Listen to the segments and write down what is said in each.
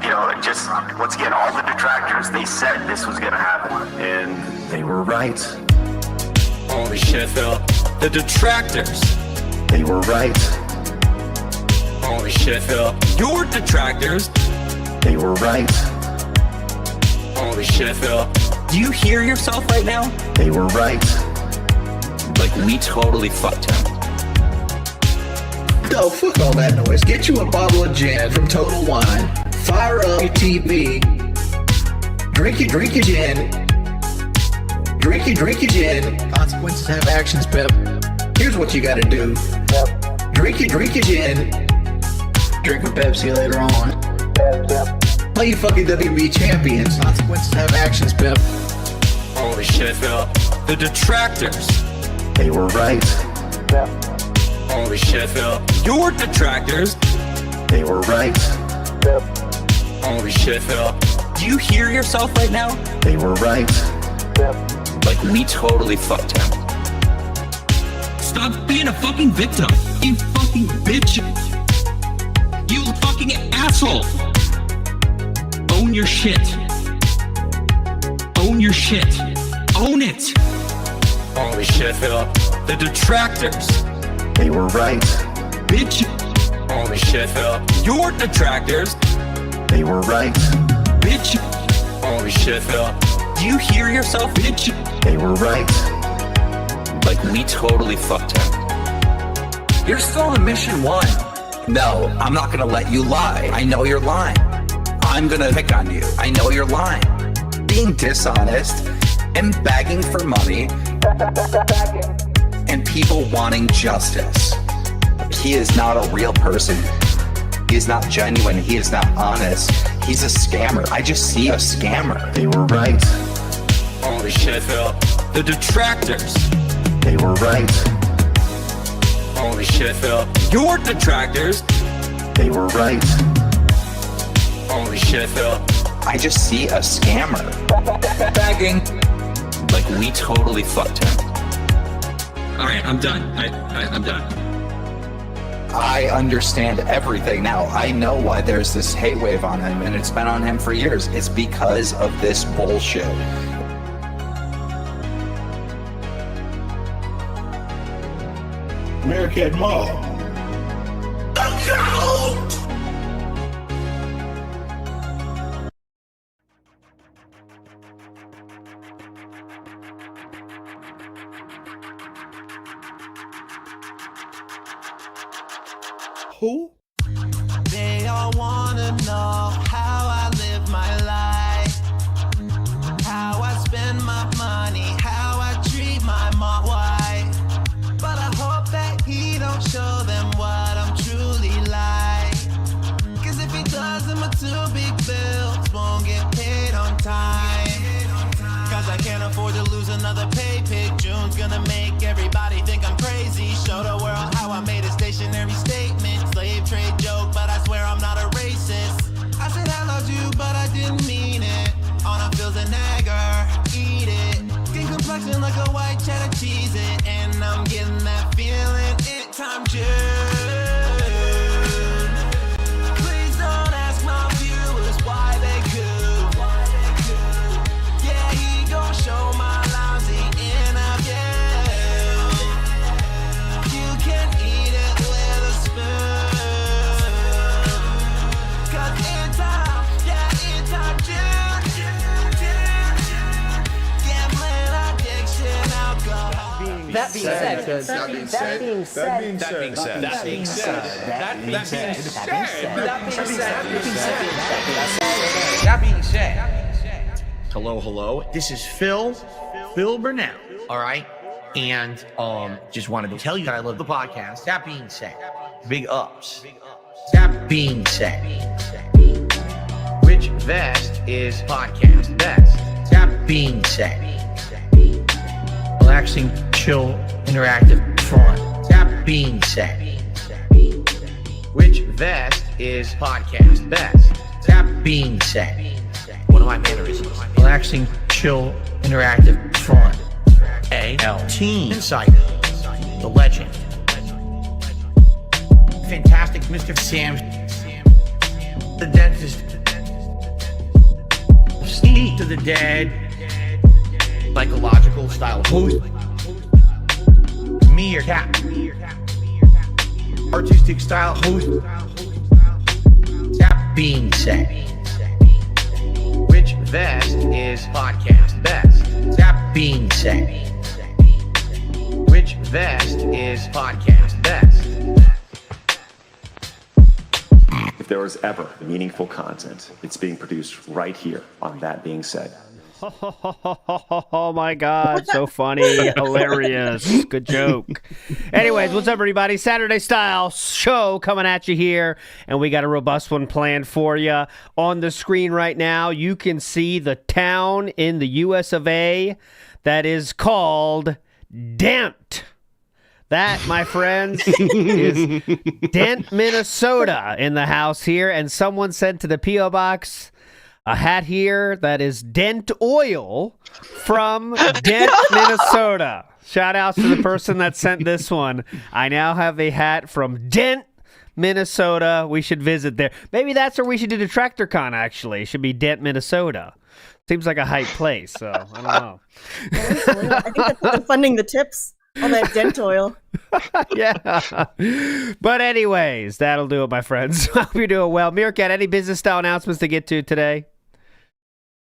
You know, just once again, all the detractors, they said this was going to happen, and they were right. Holy shit, Phil. The detractors. They were right. Holy shit, Phil. Your detractors. They were right. Holy shit, Phil. Do you hear yourself right now? They were right. Like, we totally fucked him. No, fuck all that noise. Get you a bottle of gin from Total Wine. Fire up your TV. Drink your gin. Drink your gin. Consequences have actions, Pep. Here's what you gotta do. Drink your gin. Drink a Pepsi later on. Play your fucking WB champions. Consequences have actions, Pep. Holy shit, Phil. The detractors. They were right. Holy shit, Phil. Your detractors. They were right. Holy shit, Phil. Do you hear yourself right now? They were right. Like, we totally fucked him. Stop being a fucking victim. You fucking bitch. You fucking asshole. Own your shit. Own your shit. Own it. Holy shit, Phil. The detractors. They were right. Bitch. Holy shit, Phil. Your detractors. They were right. Bitch. Holy shit, Phil. Do you hear yourself, bitch? They were right. Like, we totally fucked him. You're still on mission 1. No, I'm not gonna let you lie. I know you're lying. I'm gonna pick on you. I know you're lying. Being dishonest and begging for money and people wanting justice. He is not a real person. He is not genuine. He is not honest. He's a scammer. I just see a scammer. They were right. Holy shit, Phil. The detractors. They were right. Holy shit, Phil. Your detractors. They were right. Holy shit, Phil. I just see a scammer. Begging. Like, we totally fucked him. Alright, I'm done. I'm done. I understand everything now. I know why there's this hate wave on him, and it's been on him for years. It's because of this bullshit. American Mall. Who? They all wanna know how I live my life, how I spend my money, how I treat my mom, wife. But I hope that he don't show them what I'm truly like. Cause if he does, then my 2 big bills won't get paid on time. Cause I can't afford to lose another pay pick. June's gonna make everybody think I'm crazy. Show the world how I made a stationary statement. Slave trade joke, but I swear I'm not a racist. I said I loved you, but I didn't mean it. On a feels a nagger, eat it. Skin complexion like a white cheddar cheese it. And I'm getting that feeling, it time June. Please don't ask my viewers why they could. Yeah, he gon' show my lousy interview. You can eat it with a spoon. Cause in time, yeah, in time, June. Gambling, addiction, alcohol. That being said, Hello. This is Phil Burnell. All right. And just wanted to tell you that I love the podcast. That being said, big ups. That being said, which vest is podcast best? That being said, relaxing, chill, interactive, fun. That being said, which vest is podcast best? That being said, one of my mannerisms. Relaxing, chill, interactive, fun. A.L. Team Insider, the legend. Fantastic Mr. Sam, the dentist, to the Dead psychological style host. Meerkat. Artistic style host. That being said, which vest is podcast best? That being said, which vest is podcast best? If there was ever meaningful content, it's being produced right here on That Being Said. Oh my God, so funny, hilarious, good joke. Anyways, what's up, everybody? Saturday Style show coming at you here, and we got a robust one planned for you. On the screen right now, you can see the town in the US of A that is called Dent. That, my friends, is Dent, Minnesota in the house here, and someone sent to the P.O. Box a hat here that is Dent Oil from Dent, Minnesota. Shout outs to the person that sent this one. I now have a hat from Dent, Minnesota. We should visit there. Maybe that's where we should do Detractor Con, actually. It should be Dent, Minnesota. Seems like a hype place, so I don't know. I think that's what they're funding the tips. All that Dent oil. Yeah. But anyways, that'll do it, my friends. Hope you're doing well. Meerkat, any business style announcements to get to today?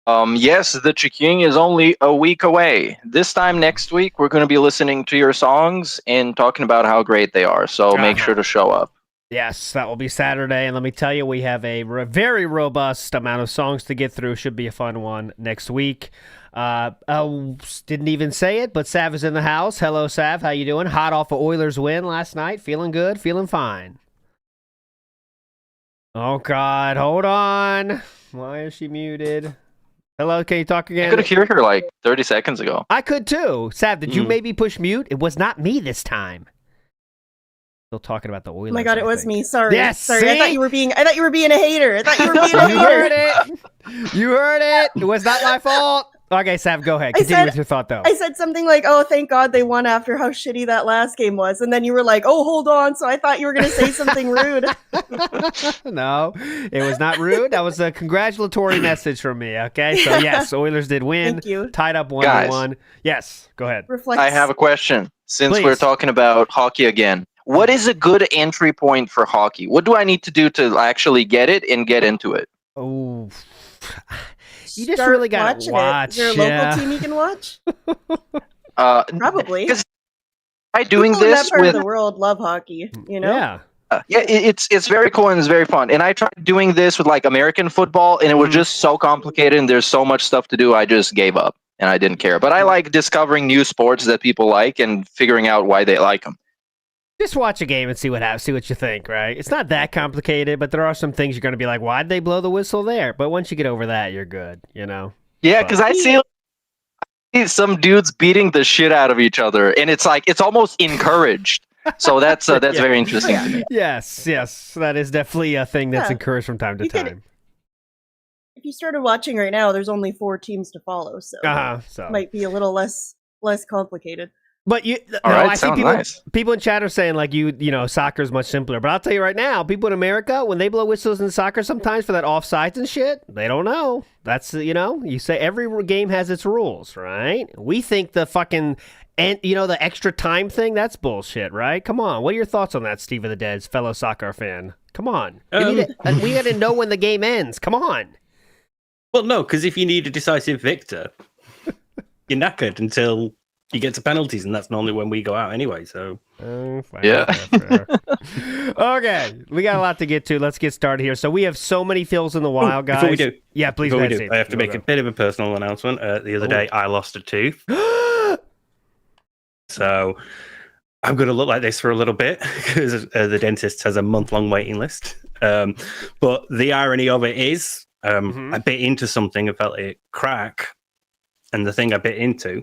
Yes, the Chiking is only a week away. This time next week, we're going to be listening to your songs and talking about how great they are. So make sure to show up. Yes, that will be Saturday. And let me tell you, we have a very robust amount of songs to get through. Should be a fun one next week. Didn't even say it, but Sav is in the house. Hello, Sav. How you doing? Hot off a Oilers win last night. Feeling good? Feeling fine. Oh, God. Hold on. Why is she muted? Hello, can you talk again? I could hear her like 30 seconds ago. I could too. Sav, did you maybe push mute? It was not me this time. Still talking about the Oilers. Oh my God, it was me. Sorry. Yes, sorry. see? I thought you were being a hater. I thought you were being a hater. You heard it. You heard it. It was not my fault. Okay, Sav, go ahead. Continue with your thought, though. I said something like, "Oh, thank God they won after how shitty that last game was," and then you were like, "Oh, hold on." So I thought you were going to say something rude. No, it was not rude. That was a congratulatory message from me. Okay, so yes, Oilers did win. Thank you. Tied up 1-1. Yes, go ahead. Reflects. I have a question. Since Please. we're talking about hockey again, what is a good entry point for hockey? What do I need to do to actually get it and get into it? Oh, you just Start really got watching to watch. Is there a local team you can watch? Probably. Because by doing People in this that part with of the world love hockey. You know. Yeah. it's very cool and it's very fun. And I tried doing this with like American football, and it was just so complicated, and there's so much stuff to do. I just gave up and I didn't care. But I like discovering new sports that people like and figuring out why they like them. Just watch a game and see what happens. See what you think, right? It's not that complicated, but there are some things you're going to be like, why'd they blow the whistle there? But once you get over that, you're good, you know? Yeah, because I see some dudes beating the shit out of each other, and it's like it's almost encouraged. So that's very interesting to me. Yes, that is definitely a thing that's encouraged from time to You could- time. If you started watching right now, there's only 4 teams to follow, so So it might be a little less complicated. But I see people in chat are saying like you know soccer is much simpler. But I'll tell you right now, people in America, when they blow whistles in soccer sometimes for that offsides and shit, they don't know. That's you say every game has its rules, right? We think the fucking the extra time thing, that's bullshit, right? Come on, what are your thoughts on that, Steve of the Dead's fellow soccer fan? Come on, we got to know when the game ends. Come on. Well, no, because if you need a decisive victor, you're knackered until you get to penalties, and that's normally when we go out anyway. So, yeah. Okay, we got a lot to get to. Let's get started here. So we have so many fills in the wild, guys. Before we do, yeah, please. Before we do, I have to make a bit of a personal announcement. The other day, I lost a tooth, so I'm going to look like this for a little bit because the dentist has a month-long waiting list. But the irony of it is, I bit into something and felt it crack, and the thing I bit into.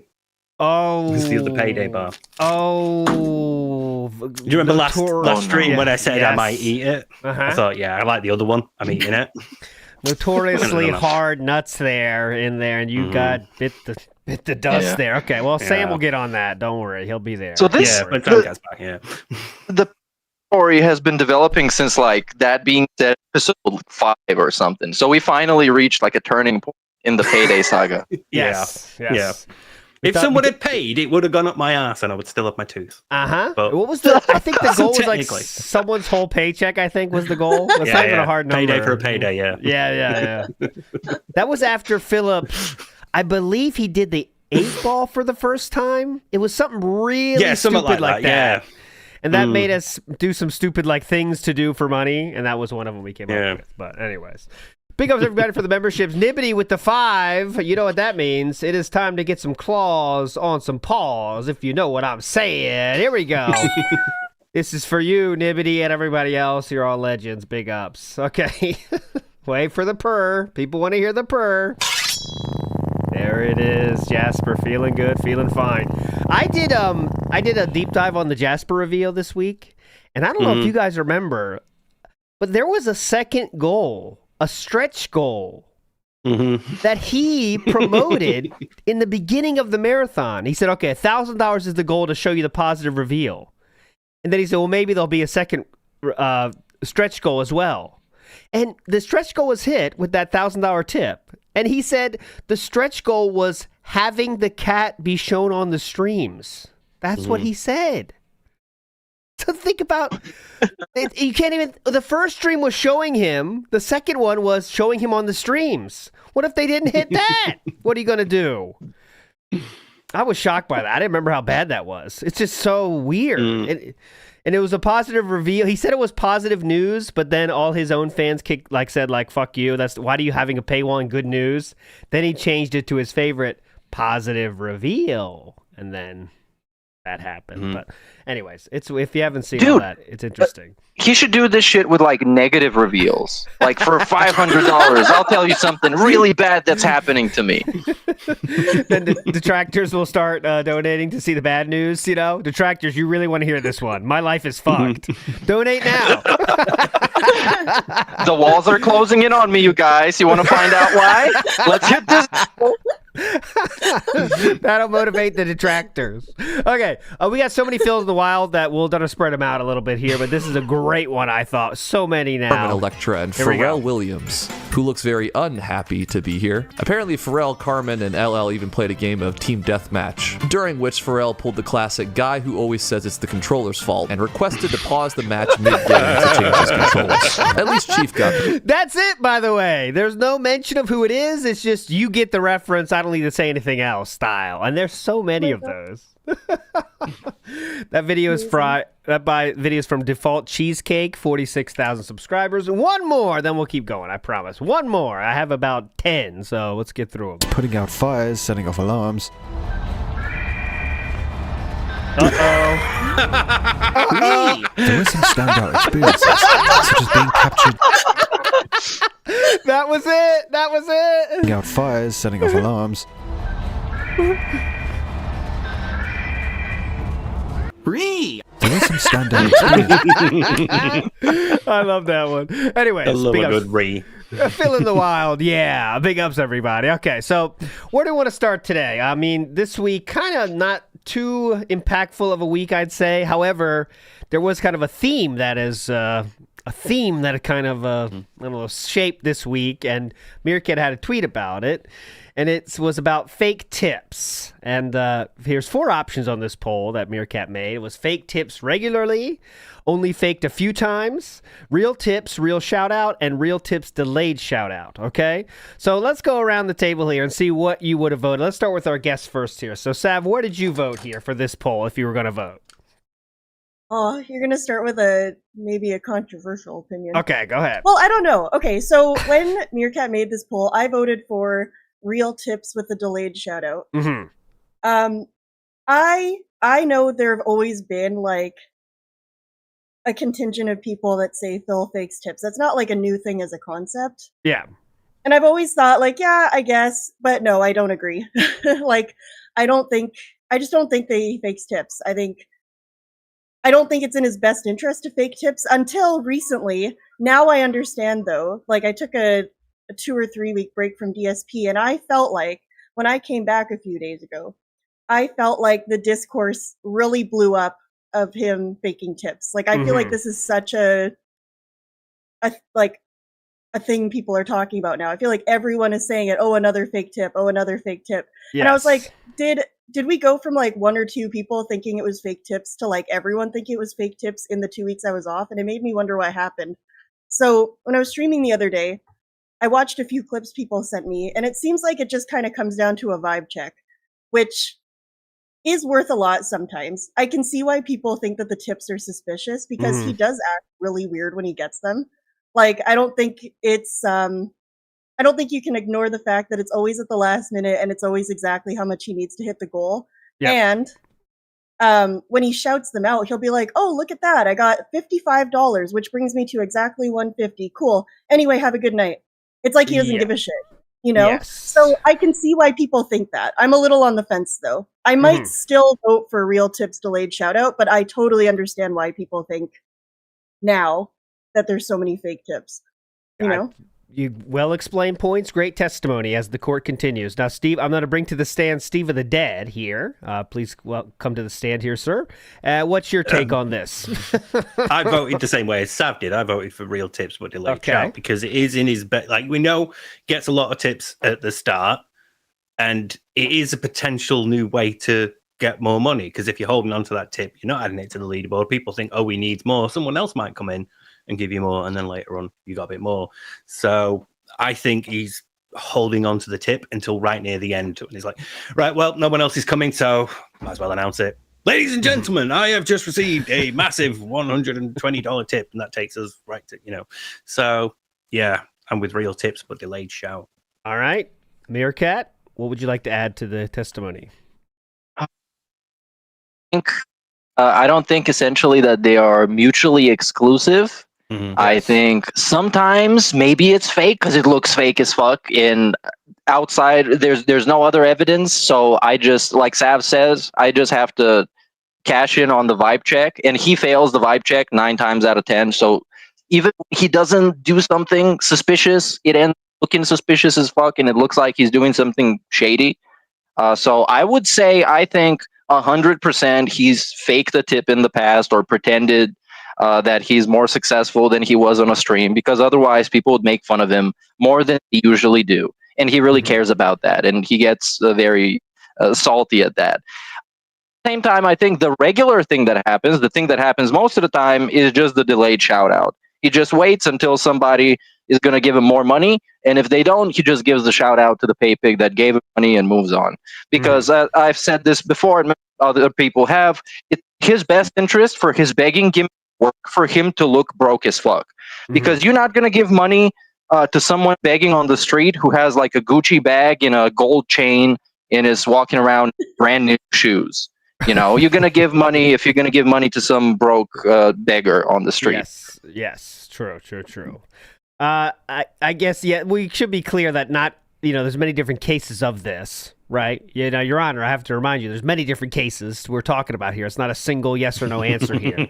It's the other Payday bar. Do you remember last stream when I said I might eat it? I thought, I like the other one. I'm eating it. Notoriously hard nuts in there, and you got bit the dust there. Okay, well, Sam will get on that. Don't worry, he'll be there. So this, when Sam gets back, the story has been developing since like That Being Said episode 5 or something. So we finally reached like a turning point. in the Payday saga. Yes. Yeah. If someone had paid, it would have gone up my ass and I would still have my tooth. What was the? I think the goal was like Technically. someone's whole paycheck. I think was the goal. That's not even a hard number. Payday for a payday. Yeah. Yeah. That was after Philip. I believe he did the 8-ball for the first time. It was something really stupid like that. Yeah. And that made us do some stupid like things to do for money, and that was one of them we came up with. But anyways. Big ups everybody for the memberships. Nibbity with the 5. You know what that means. It is time to get some claws on some paws, if you know what I'm saying. Here we go. This is for you, Nibbity, and everybody else. You're all legends. Big ups. Okay. Wait for the purr. People want to hear the purr. There it is. Jasper feeling good, feeling fine. I did a deep dive on the Jasper reveal this week, and I don't know if you guys remember, but there was a second goal. A stretch goal that he promoted in the beginning of the marathon. He said, okay, $1,000 is the goal to show you the positive reveal. And then he said, well, maybe there'll be a second stretch goal as well. And the stretch goal was hit with that $1,000 tip. And he said the stretch goal was having the cat be shown on the streams. That's what he said. So think about it, you can't even. The first stream was showing him. The second one was showing him on the streams. What if they didn't hit that? What are you gonna do? I was shocked by that. I didn't remember how bad that was. It's just so weird. And it was a positive reveal. He said it was positive news, but then all his own fans said fuck you. That's why are you having a paywall in good news? Then he changed it to his favorite positive reveal, and then that happened. But anyways, it's if you haven't seen all that, it's interesting. He should do this shit with like negative reveals. Like for $500, I'll tell you something really bad that's happening to me. Then the detractors will start donating to see the bad news. You know, detractors, you really want to hear this one? My life is fucked. Donate now. The walls are closing in on me, you guys. You want to find out why? Let's hit this. That'll motivate the detractors. Okay, we got so many fills in the wild that we'll spread them out a little bit here, but this is a great one, I thought. So many now. Carmen Electra and Pharrell Williams, who looks very unhappy to be here. Apparently, Pharrell, Carmen, and LL even played a game of Team Deathmatch, during which Pharrell pulled the classic guy who always says it's the controller's fault and requested to pause the match mid-game to change his controls. At least Chief got it. That's it, by the way. There's no mention of who it is. It's just you get the reference. I don't need to say anything else style. And there's so many of those. That video is videos from Default Cheesecake, 46,000 subscribers. One more, then we'll keep going, I promise. One more. I have about 10, so let's get through them. Putting out fires, setting off alarms. There were some standout experiences, such as being captured. That was it. Putting out fires, setting off alarms. There were some standout experiences. I love that one. Anyways, I love a good re. Fill in the wild, yeah. Big ups, everybody. Okay, so where do we want to start today? I mean, this week, kind of not too impactful of a week, I'd say. However, there was kind of a theme that kind of shaped this week, and Meerkat had a tweet about it, and it was about fake tips. And here's 4 options on this poll that Meerkat made. It was fake tips regularly, only faked a few times, real tips, real shout out, and real tips delayed shout out. Okay, so let's go around the table here and see what you would have voted. Let's start with our guests first here. So Sav, where did you vote here for this poll if you were going to vote? Oh, you're going to start with maybe a controversial opinion. Okay, go ahead. Well, I don't know. Okay, so when Meerkat made this poll, I voted for real tips with a delayed shout out. I know there have always been like a contingent of people that say Phil fakes tips. That's not like a new thing as a concept. Yeah. And I've always thought like, yeah, I guess, but no, I don't agree. Like, I just don't think they fakes tips. I don't think it's in his best interest to fake tips until recently. Now I understand though. Like I took a 2 or 3 week break from DSP, and I felt like when I came back a few days ago, I felt like the discourse really blew up of him faking tips. Like I feel like this is such a a thing people are talking about now. I feel like everyone is saying it. Oh, another fake tip. Oh, another fake tip. Yes. And I was like, did we go from like 1 or 2 people thinking it was fake tips to like everyone thinking it was fake tips in the 2 weeks I was off? And it made me wonder what happened. So when I was streaming the other day, I watched a few clips people sent me, and it seems like it just kind of comes down to a vibe check, which is worth a lot sometimes. I can see why people think that the tips are suspicious because he does act really weird when he gets them. Like, I don't think you can ignore the fact that it's always at the last minute and it's always exactly how much he needs to hit the goal. Yep. And when he shouts them out, he'll be like, "Oh, look at that. I got $55, which brings me to exactly 150. Cool. Anyway, have a good night." It's like he doesn't give a shit, you know? Yes. So I can see why people think that. I'm a little on the fence, though. I might still vote for real tips delayed shout out, but I totally understand why people think now that there's so many fake tips, you know? You well-explained points. Great testimony as the court continues. Now, Steve, I'm going to bring to the stand Steve of the Dead here. Please come to the stand here, sir. What's your take on this? I voted the same way as Sav did. I voted for real tips but delayed shout because it is in his like we know gets a lot of tips at the start, and it is a potential new way to get more money because if you're holding on to that tip, you're not adding it to the leaderboard. People think, oh, we need more. Someone else might come in and give you more, and then later on you got a bit more. So I think he's holding on to the tip until right near the end, and he's like, right, well, no one else is coming, so might as well announce it. Ladies and gentlemen, I have just received a massive $120 tip, and that takes us right to, So yeah, I'm with real tips but delayed shout. All right, Meerkat, what would you like to add to the testimony? I don't think essentially that they are mutually exclusive. I think sometimes maybe it's fake because it looks fake as fuck. And outside, there's no other evidence. So I just, like Sav says, I just have to cash in on the vibe check. And he fails the vibe check 9 times out of 10. So even when he doesn't do something suspicious, it ends up looking suspicious as fuck. And it looks like he's doing something shady. So I would say, I think 100% he's faked the tip in the past or pretended that he's more successful than he was on a stream, because otherwise people would make fun of him more than they usually do. And he really cares about that. And he gets very salty at that. At the same time, I think the regular thing that happens, the thing that happens most of the time, is just the delayed shout out. He just waits until somebody is going to give him more money. And if they don't, he just gives the shout out to the pay pig that gave him money and moves on. Because I've said this before, and other people have, it's his best interest for his begging gimmick work for him to look broke as fuck. Because you're not going to give money to someone begging on the street who has like a Gucci bag and a gold chain and is walking around brand new shoes. You're going to give money if you're going to give money to some broke beggar on the street. Yes. True. I guess, we should be clear that not, there's many different cases of this, right? Your Honor, I have to remind you, there's many different cases we're talking about here. It's not a single yes or no answer here.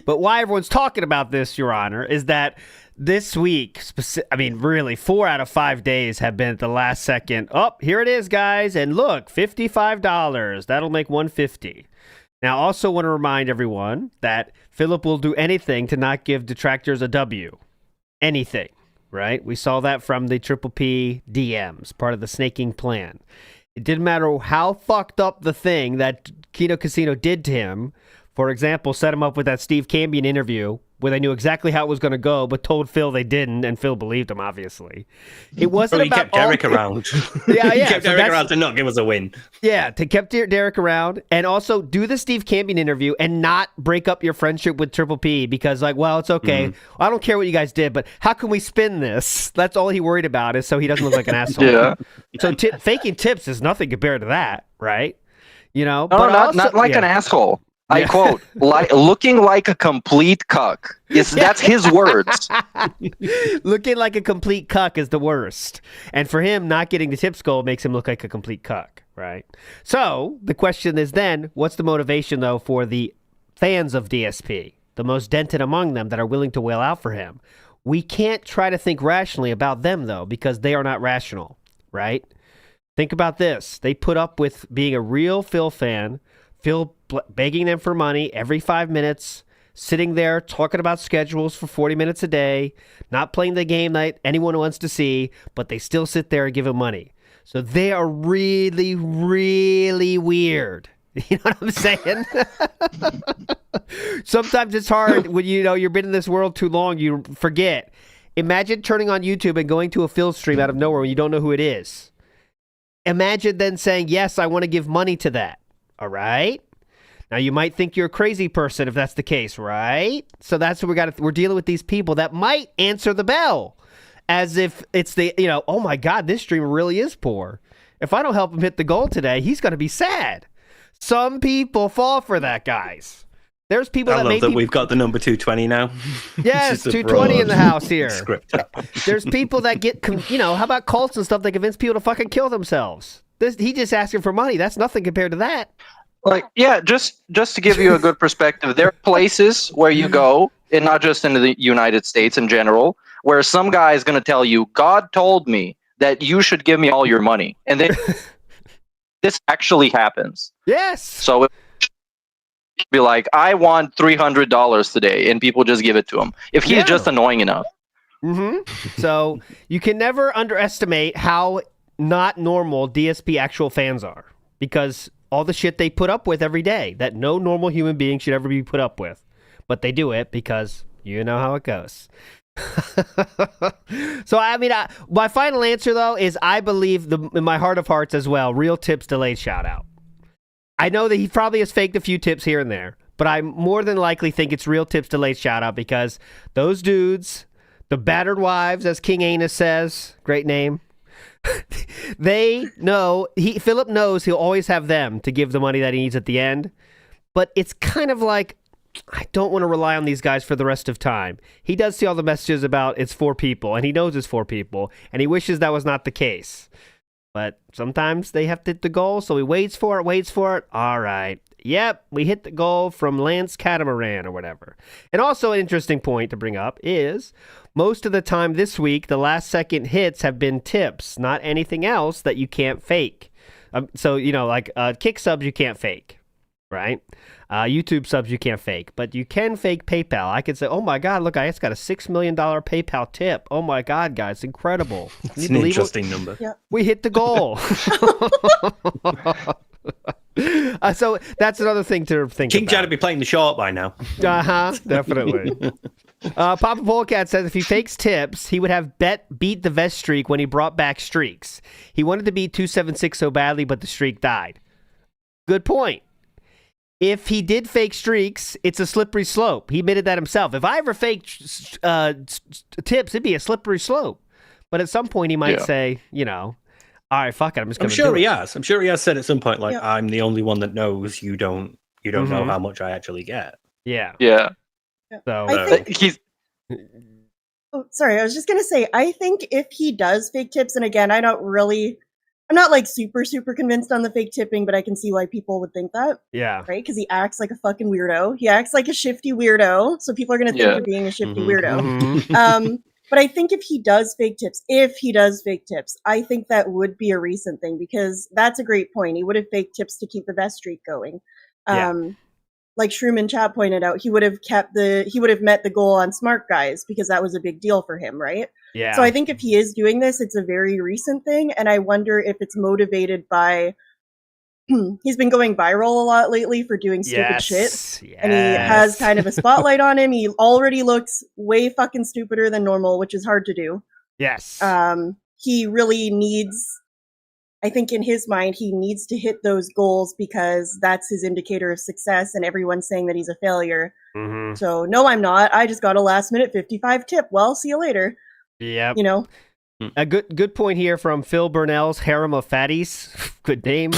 But why everyone's talking about this, Your Honor, is that this week, really 4 out of 5 days have been at the last second. Oh, here it is, guys. And look, $55. That'll make $150. Now, also want to remind everyone that Philip will do anything to not give detractors a W. Anything, right? We saw that from the Triple P DMs, part of the snaking plan. It didn't matter how fucked up the thing that Kino Casino did to him. For example, set him up with that Steve Cambion interview where they knew exactly how it was going to go, but told Phil they didn't, and Phil believed him, obviously. It wasn't he kept Derek around. He kept Derek around to not give us a win. Yeah, to keep Derek around, and also do the Steve Cambion interview and not break up your friendship with Triple P because, it's okay. I don't care what you guys did, but how can we spin this? That's all he worried about is so he doesn't look like an asshole. Yeah. So faking tips is nothing compared to that, right? No, but not like an asshole. I quote, looking like a complete cuck. That's his words. Looking like a complete cuck is the worst. And for him, not getting the tips goal makes him look like a complete cuck, right? So the question is then, what's the motivation, though, for the fans of DSP, the most dented among them that are willing to wail out for him? We can't try to think rationally about them, though, because they are not rational, right? Think about this. They put up with being a real Phil fan, Phil begging them for money every 5 minutes, sitting there talking about schedules for 40 minutes a day, not playing the game that anyone wants to see, but they still sit there and give him money. So they are really, really weird. You know what I'm saying? Sometimes it's hard when you've been in this world too long, you forget. Imagine turning on YouTube and going to a fill stream out of nowhere when you don't know who it is. Imagine then saying, yes, I want to give money to that. All right? Now, you might think you're a crazy person if that's the case, right? So that's what we're dealing with these people that might answer the bell as if it's oh my God, this streamer really is poor. If I don't help him hit the goal today, he's going to be sad. Some people fall for that, guys. There's people I love that we've got the number 220 now. Yes, 220 in the house here. There's people that get, how about cults and stuff that convince people to fucking kill themselves? He just asking for money. That's nothing compared to that. Just to give you a good perspective, there are places where you go, and not just in the United States in general, where some guy is going to tell you, God told me that you should give me all your money. And then this actually happens. Yes. So be like, I want $300 today, and people just give it to him if he's just annoying enough. So you can never underestimate how not normal DSP actual fans are, because all the shit they put up with every day that no normal human being should ever be put up with, but they do it because you know how it goes. So I mean, my final answer though is I believe in my heart of hearts as well, Real Tips delayed shout out. I know that he probably has faked a few tips here and there, but I more than likely think it's Real Tips delayed shout out because those dudes, the battered wives, as King Anus says, great name, they know, Philip knows he'll always have them to give the money that he needs at the end, but it's kind of like, I don't want to rely on these guys for the rest of time. He does see all the messages about it's for people, and he knows it's for people, and he wishes that was not the case. But sometimes they have to hit the goal, so he waits for it. All right. Yep, we hit the goal from Lance Catamaran or whatever. And also an interesting point to bring up is most of the time this week, the last second hits have been tips, not anything else that you can't fake. So, like Kick subs you can't fake, right? YouTube subs you can't fake, but you can fake PayPal. I could say, oh my God, look, I just got a $6 million PayPal tip. Oh my God, guys, incredible. It's an interesting number. Yep. We hit the goal. So that's another thing to think King about. Jad would be playing the short by now. Definitely. Papa Polecat says if he fakes tips, he would have beat the vest streak when he brought back streaks. He wanted to beat 276 so badly, but the streak died. Good point. If he did fake streaks, it's a slippery slope. He admitted that himself. If I ever faked tips, it'd be a slippery slope. But at some point, he might say, all right, fuck it, I'm just going to do it. I'm sure he has said at some point, like, I'm the only one that knows you don't know how much I actually get. Yeah. So I think he's. Oh, sorry. I was just going to say, I think if he does fake tips, and again, I'm not like super, super convinced on the fake tipping, but I can see why people would think that. Yeah. Right? Because he acts like a fucking weirdo. He acts like a shifty weirdo. So people are going to think you're being a shifty weirdo. But I think if he does fake tips, I think that would be a recent thing because that's a great point. He would have faked tips to keep the vest streak going. Like Shroom in chat pointed out, he would have met the goal on Smart Guys because that was a big deal for him, right? Yeah. So I think if he is doing this, it's a very recent thing, and I wonder if it's motivated by he's been going viral a lot lately for doing stupid shit, and he has kind of a spotlight on him. He already looks way fucking stupider than normal, which is hard to do. Yes. He really needs. I think in his mind, he needs to hit those goals because that's his indicator of success, and everyone's saying that he's a failure. So, no, I'm not. I just got a last minute 55 tip. Well, see you later. Yep. A good point here from Phil Burnell's Harem of Fatties. Good name.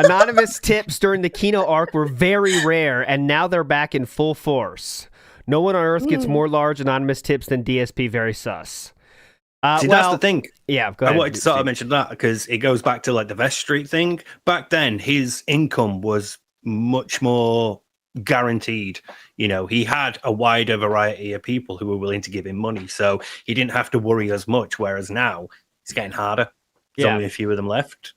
Anonymous tips during the Kino arc were very rare, and now they're back in full force. No one on Earth gets more large anonymous tips than DSP. Very sus. See, that's the thing. Yeah, go ahead. I wanted to sort of mention that because it goes back to like the vest street thing. Back then, his income was much more guaranteed. He had a wider variety of people who were willing to give him money, so he didn't have to worry as much. Whereas now, it's getting harder. There's only a few of them left,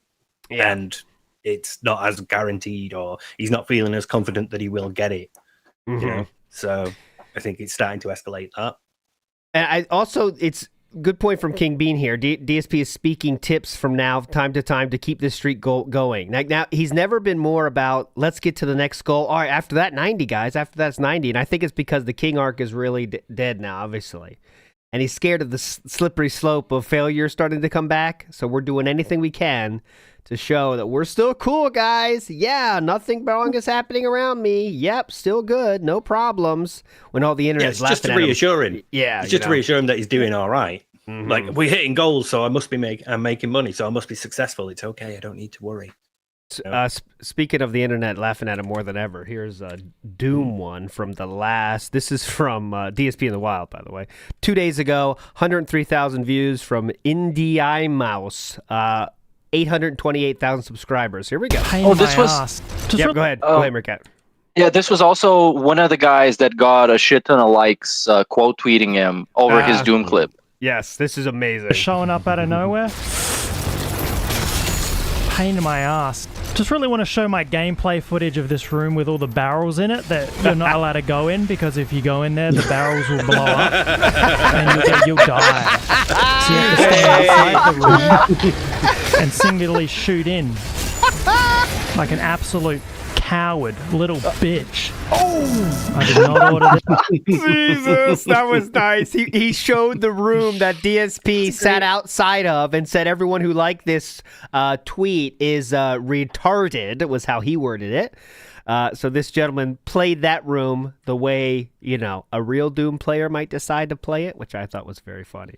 and it's not as guaranteed, or he's not feeling as confident that he will get it. Mm-hmm. You know, so I think it's starting to escalate that. And it's good point from King Bean here. DSP is speaking tips from time to time to keep this streak going. Now, he's never been more about, let's get to the next goal. All right, after that, 90, guys. After that's 90. And I think it's because the King arc is really dead now, obviously. And he's scared of the slippery slope of failure starting to come back. So we're doing anything we can to show that we're still cool, guys. Yeah, nothing wrong is happening around me. Yep, still good. No problems. When all the internet's laughing just to at him. reassure him. Yeah, it's just to reassure him that he's doing all right. Mm-hmm. Like, we're hitting goals, so I must be I'm making money, so I must be successful. It's okay. I don't need to worry. Speaking of the internet laughing at him more than ever, here's a Doom one from the last. This is from DSP in the Wild, by the way. 2 days ago, 103,000 views from Indie Mouse. 828,000 subscribers. Here we go. This was. Yep, go ahead. Go ahead, Mercat. Yeah, this was also one of the guys that got a shit ton of likes, quote tweeting him over his Doom clip. Yes, this is amazing. Showing up out of nowhere. Pain in my ass. Just really want to show my gameplay footage of this room with all the barrels in it that you're not allowed to go in, because if you go in there, the barrels will blow up and you'll die. So you have to stay outside the room and singularly shoot in like an absolute coward little bitch. Oh! I did not order this. Jesus, that was nice. He showed the room that DSP sat outside of and said everyone who liked this tweet is retarded, was how he worded it. So this gentleman played that room the way, a real Doom player might decide to play it, which I thought was very funny.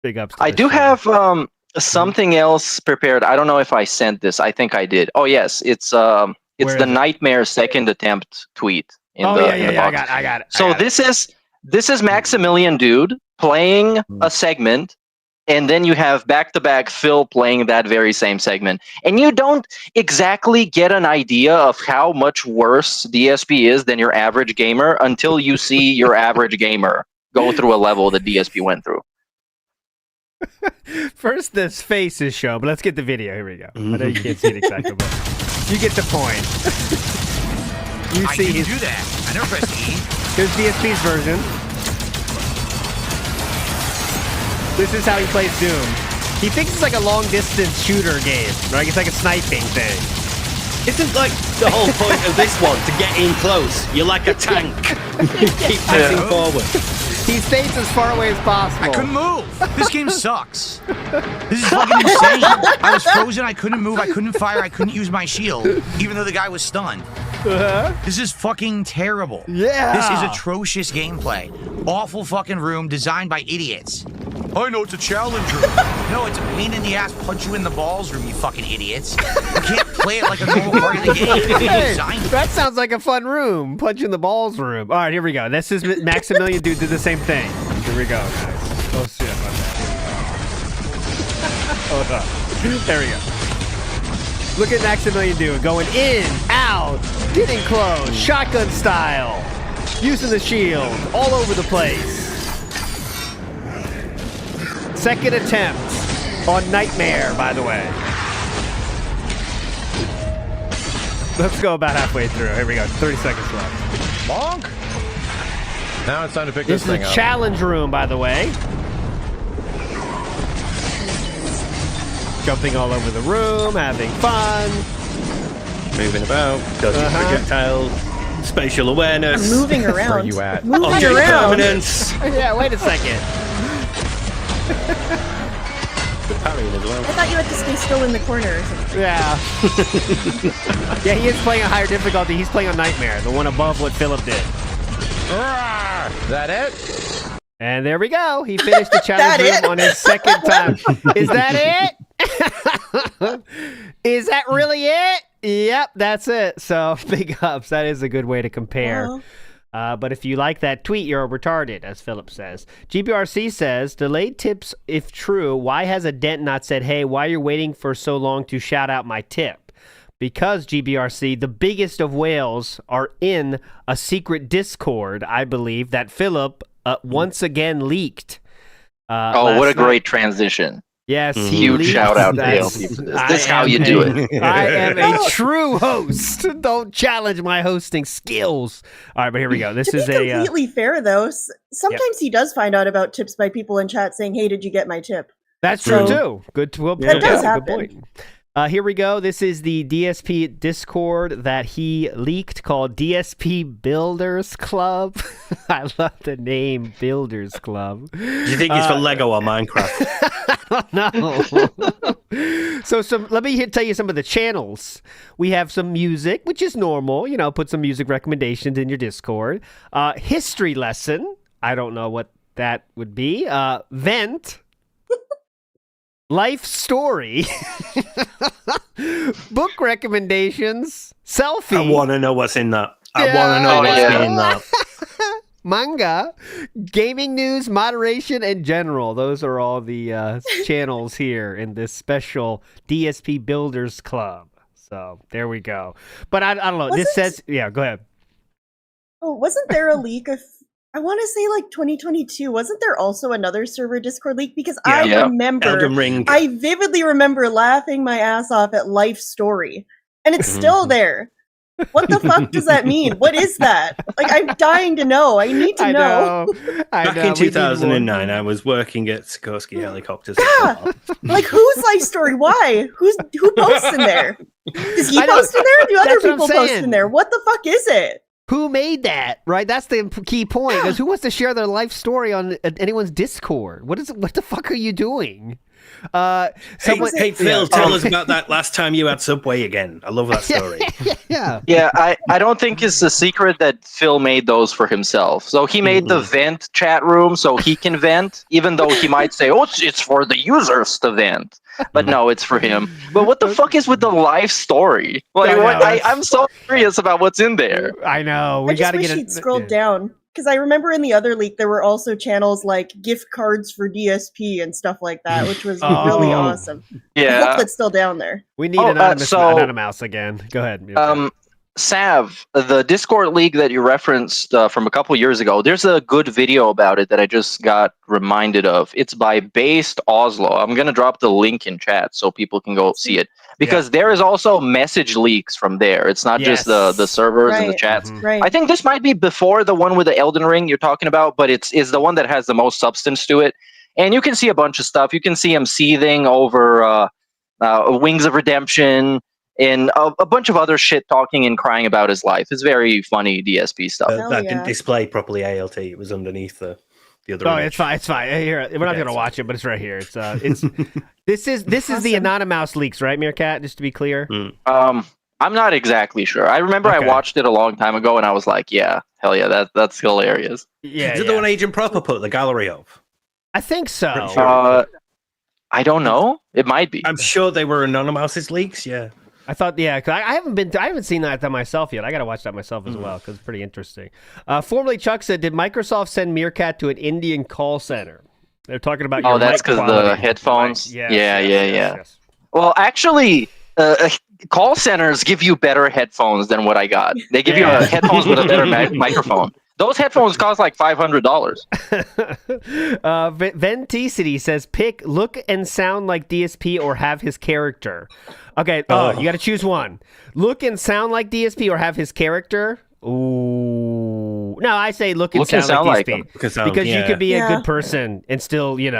Big ups to I do have something else prepared. I don't know if I sent this. I think I did. Oh, yes. It's the Nightmare second attempt tweet in the box. I got it. So this is Maximilian Dude playing a segment, and then you have back-to-back Phil playing that very same segment. And you don't exactly get an idea of how much worse DSP is than your average gamer until you see your average gamer go through a level that DSP went through. First, this face is shown, but let's get the video. Here we go. I know you can't see it exactly, but you get the point. I didn't do that. I never pressed E. Here's DSP's version. This is how he plays Doom. He thinks it's like a long-distance shooter game, right? It's like a sniping thing. Isn't like the whole point of this one to get in close? You're like a tank. Keep passing forward. He stays as far away as possible. I couldn't move. This game sucks. This is fucking insane. I was frozen. I couldn't move. I couldn't fire. I couldn't use my shield, even though the guy was stunned. This is fucking terrible. Yeah. This is atrocious gameplay. Awful fucking room designed by idiots. I know it's a challenge room. No, it's a pain in the ass, punch you in the balls room, you fucking idiots. You can't play it like a normal part of the game. Hey, that sounds like a fun room. Punch in the balls room. All right, here we go. This is Maximilian Dude did the same thing. Here we go, guys. Oh, shit. Hold on. There we go. Look at Maximilian Dude going in, out, getting close, shotgun style, using the shield, all over the place. Second attempt on Nightmare, by the way. Let's go about halfway through. Here we go. 30 seconds left. Bonk. Now it's time to pick this thing up. This is a challenge room, by the way. Jumping all over the room, having fun. Moving about, dodging projectiles, spatial awareness. I'm moving around. Where are you at? Moving Object around. permanence. Yeah, wait a second. Parrying as well. I thought you had to stay still in the corner or something. Yeah. Yeah, he is playing a higher difficulty. He's playing on Nightmare, the one above what Philip did. Is that it? And there we go. He finished the challenge room on his second time. Is that it? Is that really it? Yep, that's it. So big ups. That is a good way to compare. But if you like that tweet, you're retarded, as Philip says. GBRC says, delayed tips if true. Why has a dent not said, hey, why are you waiting for so long to shout out my tip? Because, GBRC, the biggest of whales are in a secret Discord, I believe, that Philip once again leaked. What a great transition. Yes, he Huge leaks. shout out to That's- ALT for this. I This is how am you do it. I am a true host. Don't challenge my hosting skills. All right, but here we go. This To is be a completely fair, though, sometimes he does find out about tips by people in chat saying, "Hey, did you get my tip?" that's true So- too. Good. Well, That does good happen. point. Here we go. This is the DSP Discord that he leaked called DSP Builders Club. I love the name Builders Club. Do you think it's for Lego or Minecraft? No. So let me tell you some of the channels. We have some music, which is normal. Put some music recommendations in your Discord. History lesson. I don't know what that would be. Vent. Life story. Book recommendations. Selfie. I want to know what's in that. I Yeah. want to know Oh, what's yeah. in that. Manga, gaming news, moderation, and general. Those are all the channels here in this special DSP Builders Club. So there we go. But I don't know. This says, yeah, go ahead. Oh, wasn't there a leak of? I want to say like 2022. Wasn't there also another server Discord leak? Because I Yeah. remember, Elden Ring. I vividly remember laughing my ass off at Life Story, and it's still there. What the fuck does that mean? What is that? Like, I'm dying to know. I need to know. Back in 2009, I was working at Sikorsky Helicopters. Yeah. Like, whose Life Story? Why? Who posts in there? Does he I know. post in there? Or do other That's what I'm people post saying. in there? What the fuck is it? Who made that? Right? That's the key point. Because who wants to share their life story on anyone's Discord? What the fuck are you doing? Hey, Phil, tell us about that last time you had Subway again. I love that story. Yeah. Yeah, I don't think it's a secret that Phil made those for himself. So he made the vent chat room so he can vent, even though he might say, "Oh, it's for the users to vent." But no, it's for him. But what the fuck is with the life story? Like, I'm so curious about what's in there. I know. I just wish he'd scrolled down. Because I remember in the other leak, there were also channels like gift cards for DSP and stuff like that, which was really awesome. I Yeah. hope that's still down there. We need Anonymous again. Go ahead. Sav, the Discord league that you referenced from a couple years ago, there's a good video about it that I just got reminded of. It's by Based Oslo. I'm going to drop the link in chat so people can go see it. Because there is also message leaks from there. It's not just the servers and the chats. Right. I think this might be before the one with the Elden Ring you're talking about, but it's the one that has the most substance to it. And you can see a bunch of stuff. You can see him seething over Wings of Redemption, and a bunch of other shit, talking and crying about his life. It's very funny DSP stuff. That didn't display properly ALT. It was underneath the other. Oh, image. it's fine. It's fine. Here, we're not going to watch it, but it's right here. It's this is the Anonymous leaks, right, Meerkat? Just to be clear. I'm not exactly sure. I remember I watched it a long time ago, and I was like, "Yeah, hell yeah, that's hilarious." Yeah, Is it the one Agent Proper put the gallery of? I think so. I don't know. It might be. I'm sure they were Anonymous leaks. Yeah. I thought, yeah, cause I haven't seen that myself yet. I got to watch that myself as well because it's pretty interesting. Formerly, Chuck said, "Did Microsoft send Meerkat to an Indian call center?" They're talking about. Oh, your that's mic because the quality. headphones. Right. Yes. Well, actually, call centers give you better headphones than what I got. They give you headphones with a better microphone. Those headphones cost like $500. Venticity says, "Pick look and sound like DSP or have his character." Okay, you got to choose one. Look and sound like DSP or have his character. Ooh, no, I say look and sound like DSP because you could be a good person and still, you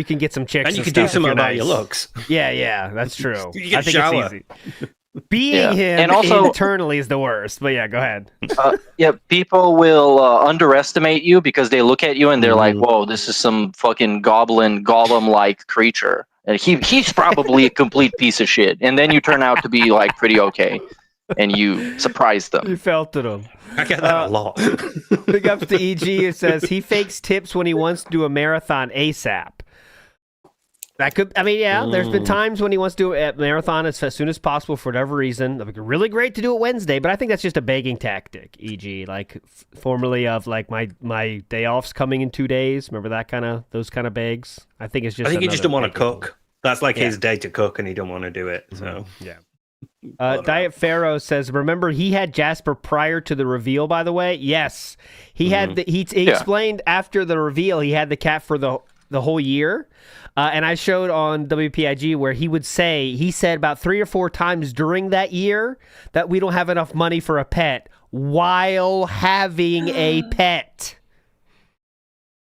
can get some chicks and you and can do stuff if something you're about nice. your looks. Yeah, that's true. You get I think shower. it's easy. Being him And also- internally is the worst. But yeah, go ahead. People will underestimate you because they look at you and they're like, "Whoa, this is some fucking golem-like creature." And he's probably a complete piece of shit. And then you turn out to be like pretty okay, and you surprise them. You felt it him. I get that a lot. Big ups to EG. It says he fakes tips when he wants to do a marathon ASAP. That could, there's been times when he wants to do a marathon as soon as possible for whatever reason. It'd be really great to do it Wednesday, but I think that's just a begging tactic. E.g., like formerly of like my day offs coming in 2 days. Remember those kind of begs? I think it's just. I think he just don't want to begging cook. That's like his day to cook, and he don't want to do it. So yeah. Diet Pharaoh says, "Remember, he had Jasper prior to the reveal. By the way, yes, he had. He explained after the reveal he had the cat for the the whole year. And I showed on WPIG where he said about 3 or 4 times during that year that we don't have enough money for a pet while having a pet.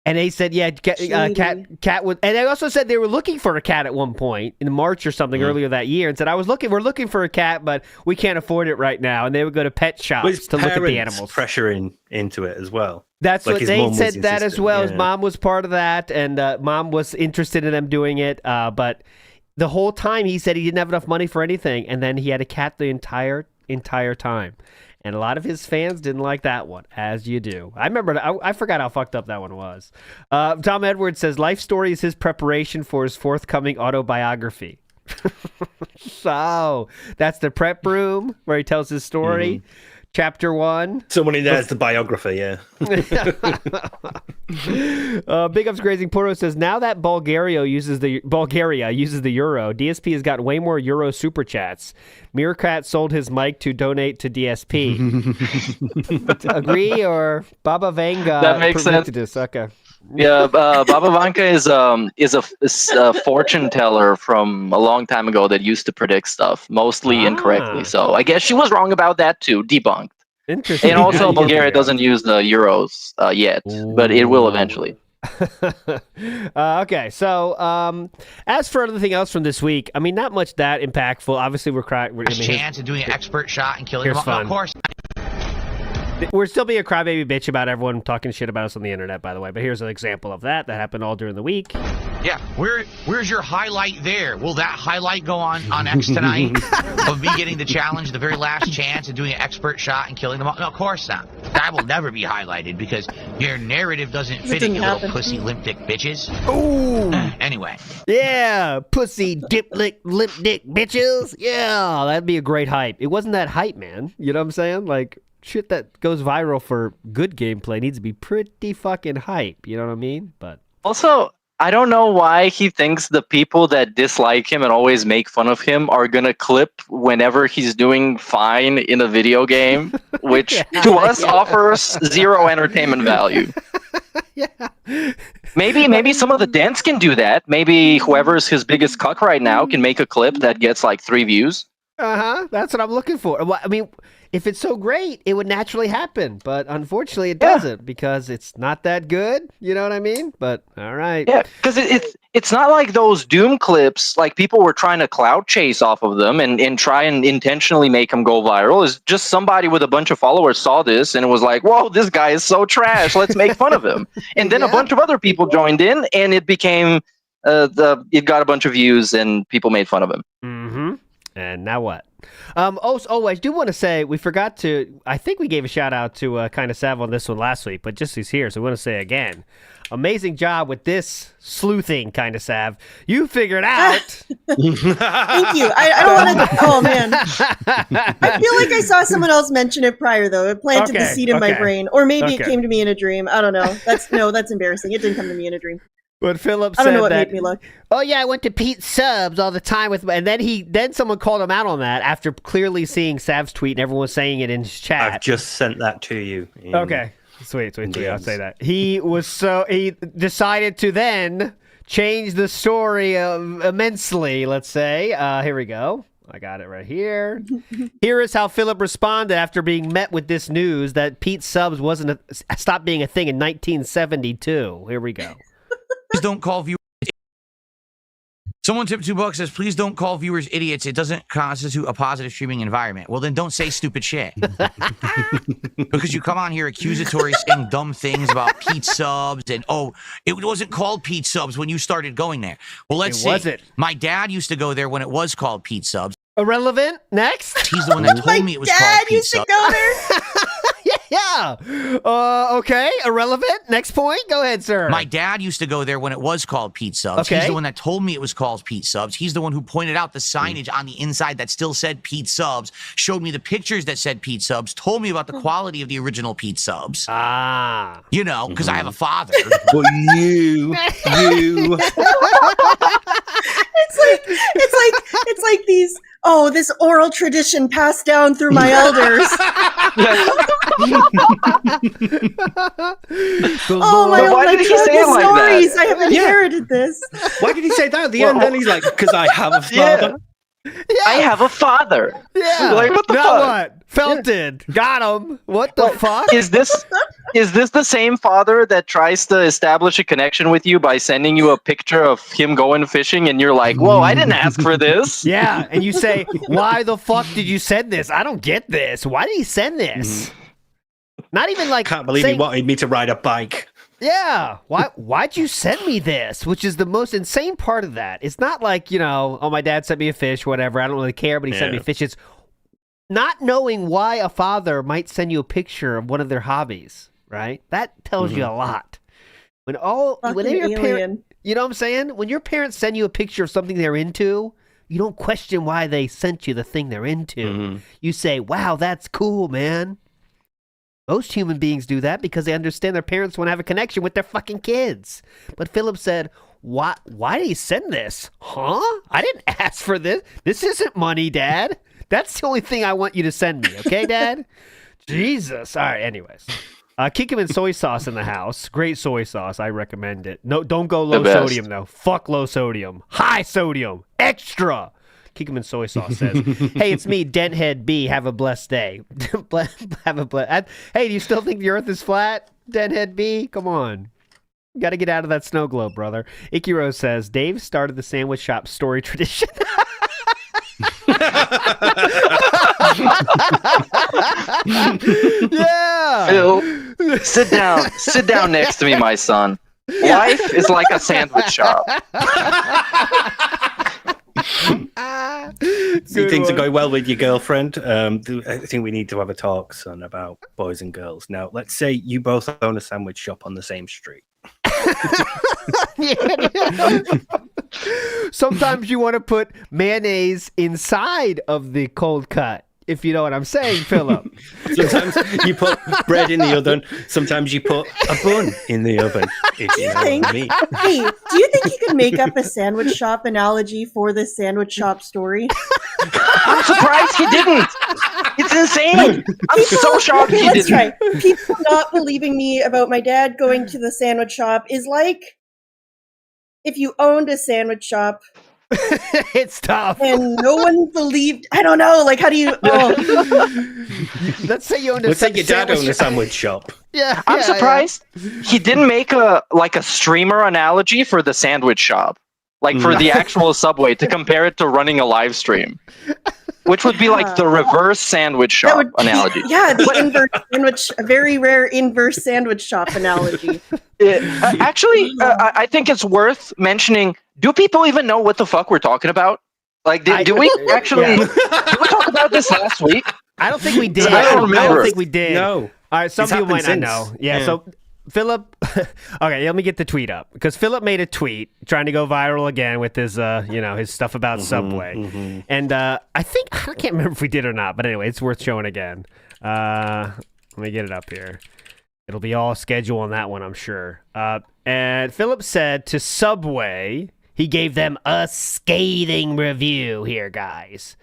And they said, yeah, cat would, and they also said they were looking for a cat at one point in March or something earlier that year, and said, we're looking for a cat, but we can't afford it right now. And they would go to pet shops to look at the animals. Pressuring into it as well. That's like what they said that as well. His mom was part of that, and mom was interested in them doing it. But the whole time he said he didn't have enough money for anything, and then he had a cat the entire time. And a lot of his fans didn't like that one, as you do. I remember, I forgot how fucked up that one was. Tom Edwards says, life story is his preparation for his forthcoming autobiography. So, that's the prep room where he tells his story. Mm-hmm. Chapter 1. Someone in there is the biographer, yeah. Big Ups Grazing Poro says, now that Bulgaria uses the euro, DSP has got way more euro super chats. Meerkat sold his mic to donate to DSP. Agree, or Baba Vanga? That makes sense. This? Okay. Yeah, Baba Vanka is a fortune teller from a long time ago that used to predict stuff, mostly incorrectly. So I guess she was wrong about that too. Debunked. Interesting. And also, Bulgaria doesn't use the euros yet, but it will eventually. Okay, so as for anything else from this week, I mean, not much that impactful. Obviously, we're chance of doing an expert shot and killing them. Of course. We're still being a crybaby bitch about everyone talking shit about us on the internet, by the way. But here's an example of that happened all during the week. Yeah, where's your highlight there? Will that highlight go on X tonight of me getting the challenge, the very last chance of doing an expert shot and killing them all? No, of course not. That will never be highlighted because your narrative doesn't fit it, you little pussy limp dick bitches. Ooh. Anyway. Yeah, pussy limp dick bitches. Yeah, that'd be a great hype. It wasn't that hype, man. You know what I'm saying? Like, shit that goes viral for good gameplay needs to be pretty fucking hype. You know what I mean? But also, I don't know why he thinks the people that dislike him and always make fun of him are gonna clip whenever he's doing fine in a video game, which to us offers zero entertainment value. Maybe some of the dents can do that. Maybe whoever's his biggest cuck right now can make a clip that gets like 3 views. That's what I'm looking for. I mean, if it's so great, it would naturally happen. But unfortunately, it doesn't because it's not that good. You know what I mean? But all right. Yeah, because it's not like those Doom clips, like people were trying to cloud chase off of them and try and intentionally make them go viral. It's just somebody with a bunch of followers saw this and was like, whoa, this guy is so trash. Let's make fun of him. And then a bunch of other people joined in and it became, it got a bunch of views and people made fun of him. Mm-hmm. And now what? I do want to say we forgot to. I think we gave a shout out to Kind of Sav on this one last week, but just he's here, so we want to say again, amazing job with this sleuthing, Kind of Sav. You figured out. Thank you. I don't want to. Oh man, I feel like I saw someone else mention it prior though. It planted the seed in my brain, or maybe it came to me in a dream. I don't know. That's embarrassing. It didn't come to me in a dream. But Philip said I don't know what that, made me look. Oh yeah, I went to Pete Subs all the time with, and then someone called him out on that after clearly seeing Sav's tweet and everyone was saying it in his chat. I've just sent that to you. Okay, sweet. I'll say that. He decided to then change the story immensely. Let's say, here we go. I got it right here. Here is how Philip responded after being met with this news that Pete Subs stopped being a thing in 1972. Here we go. Please don't call viewers. Someone tipped $2 says, please don't call viewers idiots. It doesn't constitute a positive streaming environment. Well, then don't say stupid shit. Because you come on here accusatory saying dumb things about Pete Subs and, it wasn't called Pete Subs when you started going there. Well, let's see. Wasn't. My dad used to go there when it was called Pete Subs. Irrelevant. Next. He's the one that told me it was called Pete Subs. My dad used to go there? Yeah. Okay. Irrelevant. Next point. Go ahead, sir. My dad used to go there when it was called Pete Subs. Okay. He's the one that told me it was called Pete Subs. He's the one who pointed out the signage on the inside that still said Pete Subs, showed me the pictures that said Pete Subs, told me about the quality of the original Pete Subs. You know, because I have a father. But you. It's It's like this oral tradition passed down through my elders. Oh, my stories. I have inherited this. Why did he say that at the end? Then he's like, because I have a father. I have a father. Yeah. Like, what the now fuck? what? Felted. Got him. What the fuck? Is this the same father that tries to establish a connection with you by sending you a picture of him going fishing and you're like, whoa, I didn't ask for this? Yeah, and you say, why the fuck did you send this? I don't get this. Why did he send this? Not even like Can't believe he wanted me to ride a bike. Yeah. Why'd you send me this? Which is the most insane part of that. It's not like, oh, my dad sent me a fish, whatever. I don't really care, but he sent me a fish. It's not knowing why a father might send you a picture of one of their hobbies, right? That tells you a lot. When your parent, you know what I'm saying? When your parents send you a picture of something they're into, you don't question why they sent you the thing they're into. You say, wow, that's cool, man. Most human beings do that because they understand their parents want to have a connection with their fucking kids. But Philip said, why did he send this? Huh? I didn't ask for this. This isn't money, Dad. That's the only thing I want you to send me, okay, Dad? Jesus. All right, anyways. Kikkoman soy sauce in the house. Great soy sauce. I recommend it. No, don't go low sodium, though. Fuck low sodium. High sodium. Extra. Kikkoman soy sauce says, hey, it's me, Denthead B. Have a blessed day. Hey, do you still think the earth is flat, Denthead B? Come on. You got to get out of that snow globe, brother. Ikiro says, Dave started the sandwich shop story tradition. Yeah. Phil, sit down next to me, my son. Life is like a sandwich shop. See, things are going well with your girlfriend. I think we need to have a talk, son, about boys and girls. Now, let's say you both own a sandwich shop on the same street. Sometimes you want to put mayonnaise inside of the cold cut, if you know what I'm saying, Philip. Sometimes you put bread in the oven. Sometimes you put a bun in the oven. Hey, do you think you could make up a sandwich shop analogy for this sandwich shop story? I'm surprised he didn't. It's insane. I'm so shocked he didn't. Let's try. People not believing me about my dad going to the sandwich shop is like if you owned a sandwich shop. It's tough. And no one believed. I don't know. Like, how do you? Let's say you owned a. Let's say your dad owned a sandwich shop. Yeah, I'm surprised he didn't make a streamer analogy for the sandwich shop, like for the actual Subway, to compare it to running a live stream, which would be like the reverse sandwich shop analogy. Yeah, the inverse sandwich, a very rare inverse sandwich shop analogy. I think it's worth mentioning. Do people even know what the fuck we're talking about? Like, do we actually did we talk about this last week? I don't think we did. I don't remember. I don't think we did. No. All right, some It's people might not happened know. since. Yeah, so Philip, okay, let me get the tweet up because Philip made a tweet trying to go viral again with his, his stuff about Subway, and I can't remember if we did or not, but anyway, it's worth showing again. Let me get it up here. It'll be all schedule on that one, I'm sure. And Philip said to Subway, he gave them a scathing review here, guys.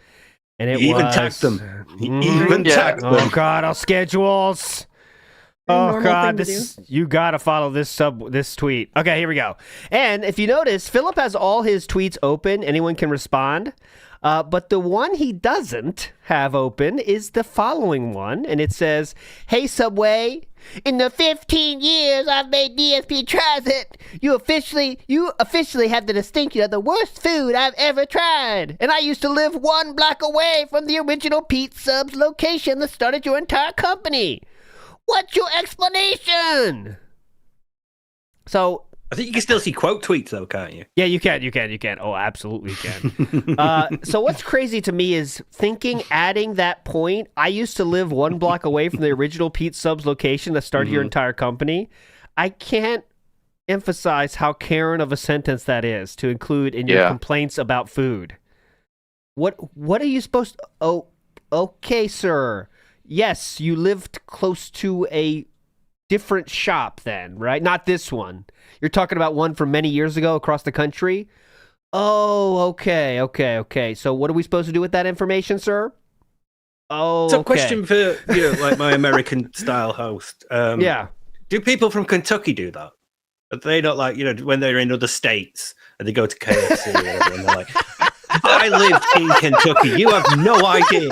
And it even was... tagged them. He even tagged them. Oh, God, our schedules. Oh, God, you got to follow this tweet. Okay, here we go. And if you notice, Philip has all his tweets open. Anyone can respond. But the one he doesn't have open is the following one. And it says, hey, Subway, in the 15 years I've made DSP tries it, you officially have the distinction of the worst food I've ever tried. And I used to live 1 block away from the original Pete Subs location that started your entire company. What's your explanation? So I think you can still see quote tweets though, can't you? Yeah, you can. Oh, absolutely you can. So what's crazy to me is adding that point. I used to live 1 block away from the original Pete Subs location that started your entire company. I can't emphasize how Karen of a sentence that is to include in your complaints about food. What are you supposed to... Oh, okay, sir. Yes, you lived close to a different shop then, right? Not this one. You're talking about one from many years ago across the country. Oh, okay. So what are we supposed to do with that information, sir? Oh, It's a question for like my American style host. Yeah. Do people from Kentucky do that? Are they not like, when they're in other states and they go to KFC or whatever, and they're like, I lived in Kentucky. You have no idea.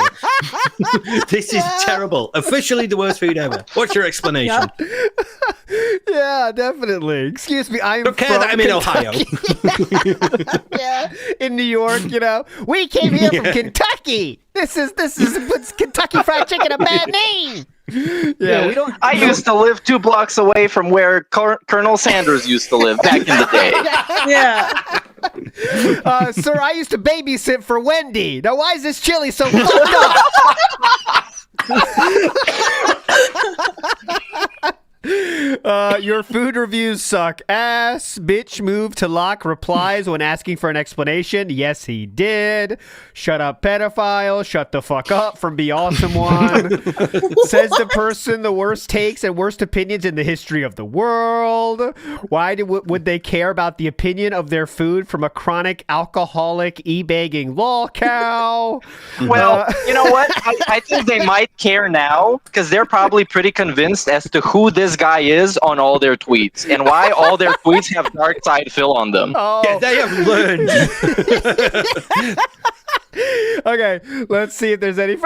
This is terrible. Officially the worst food ever. What's your explanation? Yeah, definitely. Excuse me, I'm Don't care from that I'm in Kentucky. Ohio. Yeah, in New York, we came here from Kentucky. This puts Kentucky Fried Chicken a bad name. Yeah, we don't. I used to live 2 blocks away from where Colonel Sanders used to live back in the day. Yeah. Sir, I used to babysit for Wendy. Now, why is this chili so fucked up? Your food reviews suck ass. Bitch moved to lock replies when asking for an explanation. Yes, he did. Shut up, pedophile. Shut the fuck up from Be Awesome One. Says the person the worst takes and worst opinions in the history of the world. Why would they care about the opinion of their food from a chronic alcoholic e-bagging lol cow? Well, you know what? I think they might care now because they're probably pretty convinced as to who this guy is on all their tweets and why all their tweets have dark side Phil on them. Oh. Yeah, they have learned. Okay, let's see if there's any.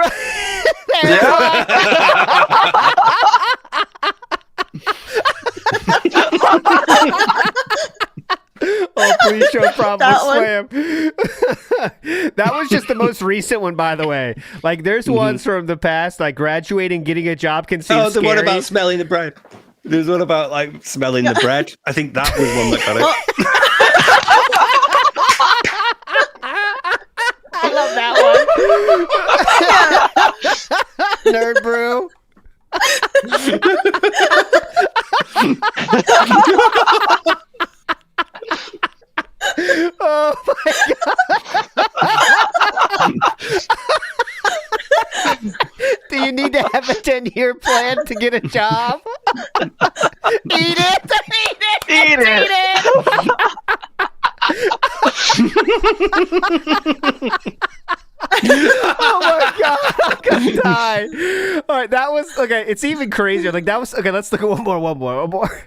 Oh, please show problem slam. That was just the most recent one, by the way. Like, there's ones from the past, like graduating, getting a job can seem the one scary. about smelling the bread. There's one about like smelling the bread. I think that was one that got it. I love that one. Nerd brew. Oh my god. Do you need to have a 10-year plan to get a job? Eat it! Eat it! Oh my god, I'm gonna die. All right, that was okay. It's even crazier. Like that was okay. Let's look at one more.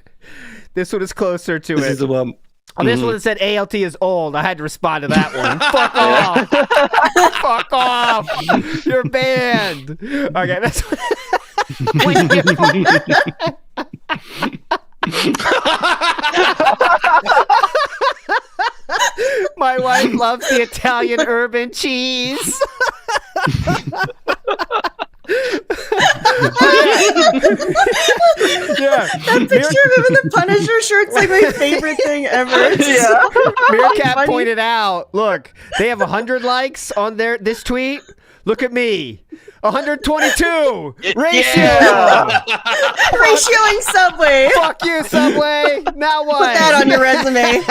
This one is closer to it. This is the one. Oh, this one said ALT is old. I had to respond to that one. Fuck off. Fuck off. You're banned. Okay, that's when my wife loves the Italian urban cheese. Yeah. That picture of him in the Punisher shirt's like my favorite thing ever. Yeah. Meerkat pointed out, look, they have 100 likes on this tweet. Look at me. 122 ratio. Yeah. Ratioing Subway. Fuck you, Subway. Now what? Put that on your resume.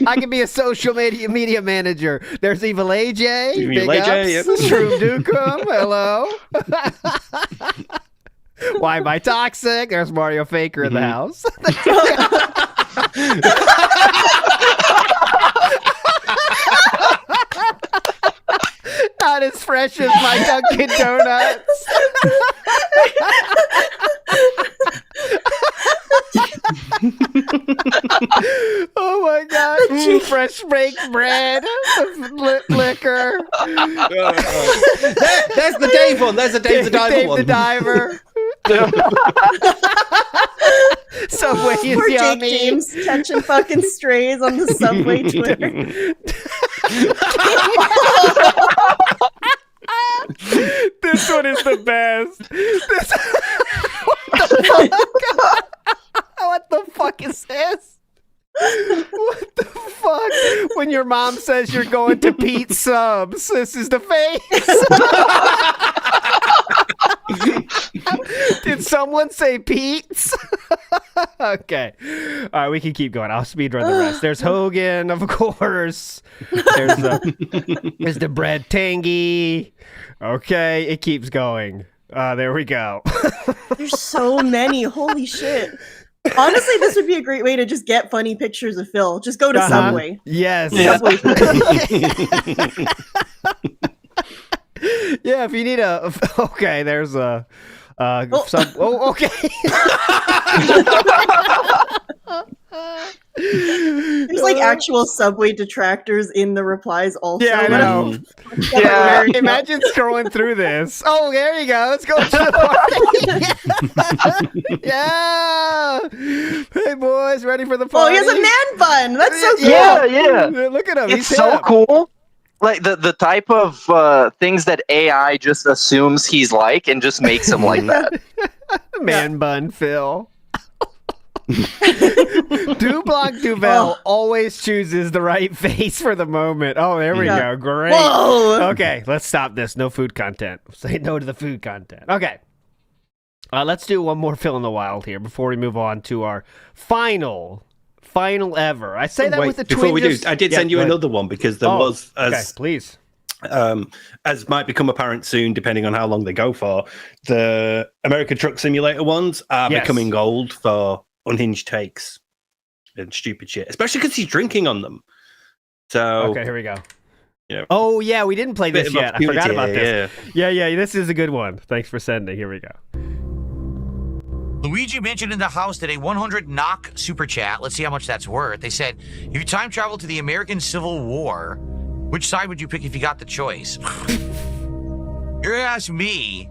I can be a social media manager. There's Evil AJ. Evil Big AJ, ups. yep. Shroom Dukum. Hello. Why am I toxic? There's Mario Faker in the house. Not as fresh as my Dunkin' Donuts. Oh my god. Fresh baked bread. Liquor. There's the Dave one. There's the Dave the Diver Dave one. the Diver. Subway is Poor Jake yummy. James catching fucking strays on the Subway Twitter. This one is the best. What the fuck is this? What the fuck? When your mom says you're going to Pete's Subs, this is the face. Did someone say Pete's? Okay. All right, we can keep going. I'll speedrun the rest. There's Hogan, of course. There's the bread tangy. Okay, it keeps going. There we go. There's so many. Holy shit. Honestly, this would be a great way to just get funny pictures of Phil. Just go to Subway. Yes. Subway. Yeah, if you need a okay, there's a okay. There's like actual Subway detractors in the replies also. Yeah, I know. Yeah. Imagine scrolling through this. Oh, there you go. Let's go to the party. Yeah. Hey, boys, ready for the Oh, party? he has a man bun. That's so cool. Yeah. Look at him. It's He's so hip. cool. Like the type of things that AI just assumes he's like and just makes him like that. Man bun, Phil. Dublock Duvel always chooses the right face for the moment. Oh, there we go. Great. Whoa. Okay, let's stop this. No food content. Say no to the food content. Okay. Let's do one more Phil in the Wild here before we move on to our final ever. I say that with the before twin. we do, I did send you another one because there was please. As might become apparent soon, depending on how long they go for, the American Truck Simulator ones are becoming gold for unhinged takes and stupid shit, especially because he's drinking on them. So okay, here we go. Yeah. Oh yeah, we didn't play Bit this of yet. I forgot about opportunity, this. Yeah. This is a good one. Thanks for sending. Here we go. Luigi mentioned in the house today 100 knock super chat. Let's see how much that's worth. They said, if you time travel to the American Civil War, which side would you pick if you got the choice? You're gonna ask me,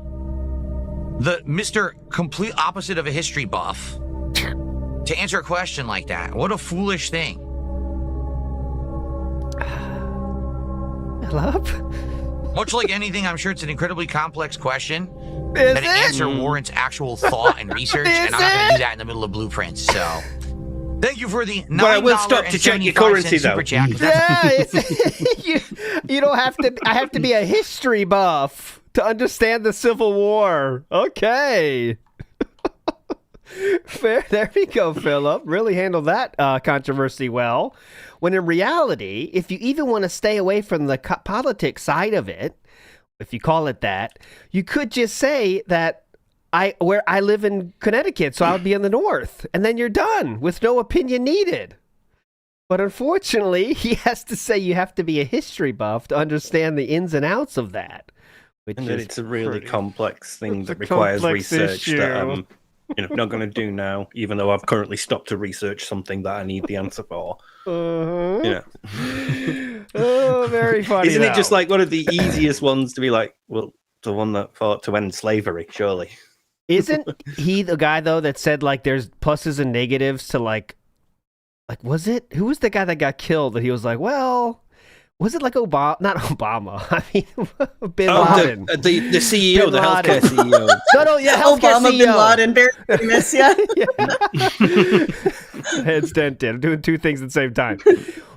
the Mr. Complete Opposite of a history buff, to answer a question like that. What a foolish thing. Much like anything, I'm sure it's an incredibly complex question. Is That an answer warrants actual thought and research, and I'm not going to do that in the middle of blueprints. So, thank you for the $9 But I will stop to check your currency, though. super chat. Yeah, you don't have to. I have to be a history buff to understand the Civil War. Okay. Fair. There we go, Philip. Really handled that controversy well. When in reality, if you even want to stay away from the politics side of it, if you call it that, you could just say that I live in Connecticut, so I'll be in the north, and then you're done with no opinion needed. But unfortunately, he has to say you have to be a history buff to understand the ins and outs of that. And that it's a really complex thing that requires research that I'm not going to do now, even though I've currently stopped to research something that I need the answer for. Oh, very funny. Isn't it just like one of the easiest ones to be like, well, the one that fought to end slavery, surely? Isn't he the guy, though, that said, like, there's pluses and negatives to, like, was it? Who was the guy that got killed that he was like, well, was it like Obama? Not Obama. I mean, Bin Laden. The CEO, Bin the Laden. healthcare CEO. No, yeah, healthcare Obama, CEO. Bin Laden, very famous, yeah. Head's dented. I'm doing two things at the same time.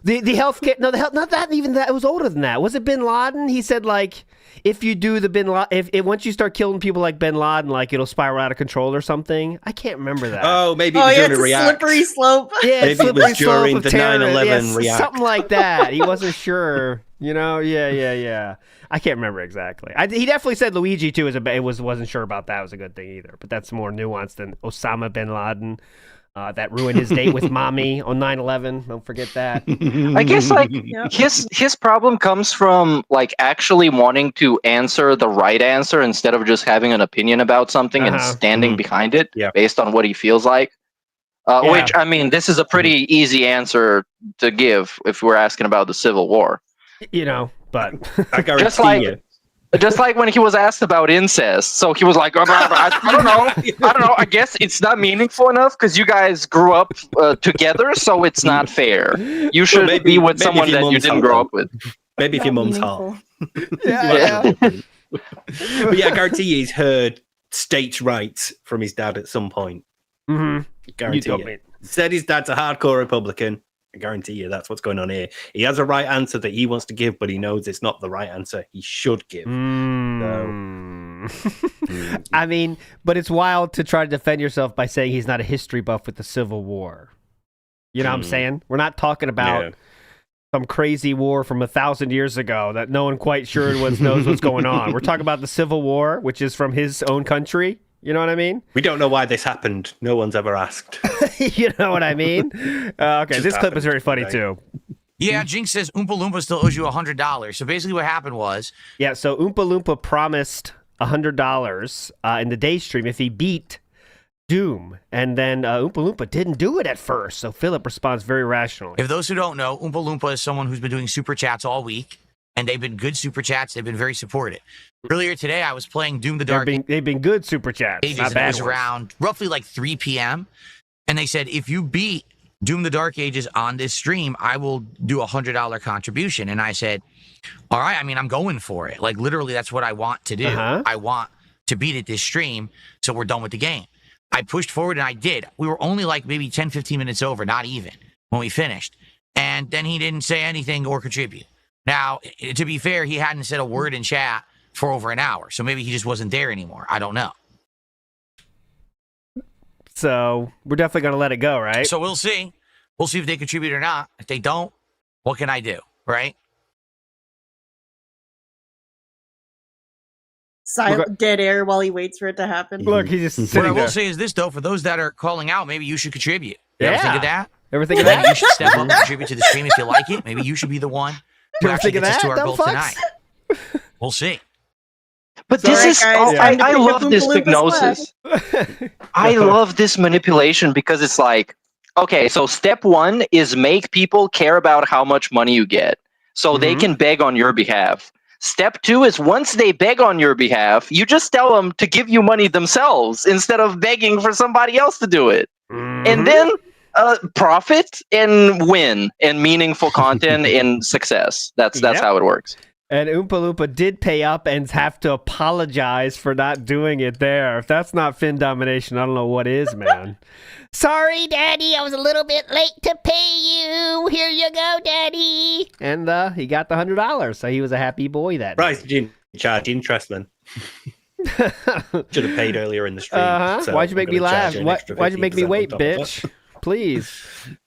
The healthcare, not that even that. It was older than that. Was it Bin Laden? He said, like, if you do the Bin Laden, if once you start killing people like Bin Laden, like it'll spiral out of control or something. I can't remember that. Oh, maybe it was during a react. Slippery slope. Yeah, Maybe it was during the 9/11 react. Something like that. He wasn't sure. Yeah. I can't remember exactly. He definitely said Luigi too. Wasn't sure about that. Was a good thing either. But that's more nuanced than Osama bin Laden. That ruined his date with mommy on 9/11. Don't forget that. I guess like his problem comes from like actually wanting to answer the right answer instead of just having an opinion about something and standing behind it based on what he feels like. Which, I mean, this is a pretty easy answer to give if we're asking about the Civil War. But I guarantee you. Just like when he was asked about incest, so he was like, I don't know. I guess it's not meaningful enough because you guys grew up together, so it's not fair. You should be with someone that you didn't grow up with. Maybe if your mum's hot. Yeah. But yeah, I guarantee you he's heard states' rights from his dad at some point. Mm-hmm. Guarantee you. Said his dad's a hardcore Republican. I guarantee you that's what's going on here. He has a right answer that he wants to give, but he knows it's not the right answer he should give. I mean, but it's wild to try to defend yourself by saying he's not a history buff with the Civil War. You know what I'm saying? We're not talking about some crazy war from 1,000 years ago that no one quite sure knows what's going on. We're talking about the Civil War, which is from his own country. You know what I mean? We don't know why this happened. No one's ever asked. You know what I mean? Okay, this clip is very funny too. Yeah, Jinx says Oompa Loompa still owes you $100. So basically what happened was... Yeah, so Oompa Loompa promised $100 in the day stream if he beat Doom. And then Oompa Loompa didn't do it at first. So Philip responds very rationally. If those who don't know, Oompa Loompa is someone who's been doing super chats all week. And they've been good super chats. They've been very supportive. Earlier today, I was playing Doom the Dark They've been good super chats. Ages, Not and bad it was ones. around roughly like 3 p.m. And they said, if you beat Doom the Dark Ages on this stream, I will do a $100 contribution. And I said, all right, I mean, I'm going for it. Like, literally, that's what I want to do. I want to beat it this stream, so we're done with the game. I pushed forward, and I did. We were only like maybe 10, 15 minutes over, not even, when we finished. And then he didn't say anything or contribute. Now, to be fair, he hadn't said a word in chat for over an hour, so maybe he just wasn't there anymore. I don't know. So we're definitely going to let it go, right? So we'll see. We'll see if they contribute or not. If they don't, what can I do, right? Silent, dead air while he waits for it to happen. Look, he's just What sitting I will there. say is this, though, for those that are calling out, maybe you should contribute. You ever Yeah. think of that? Ever think of Maybe that? you should step up and contribute to the stream if you like it. Maybe you should be the one who You ever actually think of gets us to that, our dumb goal fucks? tonight. We'll see. But Sorry, this is, guys, oh, time to I pick love up this Oompa Loompa hypnosis. I love this manipulation because it's like, okay, so step one is make people care about how much money you get so they can beg on your behalf. Step two is once they beg on your behalf, you just tell them to give you money themselves instead of begging for somebody else to do it. And then profit and win and meaningful content and success. That's Yep. how it works. And Oompa Loompa did pay up and have to apologize for not doing it there. If that's not Fin domination, I don't know what is, man. Sorry, Daddy, I was a little bit late to pay you. Here you go, Daddy. And he got the $100, so he was a happy boy that Right, didn't charge interest then. Should have paid earlier in the stream. So Why'd you make I'm me gonna laugh? charge you an Why'd extra you make me 15% wait, on top of it. bitch? Please.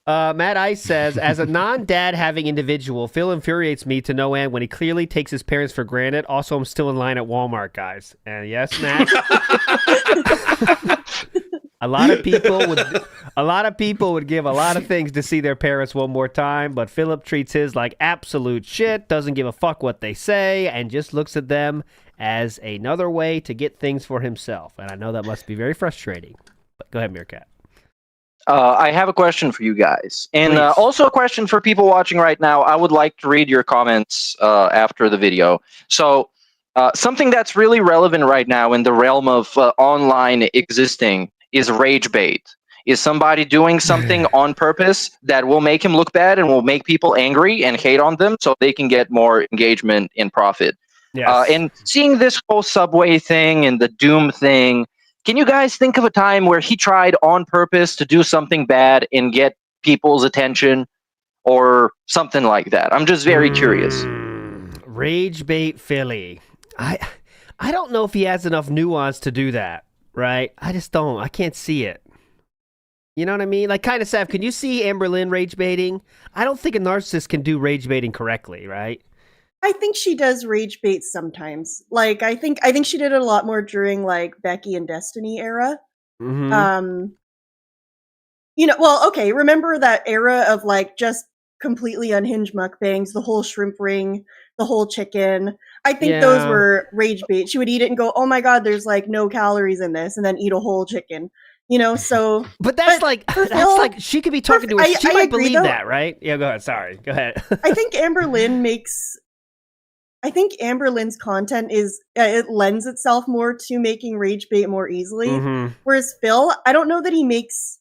Matt Ice says, as a non-dad having individual, Phil infuriates me to no end when he clearly takes his parents for granted. Also, I'm still in line at Walmart, guys. And yes, Matt. A lot of people would give a lot of things to see their parents one more time, but Philip treats his like absolute shit, doesn't give a fuck what they say, and just looks at them as another way to get things for himself. And I know that must be very frustrating. But go ahead, Meerkat. I have a question for you guys, and Please. also a question for people watching right now. I would like to read your comments after the video. So, something that's really relevant right now in the realm of online existing is rage bait. Is somebody doing something on purpose that will make him look bad and will make people angry and hate on them so they can get more engagement and profit? Yes. And seeing this whole Subway thing and the Doom thing, can you guys think of a time where he tried on purpose to do something bad and get people's attention or something like that? I'm just very curious. Rage bait Philly. I don't know if he has enough nuance to do that, right? I just don't. I can't see it. You know what I mean? Like, kind of, Sav, can you see Amberlynn rage baiting? I don't think a narcissist can do rage baiting correctly, right? I think she does rage bait sometimes. Like I think she did it a lot more during like Becky and Destiny era. Mm-hmm. Well, okay, remember that era of like just completely unhinged mukbangs, the whole shrimp ring, the whole chicken. I think those were rage bait. She would eat it and go, "Oh my god, there's like no calories in this," and then eat a whole chicken. So But that's like she could be talking to her. She might agree, believe though. that, right? Yeah, go ahead. Sorry. Go ahead. I think Amberlynn's content it lends itself more to making rage bait more easily. Mhm. Whereas Phil, I don't know that he makes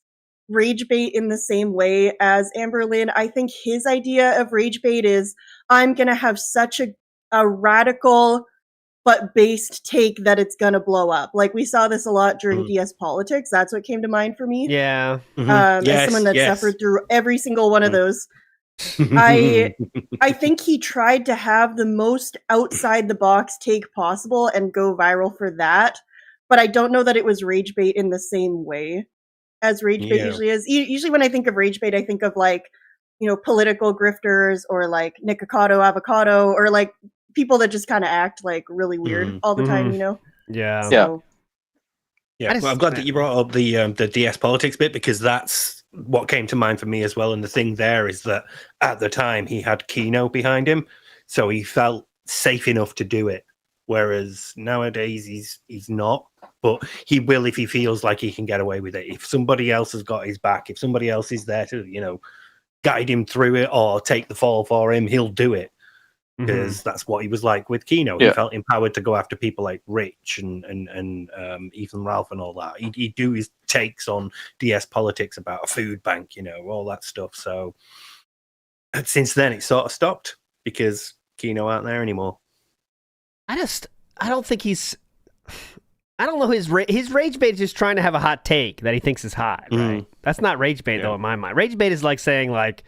rage bait in the same way as Amberlynn. I think his idea of rage bait is I'm gonna have such a radical but based take that it's gonna blow up. Like we saw this a lot during DS Politics. That's what came to mind for me. Yeah. As someone that suffered through every single one of those. I think he tried to have the most outside the box take possible and go viral for that, but I don't know that it was rage bait in the same way as rage bait usually is. Usually when I think of rage bait, I think of like, political grifters or like Nikocado Avocado or like people that just kind of act like really weird all the time, Yeah. So, Yeah, well, I'm glad that you brought up the DS politics bit, because that's what came to mind for me as well. And the thing there is that at the time he had Kino behind him, so he felt safe enough to do it. Whereas nowadays he's not, but he will if he feels like he can get away with it. If somebody else has got his back, if somebody else is there to guide him through it or take the fall for him, he'll do it. Because that's what he was like with Kino. He felt empowered to go after people like Rich and Ethan Ralph and all that. He'd do his takes on DS politics about a food bank, all that stuff. So since then, it sort of stopped because Kino aren't there anymore. I don't think I don't know, his rage bait is just trying to have a hot take that he thinks is hot, right? That's not rage bait though in my mind. Rage bait is like saying like,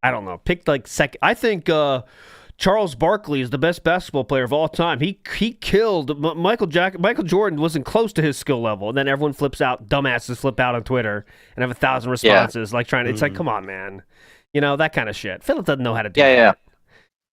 I don't know, pick like second. I think Charles Barkley is the best basketball player of all time. He killed Michael Jordan wasn't close to his skill level. And then everyone dumbasses flip out on Twitter and have 1,000 responses like trying to, it's like, come on, man. That kind of shit. Philip doesn't know how to do that. Yeah.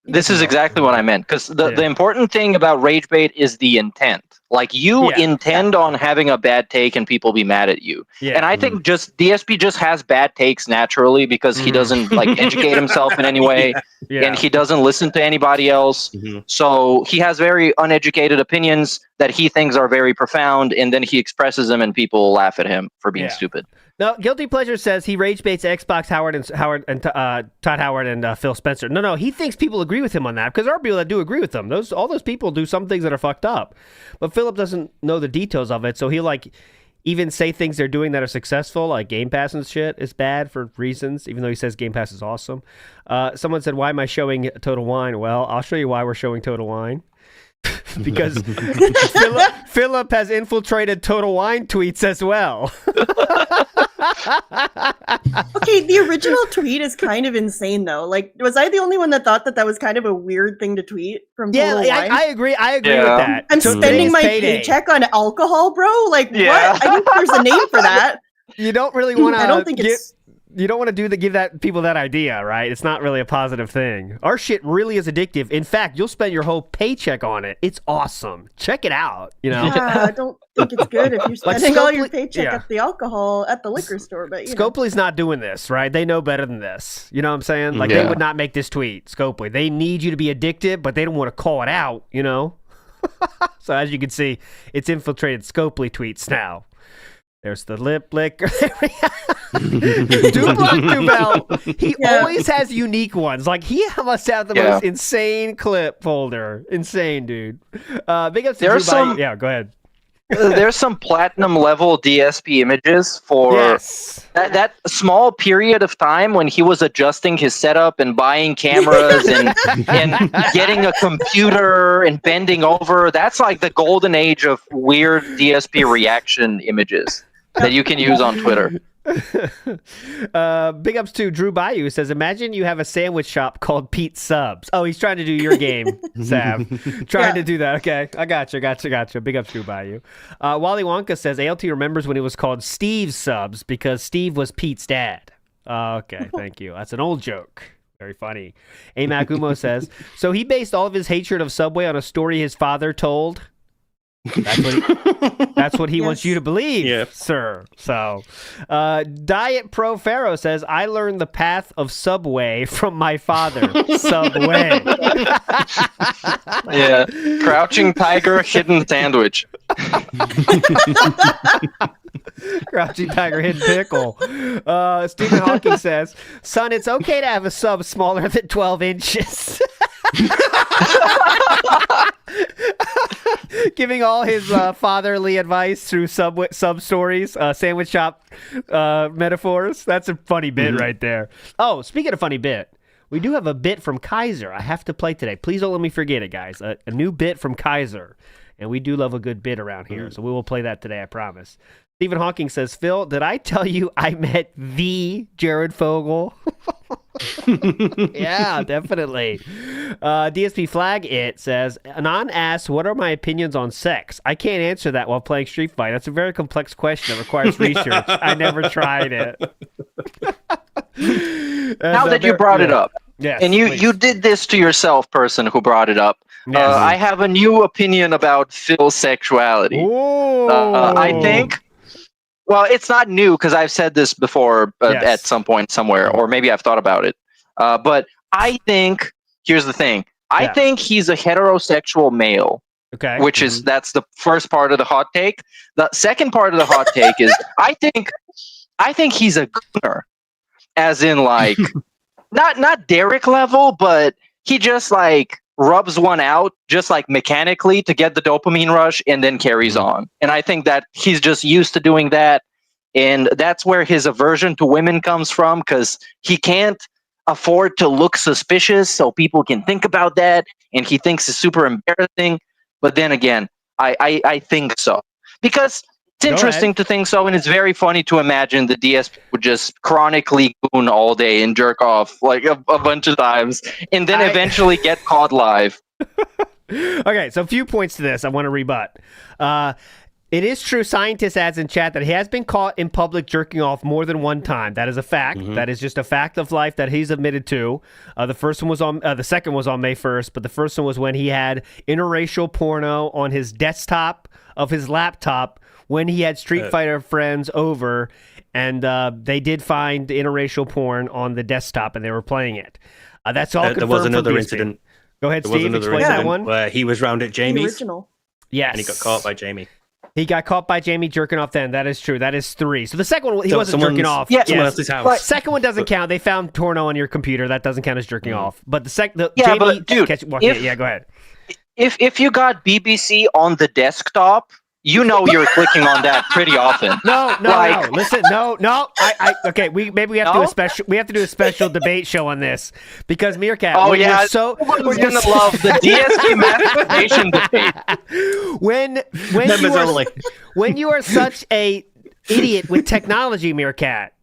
This is exactly what I meant, because the important thing about rage bait is the intent. Like, you intend on having a bad take and people be mad at you. And I think DSP just has bad takes naturally because he doesn't educate himself in any way, and he doesn't listen to anybody else. So he has very uneducated opinions that he thinks are very profound, and then he expresses them and people laugh at him for being stupid. No, Guilty Pleasure says he rage baits Xbox Howard and Todd Howard and Phil Spencer. No, he thinks people agree with him on that because there are people that do agree with him. All those people do some things that are fucked up, but Philip doesn't know the details of it, so he even say things they're doing that are successful, like Game Pass and shit is bad for reasons, even though he says Game Pass is awesome. Someone said, "Why am I showing Total Wine?" Well, I'll show you why we're showing Total Wine. Because Philip has infiltrated Total Wine tweets as well. Okay, the original tweet is kind of insane, though. Like, was I the only one that thought that was kind of a weird thing to tweet from Total Wine? I agree. I agree with that. I'm spending my paycheck on alcohol, bro. Like, what? I think there's a name for that. You don't really want to. I don't think it's. You don't want to give people that idea, right? It's not really a positive thing. Our shit really is addictive. In fact, you'll spend your whole paycheck on it. It's awesome. Check it out. Yeah, I don't think it's good if you're spending all your paycheck at the alcohol at the liquor store. But Scopely's not doing this, right? They know better than this. You know what I'm saying? Like they would not make this tweet. Scopely, they need you to be addicted, but they don't want to call it out. So as you can see, it's infiltrated Scopely tweets now. There's the lip licker. Duval. He always has unique ones. Like, he must have the most insane clip folder. Insane, dude. Big ups to Drew. Yeah, go ahead. There's some platinum level DSP images for that small period of time when he was adjusting his setup and buying cameras and getting a computer and bending over. That's like the golden age of weird DSP reaction images that you can use on Twitter. Big ups to Drew Bayou, who says, imagine you have a sandwich shop called Pete Subs. Oh, he's trying to do your game, Sav. Trying to do that. Okay, I gotcha. Big ups, Drew Bayou. Wally Wonka says, ALT remembers when it was called Steve's Subs because Steve was Pete's dad. Okay, thank you. That's an old joke. Very funny. A Magumo says, so he based all of his hatred of Subway on a story his father told. That's what he wants you to believe, sir. So, Diet Pro Pharaoh says, I learned the path of Subway from my father. Subway. Yeah. Crouching tiger, hidden sandwich. Crouching tiger, hidden pickle. Stephen Hawking says, son, it's okay to have a sub smaller than 12 inches. Giving all his fatherly advice through sub stories, sandwich shop metaphors. That's a funny bit right there. Oh, speaking of funny bit, we do have a bit from Kaiser I have to play today. Please don't let me forget it, guys. A new bit from Kaiser. And we do love a good bit around here, so we will play that today, I promise. Stephen Hawking says, Phil, did I tell you I met the Jared Fogle? Yeah, definitely. DSP Flag It says, Anon asks, what are my opinions on sex? I can't answer that while playing Street Fighter. That's a very complex question that requires research. I never tried it. Now that you brought it up, Yes, and you please. did this to yourself, person who brought it up. Yes. I have a new opinion about Phil's sexuality. I think. Well, it's not new because I've said this before at some point somewhere, or maybe I've thought about it. But I think here's the thing. I think he's a heterosexual male. Okay. Which is that's the first part of the hot take. The second part of the hot take is I think he's a gooner, as in like not Derek level, but he just like rubs one out just like mechanically to get the dopamine rush and then carries on. And I think that he's just used to doing that, and that's where his aversion to women comes from, because he can't afford to look suspicious so people can think about that, and he thinks it's super embarrassing. But then again, I think so. Because it's interesting to think so, and it's very funny to imagine the DSP would just chronically goon all day and jerk off like a bunch of times, and then eventually get caught live. Okay, so a few points to this I want to rebut. It is true, scientist adds in chat that he has been caught in public jerking off more than one time. That is a fact. That is just a fact of life that he's admitted to. The second was on May 1st, but the first one was when he had interracial porno on his desktop of his laptop when he had Street Fighter friends over, and they did find interracial porn on the desktop, and they were playing it. That's all confirmed. There was another from BSP. incident. Go ahead, There was Steve. another Explain that incident one. where he was round at Jamie's. The original. Yes. And he got caught by Jamie. He got caught by Jamie jerking off then. That is true. That is 3. So the second one, he wasn't jerking off. Someone else's house. Second one doesn't count. They found porno on your computer. That doesn't count as jerking off. But the Jamie... but dude, yeah, go ahead. If you got BBC on the desktop, you know you're clicking on that pretty often. No. Listen, no. Okay, we have to do a special debate show on this, because Meerkat. We're gonna love the DSP masturbation debate. When you are such a idiot with technology, Meerkat,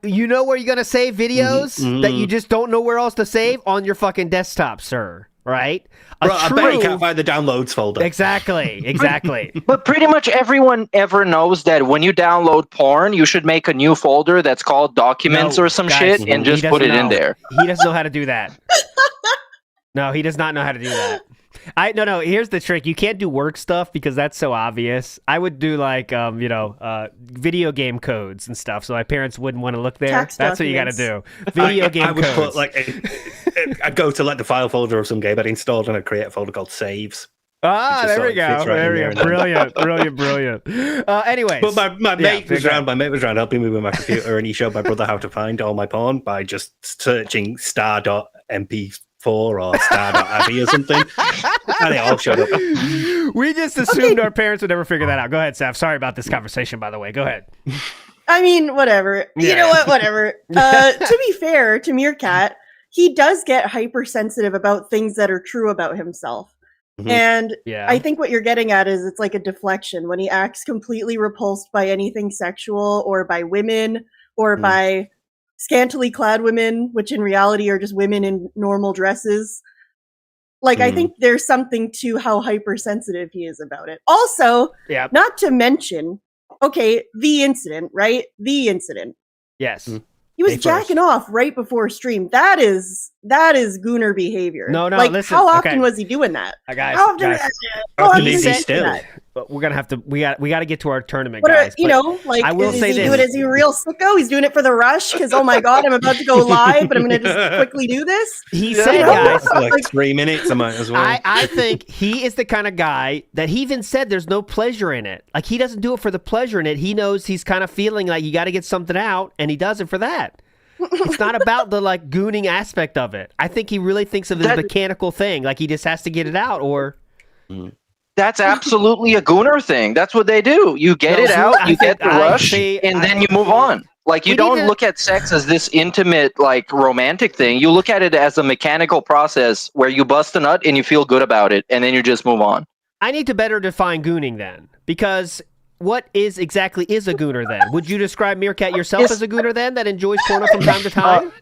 you know where you're gonna save videos that you just don't know where else to save? On your fucking desktop, sir. Right? I bet you can't find the downloads folder. Exactly. But pretty much everyone ever knows that when you download porn, you should make a new folder that's called documents or some shit and just put it in there. He doesn't know how to do that. No, he does not know how to do that. No. Here's the trick: you can't do work stuff because that's so obvious. I would do like video game codes and stuff, so my parents wouldn't want to look there. Tax That's what you got to documents. do. Video game I would codes. put like I'd go to like the file folder of some game I'd installed, and I'd create a folder called saves. There we go. Brilliant. Anyways, but my mate was around. My mate was around helping me with my computer, and he showed my brother how to find all my porn by just searching star.mp4 or star.abby or something, and it all showed up. We just assumed our parents would never figure that out. Go ahead, Saf. Sorry about this conversation, by the way. Go ahead. I mean, whatever. Yeah. You know what? Whatever. To be fair to Meerkat, he does get hypersensitive about things that are true about himself. And I think what you're getting at is it's like a deflection when he acts completely repulsed by anything sexual or by women or by scantily clad women, which in reality are just women in normal dresses. Like, I think there's something to how hypersensitive he is about it. Also, not to mention, the incident, right? The incident. Yes. He was jacking off right before stream. That is gooner behavior. No, like, listen. How often was he doing that? Guys, how often? How often is he doing that? But we're gonna have to. We got to get to our tournament, But guys. I will say he this. do it as a real sicko? He's doing it for the rush because oh my god, I'm about to go live, but I'm gonna just quickly do this. He said, guys, like 3 minutes. I might as well. I think he is the kind of guy that he even said there's no pleasure in it. Like, he doesn't do it for the pleasure in it. He knows he's kind of feeling like you got to get something out, and he does it for that. It's not about the like gooning aspect of it. I think he really thinks of it as a mechanical thing. Like, he just has to get it out, or. That's absolutely a gooner thing. That's what they do. You get it out, you get the rush, and then you move on. Like, you don't look at sex as this intimate, like, romantic thing. You look at it as a mechanical process where you bust a nut and you feel good about it, and then you just move on. I need to better define gooning then, because what is a gooner then? Would you describe Meerkat yourself as a gooner then that enjoys porno from time to time?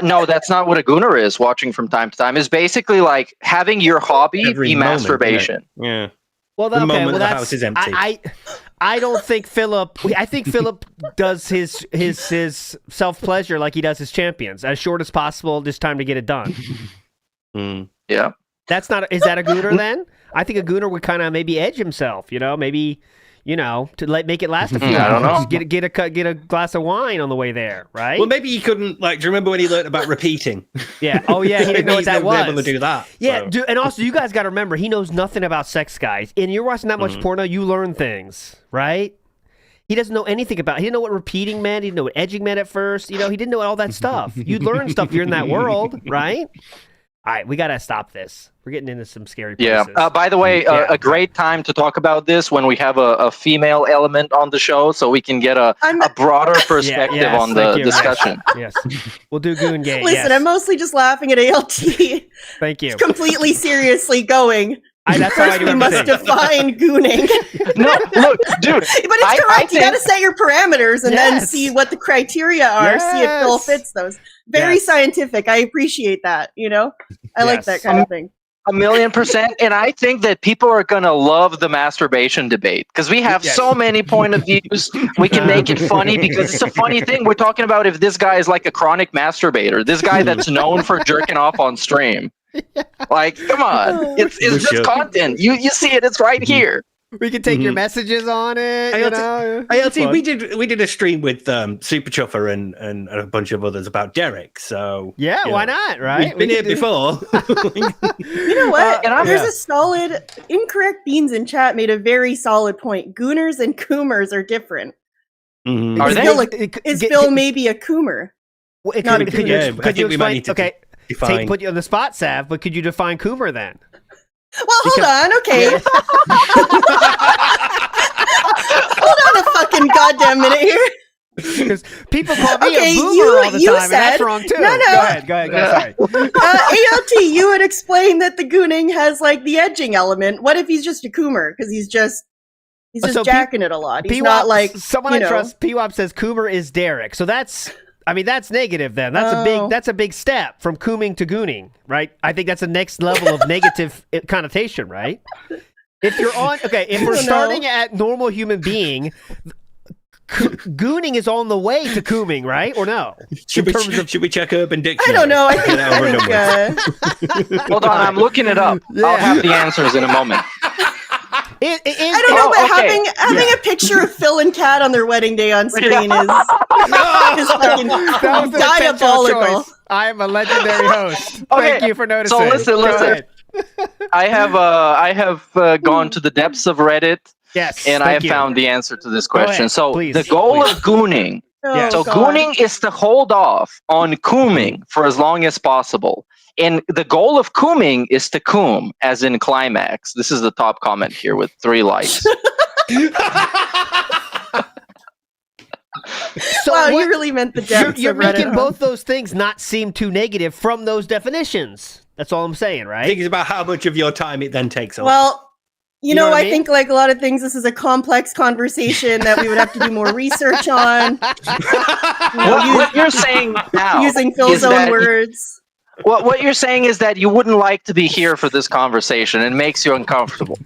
No, that's not what a gooner is. Watching from time to time is basically like having your hobby be masturbation. Yeah. Well, the okay, moment well, the that's, house is empty. I don't think Philip. I think Philip does his self pleasure like he does his champions, as short as possible, just time to get it done. Yeah. That's not. Is that a gooner then? I think a gooner would kind of maybe edge himself. Maybe. To make it last a few I don't hours. know. Get a glass of wine on the way there, right? Well, maybe he couldn't. Do you remember when he learned about repeating? Yeah. Oh, yeah. He didn't know what that was. Able to do that. Yeah. So. Dude, and also, you guys got to remember, he knows nothing about sex, guys. And you're watching that much porno, you learn things, right? He doesn't know anything about. He didn't know what repeating meant. He didn't know what edging meant at first. He didn't know all that stuff. You learn stuff. You're in that world, right? All right, we got to stop this. We're getting into some scary places. Yeah. By the way, a great time to talk about this when we have a female element on the show, so we can get a broader perspective on the discussion. Yes. We'll do Goon Gate. Listen, I'm mostly just laughing at ALT. Thank you. Completely seriously going. That's how I do we must everything. define gooning. No, look, dude. But it's correct. You got to set your parameters and then see what the criteria are. See if Phil fits those. Very scientific. I appreciate that. I like that kind of thing. 1,000,000%. And I think that people are going to love the masturbation debate because we have so many point of views. We can make it funny because it's a funny thing. We're talking about if this guy is like a chronic masturbator, this guy that's known for jerking off on stream. Come on. It's just content. You see it. It's right here. We can take your messages on it. ALT, we did a stream with Super Chuffer and a bunch of others about Derek. So why not? Right? We've been here before. You know what? There's a solid incorrect beans in chat made a very solid point. Gooners and coomers are different. Mm-hmm. Is Phil maybe a coomer? Not a gooner. I think we might need to define. Put you on the spot, Sav, but could you define coomer then? Well, hold on, okay. Hold on a fucking goddamn minute here. Because people call me a boomer all the time, and that's wrong too. No. Go ahead. Sorry. ALT, you would explain that the gooning has the edging element. What if he's just a coomer? Because he's just jacking it a lot. He's not someone I trust. PWAP says coomer is Derek, so that's negative then. That's a big step from cooming to gooning, right? I think that's the next level of negative connotation, right? If we're starting at normal human being, gooning is on the way to cooming, right? Or no? Should we check Urban Dictionary? I don't know. I think hold on, I'm looking it up. I'll have the answers in a moment. I don't know, but having a picture of Phil and Kat on their wedding day on screen is fucking diabolical. I am a legendary host. Thank you for noticing. So listen. I have gone to the depths of Reddit. Yes, and I have found the answer to this question. The goal of gooning. Gooning is to hold off on cooming for as long as possible. And the goal of cooming is to coom, as in climax. This is the top comment here with 3 likes. Wow, you really meant the depths. You're making both those things not seem too negative from those definitions. That's all I'm saying, right? I think it's about how much of your time it then takes away. Well, you know, I mean? think like a lot of things, this is a complex conversation that we would have to do more research on. What you're saying now, using Phil's own words. What you're saying is that you wouldn't like to be here for this conversation. It makes you uncomfortable.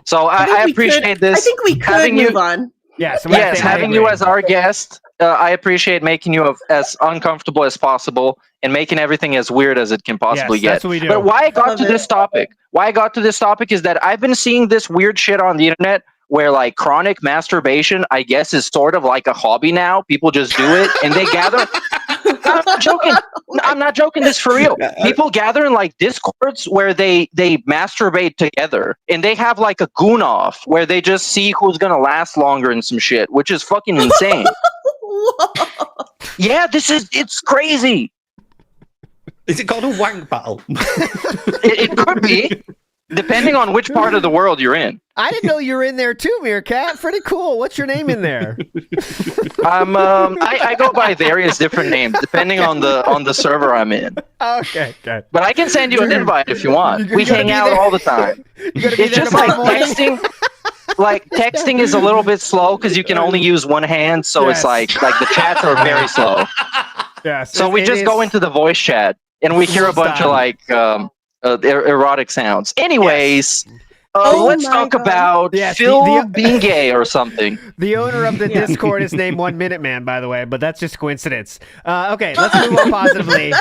So I appreciate this. I think we could move on. Yes, having you as our guest, I appreciate making you as uncomfortable as possible and making everything as weird as it can possibly get. That's what we do. But why I got to this topic is that I've been seeing this weird shit on the internet where like chronic masturbation, I guess, is sort of like a hobby now. People just do it and they gather. I'm not joking. I'm not joking. This for real. People gather in like Discords where they masturbate together, and they have like a goon off where they just see who's gonna last longer and some shit, which is fucking insane. Yeah, it's crazy. Is it called a wank battle? It could be, depending on which part of the world you're in. I didn't know you were in there too, Meerkat. Pretty cool. What's your name in there? I go by various different names depending on the server I'm in. Okay. But I can send you an invite if you want. We hang out all the time. It's just like texting. Like texting is a little bit slow because you can only use one hand, so it's like the chats are very slow. Yes. So we just go into the voice chat and we hear a bunch of like erotic sounds. Anyways. Let's talk about Phil being gay or something. The owner of the Discord is named 1 Minute Man, by the way, but that's just coincidence. Okay, let's move on positively.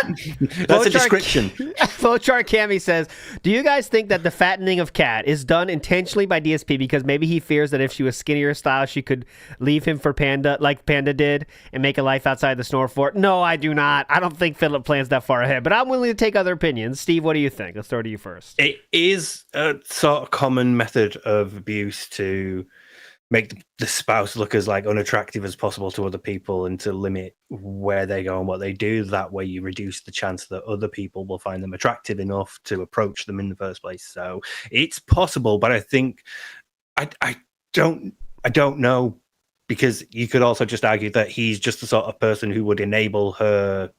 That's a description. Flowchart Cammy says, do you guys think that the fattening of Cat is done intentionally by DSP because maybe he fears that if she was skinnier style, she could leave him for Panda, like Panda did, and make a life outside the snore fort? No, I do not. I don't think Philip plans that far ahead, but I'm willing to take other opinions. Steve, what do you think? Let's throw to you first. It is a sort of common method of abuse to make the spouse look as like unattractive as possible to other people and to limit where they go and what they do. That way you reduce the chance that other people will find them attractive enough to approach them in the first place. So it's possible, but I think I don't know, because you could also just argue that he's just the sort of person who would enable her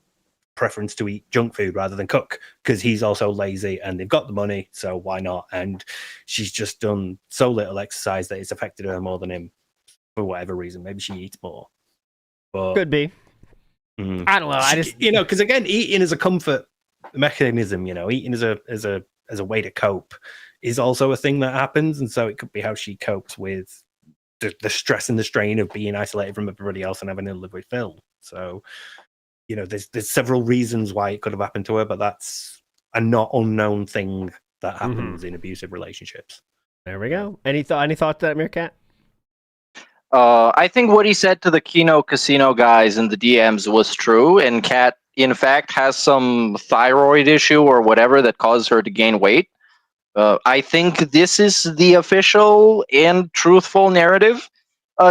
preference to eat junk food rather than cook, because he's also lazy and they've got the money, so why not? And she's just done so little exercise that it's affected her more than him for whatever reason. Maybe she eats more, but could be. I don't know. I just, because again, eating is a comfort mechanism. Eating as a way to cope is also a thing that happens, and so it could be how she copes with the stress and the strain of being isolated from everybody else and having to live with Phil. So there's several reasons why it could have happened to her, but that's a not unknown thing that happens in abusive relationships. There we go. Any thought to that, Meerkat? I think what he said to the Kino Casino guys in the DMs was true, and Kat, in fact, has some thyroid issue or whatever that causes her to gain weight. I think this is the official and truthful narrative.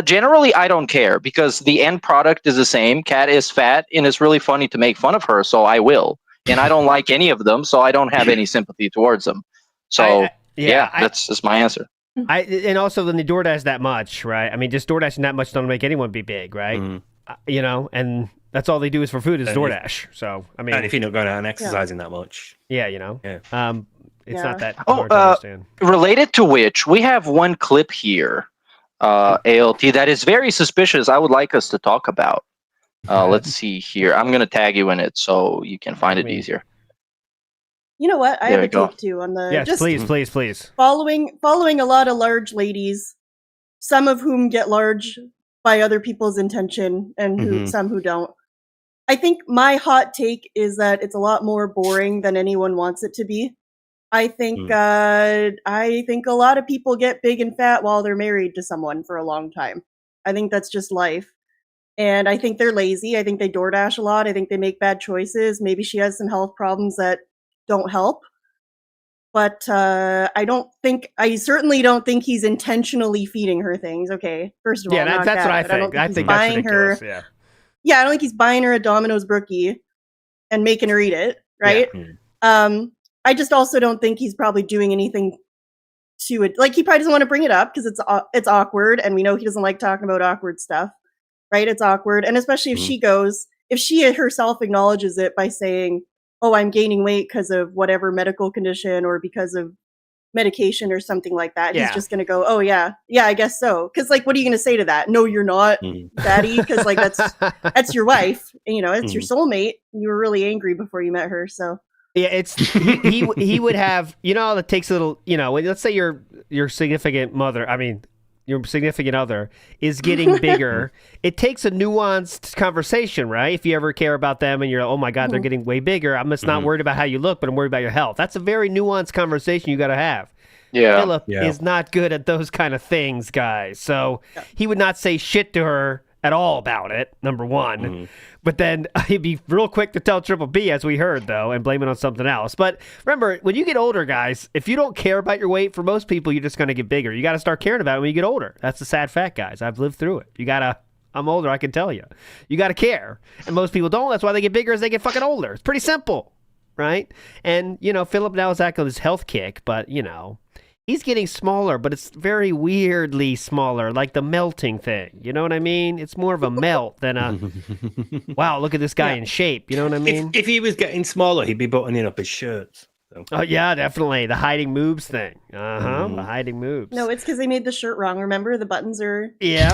Generally, I don't care because the end product is the same. Kat is fat, and it's really funny to make fun of her, so I will. And I don't like any of them, so I don't have any sympathy towards them. So, that's my answer. And also, when they DoorDash that much, right? I mean, just DoorDashing that much don't make anyone be big, right? And that's all they do is for food is DoorDash. So, I mean, and if you're not going out and exercising that much, it's not that hard to understand. Related to which, we have one clip here. ALT that is very suspicious. I would like us to talk about. Let's see here. I'm going to tag you in it so you can find it easier. You know what? I have a take too on the. Yes, please. Following a lot of large ladies, some of whom get large by other people's intention, and some who don't. I think my hot take is that it's a lot more boring than anyone wants it to be. I think a lot of people get big and fat while they're married to someone for a long time. I think that's just life. And I think they're lazy. I think they DoorDash a lot. I think they make bad choices. Maybe she has some health problems that don't help. But I certainly don't think he's intentionally feeding her things. Okay, first of all, that's what I think. I think that's ridiculous. I don't think he's buying her a Domino's brookie and making her eat it, right? I just also don't think he's probably doing anything to it. Like, he probably doesn't want to bring it up because it's awkward, and we know he doesn't like talking about awkward stuff, right? It's awkward, and especially if she herself acknowledges it by saying, "Oh, I'm gaining weight because of whatever medical condition or because of medication or something like that," he's just going to go, "Oh yeah, I guess so." Because like, what are you going to say to that? No, you're not, daddy, because like that's your wife, and, it's your soulmate. You were really angry before you met her, so. Yeah, it's he would have, it takes a little, let's say your significant your significant other is getting bigger. It takes a nuanced conversation, right? If you ever care about them and you're like, oh my God, they're getting way bigger. I'm just not worried about how you look, but I'm worried about your health. That's a very nuanced conversation you got to have. Philip is not good at those kind of things, guys. So he would not say shit to her at all about it, number one. But then he'd be real quick to tell Triple B, as we heard, though, and blame it on something else. But remember, when you get older, guys, if you don't care about your weight, for most people, you're just going to get bigger. You got to start caring about it when you get older. That's the sad fact, guys. I've lived through it. I'm older, I can tell you. You got to care. And most people don't. That's why they get bigger as they get fucking older. It's pretty simple, right? And, Philip now is acting on his health kick, but, he's getting smaller, but it's very weirdly smaller, like the melting thing. You know what I mean? It's more of a melt than a, wow, look at this guy in shape. You know what I mean? If he was getting smaller, he'd be buttoning up his shirts. So. Oh, yeah, definitely. The hiding moves thing. The hiding moves. No, it's because they made the shirt wrong. Remember? The buttons are... Yeah.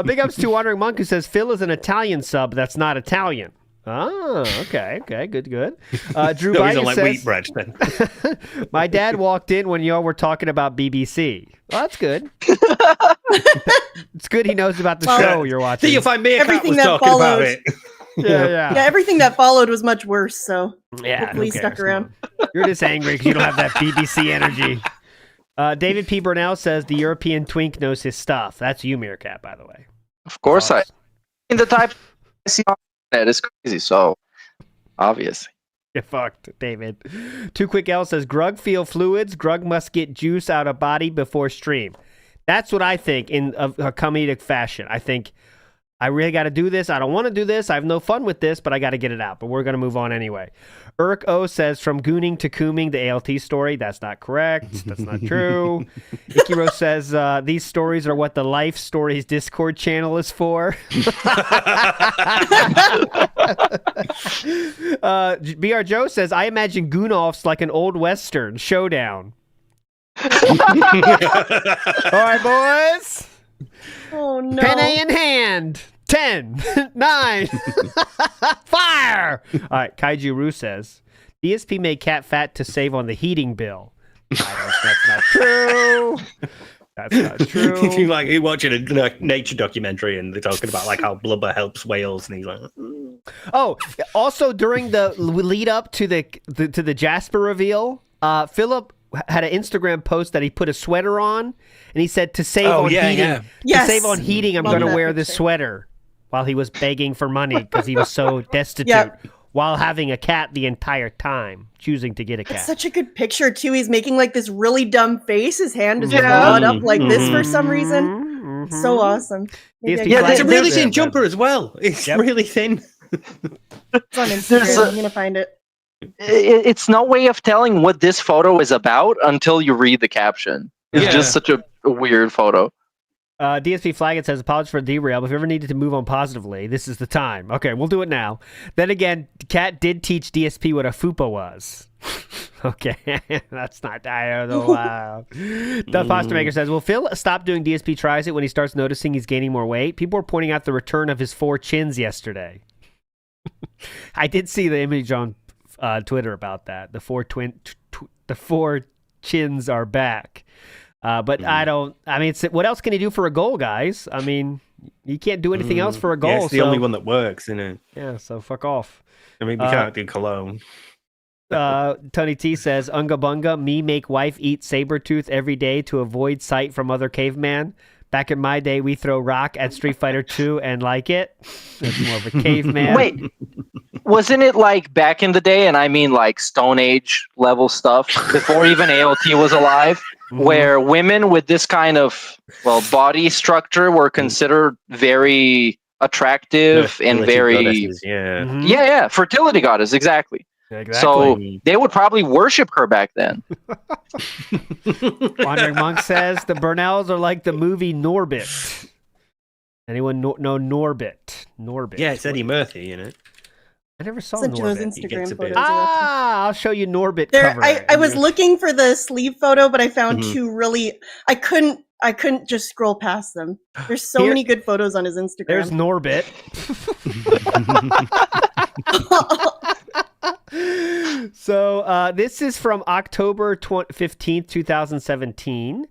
Big ups to Wandering Monk, who says, Phil is an Italian sub that's not Italian. Oh, okay, good. Drew No, he's Biden on like says, wheat bread then. my dad walked in when y'all were talking about BBC. Well, that's good. It's good he knows about the show you're watching. See if I Meerkat Everything was that talking about follows. it. Yeah. Everything that followed was much worse. So Yeah, hopefully who he stuck cares? around. You're just angry because you don't have that BBC energy. David P. Burnell says the European twink knows his stuff. That's you, Meerkat, by the way. Of course, in the type I see on the internet is crazy. So obvious. Get fucked, David. Too Quick L says Grug feel fluids. Grug must get juice out of body before stream. That's what I think in a comedic fashion. I think I really got to do this. I don't want to do this. I have no fun with this, but I got to get it out. But we're going to move on anyway. Urk O says from gooning to cooming, the ALT story. That's not correct. That's not true. Ikiro says these stories are what the Life Stories Discord channel is for. BR Joe says, I imagine Goonoffs like an old Western showdown. All right, boys. Oh no. Penne in hand. 10, 9, fire! All right, Kaiju Ru says, DSP made cat fat to save on the heating bill. That's not true. That's not true. Like you're watching a nature documentary and they're talking about like how blubber helps whales, and he's like, Oh, also during the lead up to the Jasper reveal, Philip had an Instagram post that he put a sweater on, and he said to save on heating. Yeah. To save on heating, I'm going to wear this sweater. While he was begging for money because he was so destitute, while having a cat the entire time, choosing to get a cat. That's such a good picture too. He's making like this really dumb face. His hand is drawn up like this for some reason. So awesome. it's a really thin jumper as well. It's really thin. It's on Instagram. I'm gonna find it. It's no way of telling what this photo is about until you read the caption. It's just such a weird photo. DSP Flaggett says, apologies for the derail, but if you ever needed to move on positively, this is the time. Okay, we'll do it now. Then again, Kat did teach DSP what a fupa was. Okay, that's not, I don't know. Wow. The Pasta Maker says, will Phil stop doing DSP tries it when he starts noticing he's gaining more weight? People were pointing out the return of his 4 chins yesterday. I did see the image on Twitter about that. The 4 chins are back. But I mean, what else can he do for a goal, guys? I mean, he can't do anything else for a goal. Yeah, it's the only one that works, isn't it? Yeah, so fuck off. I mean, we can't do cologne. Tony T says, Unga Bunga, me make wife eat saber-tooth every day to avoid sight from other caveman. Back in my day, we throw rock at Street Fighter 2 and like it. That's more of a caveman. Wait, wasn't it like back in the day, and I mean like Stone Age level stuff, before even AOT was alive, where women with this kind of, body structure were considered very attractive and very... fertility goddess, exactly. So they would probably worship her back then. Wandering Monk says the Burnells are like the movie Norbit. Anyone know Norbit? Norbit. Yeah, it's Eddie Murphy in it. I never saw Sent you those Norbit. Instagram photos. I'll show you Norbit There, cover. I was looking for the sleeve photo, but I found two really. I couldn't just scroll past them. There's so many good photos on his Instagram. There's Norbit. So this is from October 15th, 2017.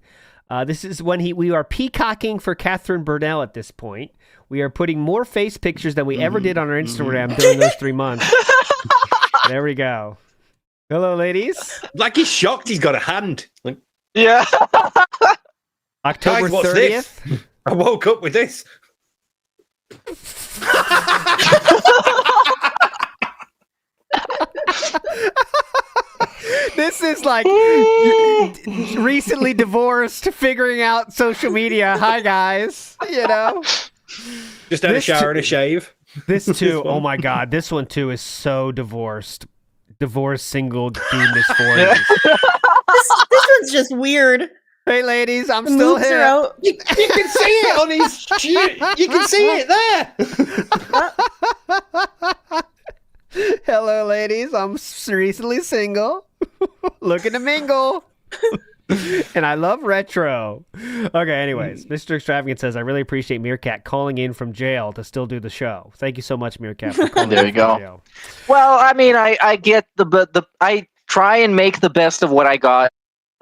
This is when we are peacocking for Catherine Burnell at this point. We are putting more face pictures than we ever did on our Instagram during those 3 months. There we go. Hello, ladies. Like he's shocked he's got a hand. Like, yeah. October Guys, what's 30th. This? I woke up with this. This is like recently divorced, figuring out social media. Hi, guys. You know, just had a shower and a shave. This too. Oh my God, this one too is so divorced. Divorced, single, dude, misfortunes. This one's just weird. Hey, ladies, I'm The still moves are here. out. You can see it on his. You can see it there. Hello, ladies. I'm recently single, looking to mingle. And I love retro. Okay, anyways, Mr. Extravagant says, I really appreciate Meerkat calling in from jail to still do the show. Thank you so much, Meerkat, for calling There in you from go. jail. Well, I mean, I get I try and make the best of what I got.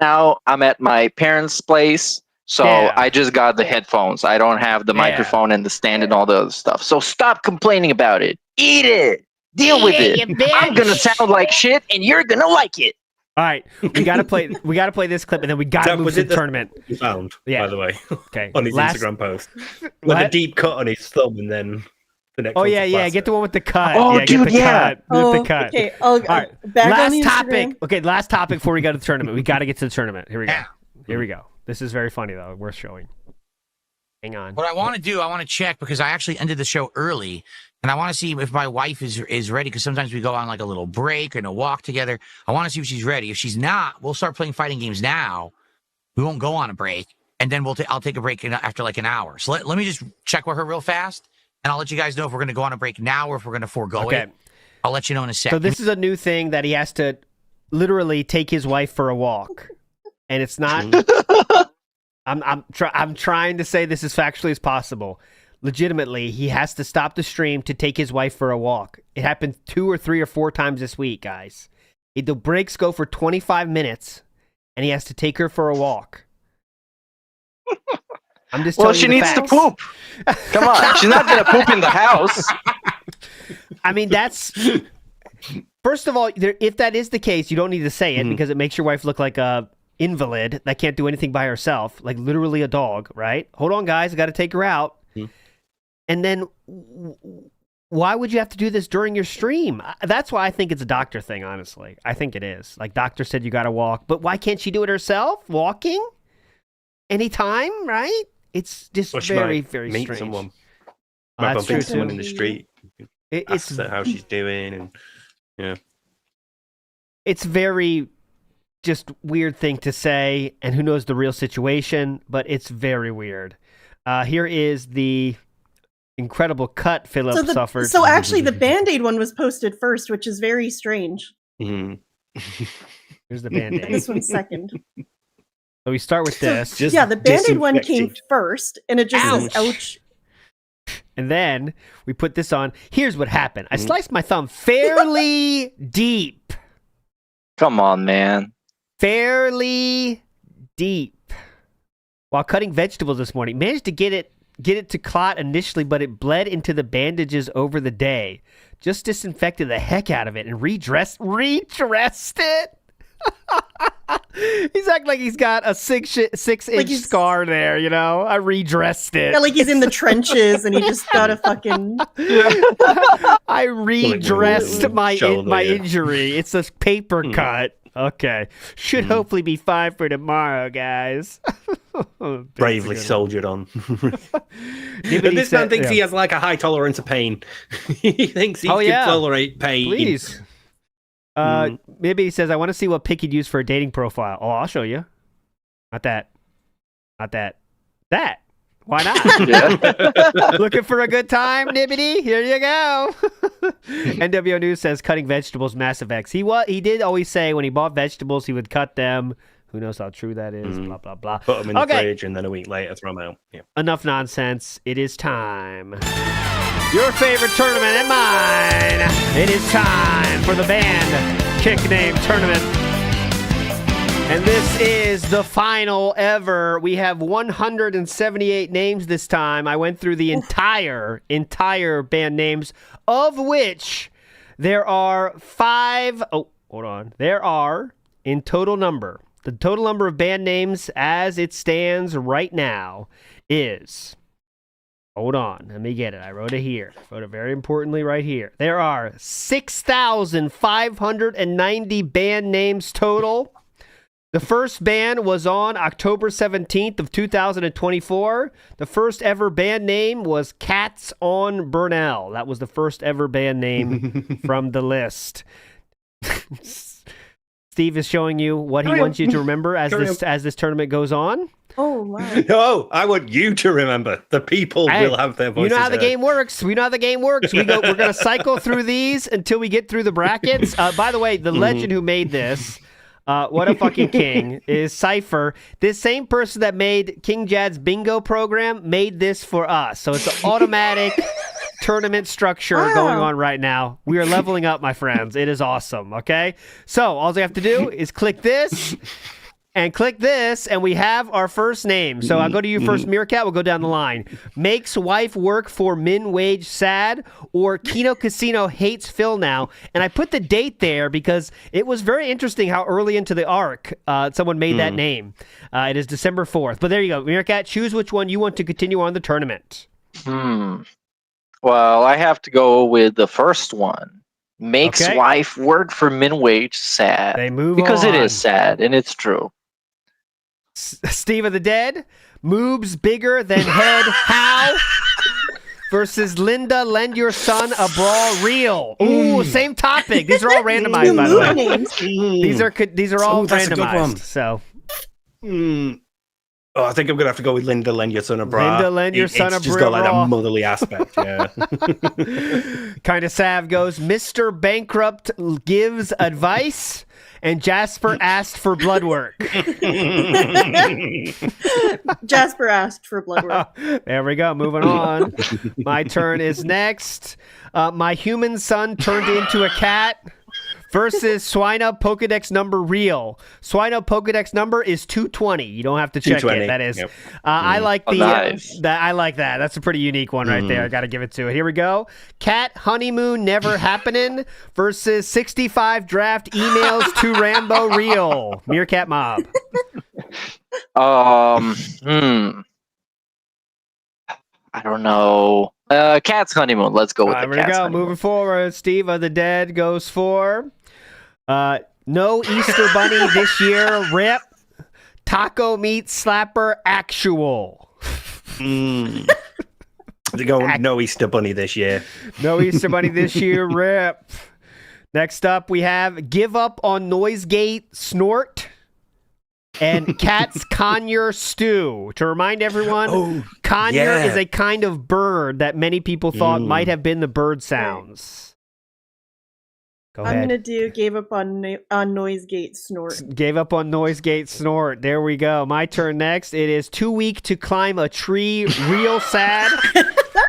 Now I'm at my parents' place, so Yeah. I just got the headphones. I don't have the microphone and the stand and all the other stuff. So stop complaining about it. Eat it. Deal with it. I'm gonna sound like shit, and you're gonna like it. All right, we gotta play this clip, and then we gotta move to the tournament. You found, Yeah. by the way, Okay. on his Last- Instagram post, with What? a deep cut on his thumb, and then the next. Oh one's yeah, a yeah. plaster. Get the one with the cut. Oh, yeah, dude, get the yeah. cut. Get the cut. Okay. All right. Back on Last the topic. Instagram. Okay, last topic before we go to the tournament. We got to get to the tournament. Here we go. Here we go. This is very funny though. Worth showing. Hang on. What I want to do, I want to check because I actually ended the show early, and I want to see if my wife is ready. Because sometimes we go on like a little break and a walk together. I want to see if she's ready. If she's not, we'll start playing fighting games now. We won't go on a break, and then I'll take a break after like an hour. So let me just check with her real fast, and I'll let you guys know if we're going to go on a break now or if we're going to forego it. I'll let you know in a sec. So this is a new thing that he has to literally take his wife for a walk, and it's not. I'm trying to say this as factually as possible. Legitimately, he has to stop the stream to take his wife for a walk. It happened 2 or 3 or 4 times this week, guys. The breaks go for 25 minutes, and he has to take her for a walk. I'm just Well, telling she you the needs to facts. poop. Come on, she's not gonna poop in the house. I mean, that's... First of all, if that is the case, you don't need to say it because it makes your wife look like a invalid that can't do anything by herself, like literally a dog, right? Hold on, guys, I got to take her out. And then why would you have to do this during your stream? That's why I think it's a doctor thing, honestly. I think it is. Like, doctor said you got to walk, but why can't she do it herself? Walking? Anytime, right? It's just Or she very, might very meet strange. someone. Oh, Might that's bump true, into someone too. in the street. It's Ask her how she's doing, and yeah. It's very just weird thing to say, and who knows the real situation, but it's very weird. Here is the incredible cut Philip suffered. So actually, the Band-Aid one was posted first, which is very strange. Here's the Band-Aid. This one's second. So we start with this. Yeah, the Band-Aid one came first, and it just says ouch. And then we put this on. Here's what happened. I sliced my thumb fairly deep. Come on, man. Fairly deep. While cutting vegetables this morning. Managed to get it to clot initially, but it bled into the bandages over the day. Just disinfected the heck out of it and redressed it. He's acting like he's got a 6-inch scar there, you know? I redressed it. Yeah, like he's in the trenches and he just got a fucking... I redressed my injury. It's a paper cut. Okay. Should hopefully be fine for tomorrow, guys. Bravely soldiered on. This man thinks he has like a high tolerance of pain. He thinks he can tolerate pain. Please. Maybe he says, I want to see what pick he'd use for a dating profile. Oh, I'll show you. Not that. Not that. That. Why not? Looking for a good time, Nibbity? Here you go. NWO News says cutting vegetables, Massive X. He did always say when he bought vegetables, he would cut them. Who knows how true that is? Blah, blah, blah. Put them in the fridge and then a week later throw them out. Yeah. Enough nonsense. It is time. Your favorite tournament and mine. It is time for the band kick name tournament. And this is the final ever. We have 178 names this time. I went through the entire band names, of which there are 5. Oh, hold on. There are, in total number, the total number of band names as it stands right now is... Hold on. Let me get it. I wrote it here. I wrote it very importantly right here. There are 6,590 band names total. The first band was on October 17th of 2024. The first ever band name was Cats on Burnell. That was the first ever band name from the list. Steve is showing you what he wants you to remember as this tournament goes on. Oh, wow. No, I want you to remember. The people will have their voices. You know how the heard. game works. We know how the game works. We're going to cycle through these until we get through the brackets. By the way, the legend who made this, What a fucking king is Cypher. This same person that made King Jad's bingo program made this for us. So it's an automatic tournament structure going on right now. We are leveling up, my friends. It is awesome. Okay. So all you have to do is click this. And click this, and we have our first name. So I'll go to you first, Meerkat. We'll go down the line. Makes wife work for min wage sad, or Kino Casino hates Phil now. And I put the date there because it was very interesting how early into the arc someone made that name. It is December 4th. But there you go. Meerkat, choose which one you want to continue on the tournament. Well, I have to go with the first one. Makes wife work for min wage sad. They move because on. it is sad, and it's true. Steve of the Dead, moobs bigger than head how versus Linda, lend your son a brawl reel. Ooh, same topic. These are all randomized, by the way. These are all that's a good one. randomized. So, I think I'm gonna have to go with Linda, lend your son a bra. Linda, lend your son a It's just got like bra. a motherly aspect. Yeah. Kind of Sav goes, Mr. Bankrupt gives advice. And Jasper asked for blood work. Jasper asked for blood work. There we go. Moving on. My turn is next. My human son turned into a cat versus Swineup Pokedex number real. Swineup Pokedex number is 220. You don't have to check it. That is. I like the. I like that. That's a pretty unique one right there. I got to give it to it. Here we go. Cat honeymoon never happening versus 65 draft emails to Rambo real. Meerkat Mob. I don't know. Cat's honeymoon. Let's go with the There we cat's go. honeymoon. Moving forward, Steve of the Dead goes for no Easter Bunny this year. Rip. Taco meat slapper actual. They go no Easter Bunny this year. No Easter Bunny this year. Rip. Next up, we have give up on noise gate snort. And Cat's conure stew. To remind everyone, conure is a kind of bird that many people thought might have been the bird sounds. Go ahead. I'm gonna do gave up on noise gate snort. Gave up on noise gate snort. There we go. My turn next. It is too weak to climb a tree. Real sad.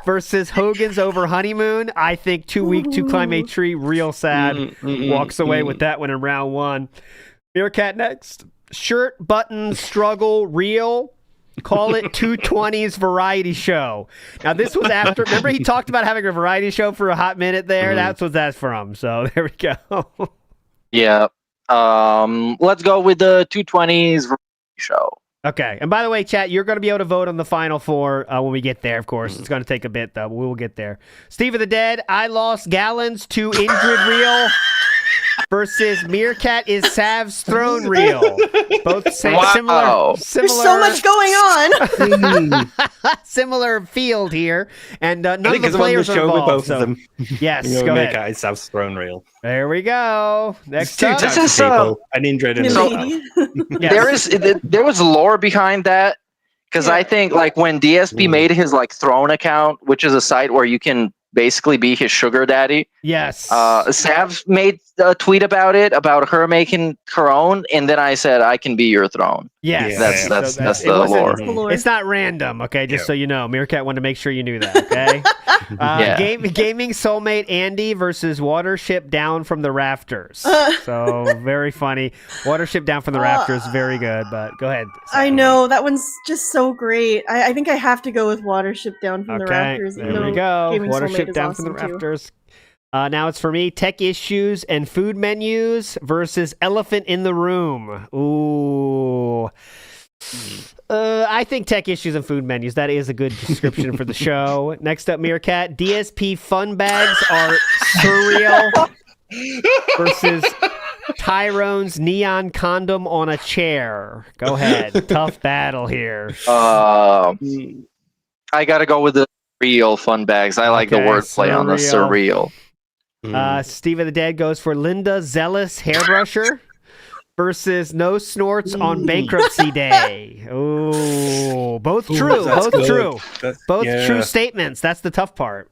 Versus Hogan's over honeymoon. I think too weak to climb a tree. Real sad. Walks away with that one in round one. Meerkat next. Shirt button struggle real. Call it 220's variety show. Now this was after. Remember he talked about having a variety show for a hot minute there. That's what that's from. So there we go. Yeah. Let's go with the 220's variety show. Okay. And by the way, chat, you're going to be able to vote on the final four when we get there. Of course, it's going to take a bit though. But we will get there. Steve of the Dead. I lost gallons to injured real. Versus Meerkat is Sav's throne reel. Both similar. There's so much going on. Similar field here, and none I of think the I'm on the players are show with involved. both So. of them. Yes, You know, go Meerkat ahead. is Sav's throne reel. There we go. Next Two up, types of people, an injured and a There was lore behind that because I think like when DSP made his like throne account, which is a site where you can basically be his sugar daddy. Yes. Sav made a tweet about it, about her making her own, and then I said, "I can be your throne." Yes. That's it the wasn't- lore. It's not random, okay? Just so you know. Meerkat wanted to make sure you knew that, okay? Gaming soulmate Andy versus Watership down from the rafters. So, very funny. Watership down from the rafters, very good, but go ahead. I know, that one's just so great. I think I have to go with Watership down from the rafters. There we go. Gaming Watership Soulmate is down awesome from the too. rafters. Now it's for me. Tech issues and food menus versus elephant in the room. Ooh. I think tech issues and food menus. That is a good description for the show. Next up, Meerkat. DSP fun bags are surreal versus Tyrone's neon condom on a chair. Go ahead. Tough battle here. I got to go with the real fun bags. I like the wordplay on the surreal. Steve of the Dead goes for Linda Zealous Hairbrusher versus No Snorts on Bankruptcy Day. Oh, both true. That's Both good. true. That's- Both yeah. true statements. That's the tough part.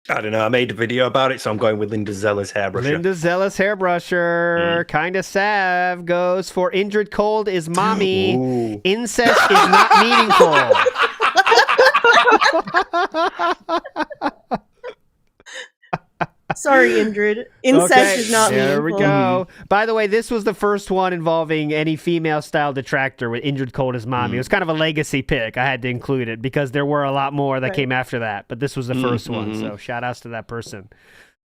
I don't know. I made a video about it, so I'm going with Linda Zeller's hairbrush. Linda Zeller's hairbrusher. Kinda Sav goes for injured cold is mommy. Ooh. Incest is not meaningful. Sorry, Indrid. Incest is not there meaningful. we go. By the way, this was the first one involving any female-style detractor with injured cold as mommy. It was kind of a legacy pick. I had to include it because there were a lot more that came after that, but this was the first one, so shout-outs to that person.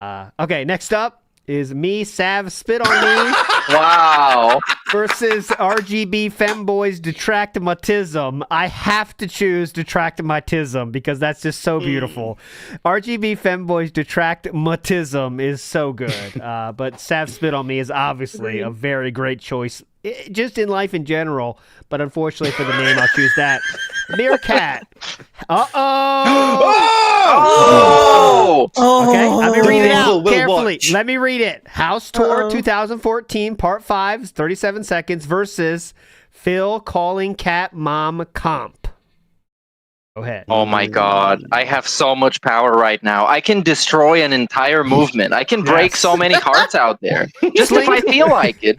Okay, next up is me, Sav, Spit on Me. Wow. Versus RGB Femboys Detractomatism. I have to choose Detractomatism because that's just so beautiful. RGB Femboys Detractomatism is so good. But Sav Spit on Me is obviously a very great choice, just in life in general. But unfortunately for the name, I'll choose that. Meerkat. Okay, let me read it out carefully. Let me read it. House Tour 2014, Part 5, 37 seconds, versus Phil calling cat mom comp. Go ahead. Oh my god. I have so much power right now. I can destroy an entire movement. I can break so many hearts out there. Just if I feel like it.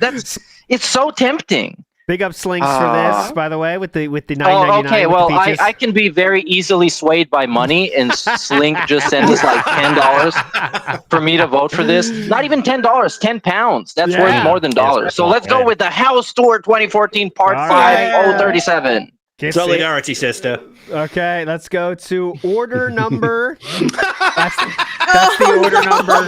It's so tempting. Big up Slinks for this, by the way, with the $9.99. Okay, well, I can be very easily swayed by money, and Slink just sent us like $10 for me to vote for this. Not even $10, £10. That's worth more than dollars. So let's go with the House Tour 2014 Part 5, 037. Solidarity, sister. Okay, let's go to order number. That's the order number.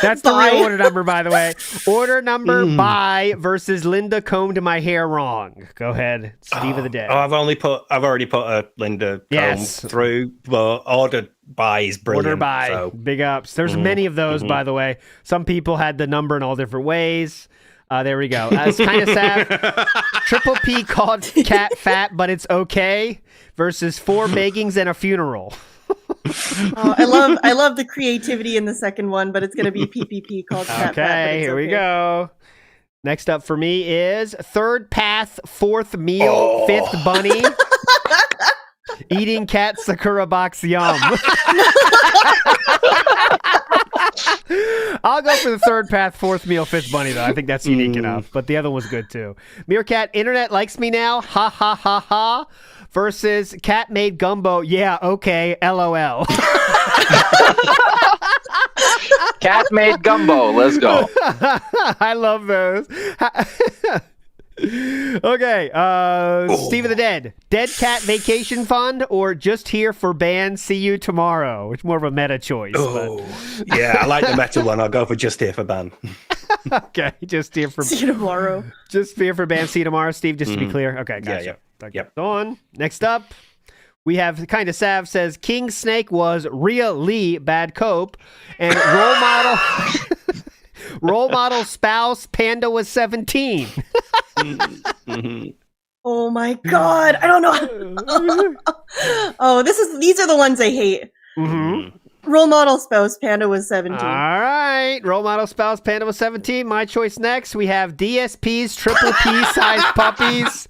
That's the real order number, by the way. Order number by versus Linda combed my hair wrong. Go ahead, Steve of the Day. Oh, I've already put a Linda comb through, but order by is brilliant. Order by, so. Big ups. There's many of those, by the way. Some people had the number in all different ways. There we go. It's kind of sad. Triple P called cat fat, but it's okay. Versus 4 beggings and a funeral. I love the creativity in the second one, but it's going to be PPP called cat fat. Okay, here we go. Next up for me is third path, fourth meal, fifth bunny. Eating cat Sakura box yum. I'll go for the third path, fourth meal, fifth bunny, though. I think that's unique enough. But the other one was good, too. Meerkat, internet likes me now. Ha, ha, ha, ha. Versus cat made gumbo. Yeah, okay. LOL. Cat made gumbo. Let's go. I love those. Okay, Steve of the Dead. Dead Cat Vacation Fund or just here for band See You Tomorrow? It's more of a meta choice. Yeah, I like the meta one. I'll go for just here for band. Okay, just here for See You Tomorrow. Just here for band See You Tomorrow, Steve, just to be clear. Okay, gotcha. Yep. On. Next up, we have Kind of Sav says King Snake was really bad cope and role model spouse Panda was 17. Oh my god, I don't know. Oh, these are the ones I hate. Role model spouse Panda was 17. All right, role model spouse Panda was 17. My choice next. We have DSP's triple P sized puppies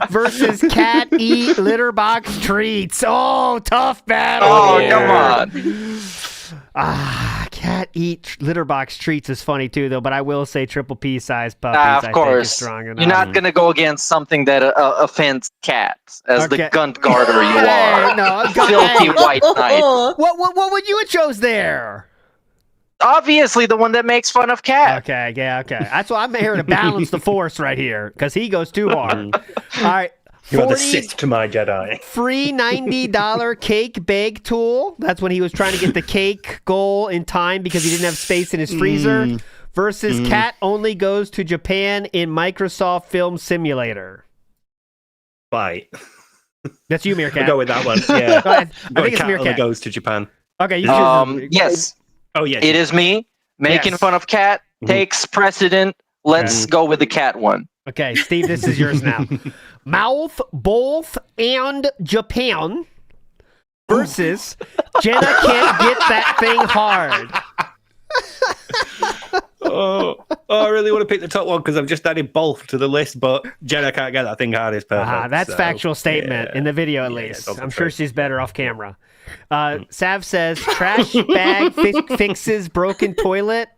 versus cat eat litter box treats. Oh, tough battle. Oh, here. come on. Cat eat litter box treats is funny too, though. But I will say triple P sized puppies. Of course, I think is strong enough. you're not gonna go against something that offends cats as the gunt guarder you are. No, filthy white knight. What would you have chose there? Obviously, the one that makes fun of cats. Okay. That's why I'm here to balance the force right here because he goes too hard. All right. You are the Sith to my Jedi. Free $90 cake bake tool. That's when he was trying to get the cake goal in time because he didn't have space in his freezer. Versus cat only goes to Japan in Microsoft Film Simulator. Fight. That's you, Meerkat. I'll go with that one. Yeah. I think it's cat Meerkat. only goes to Japan. Okay. Yes. Oh, yeah. It is me. Making fun of cat takes precedent. Let's go with the cat one. Okay, Steve, this is yours now. Mouth, both, and Japan versus Jenna can't get that thing hard. I really want to pick the top one because I've just added both to the list, but Jenna can't get that thing hard is perfect. That's factual statement in the video at least. I'm sure she's better off camera. Sav says trash bag fixes broken toilet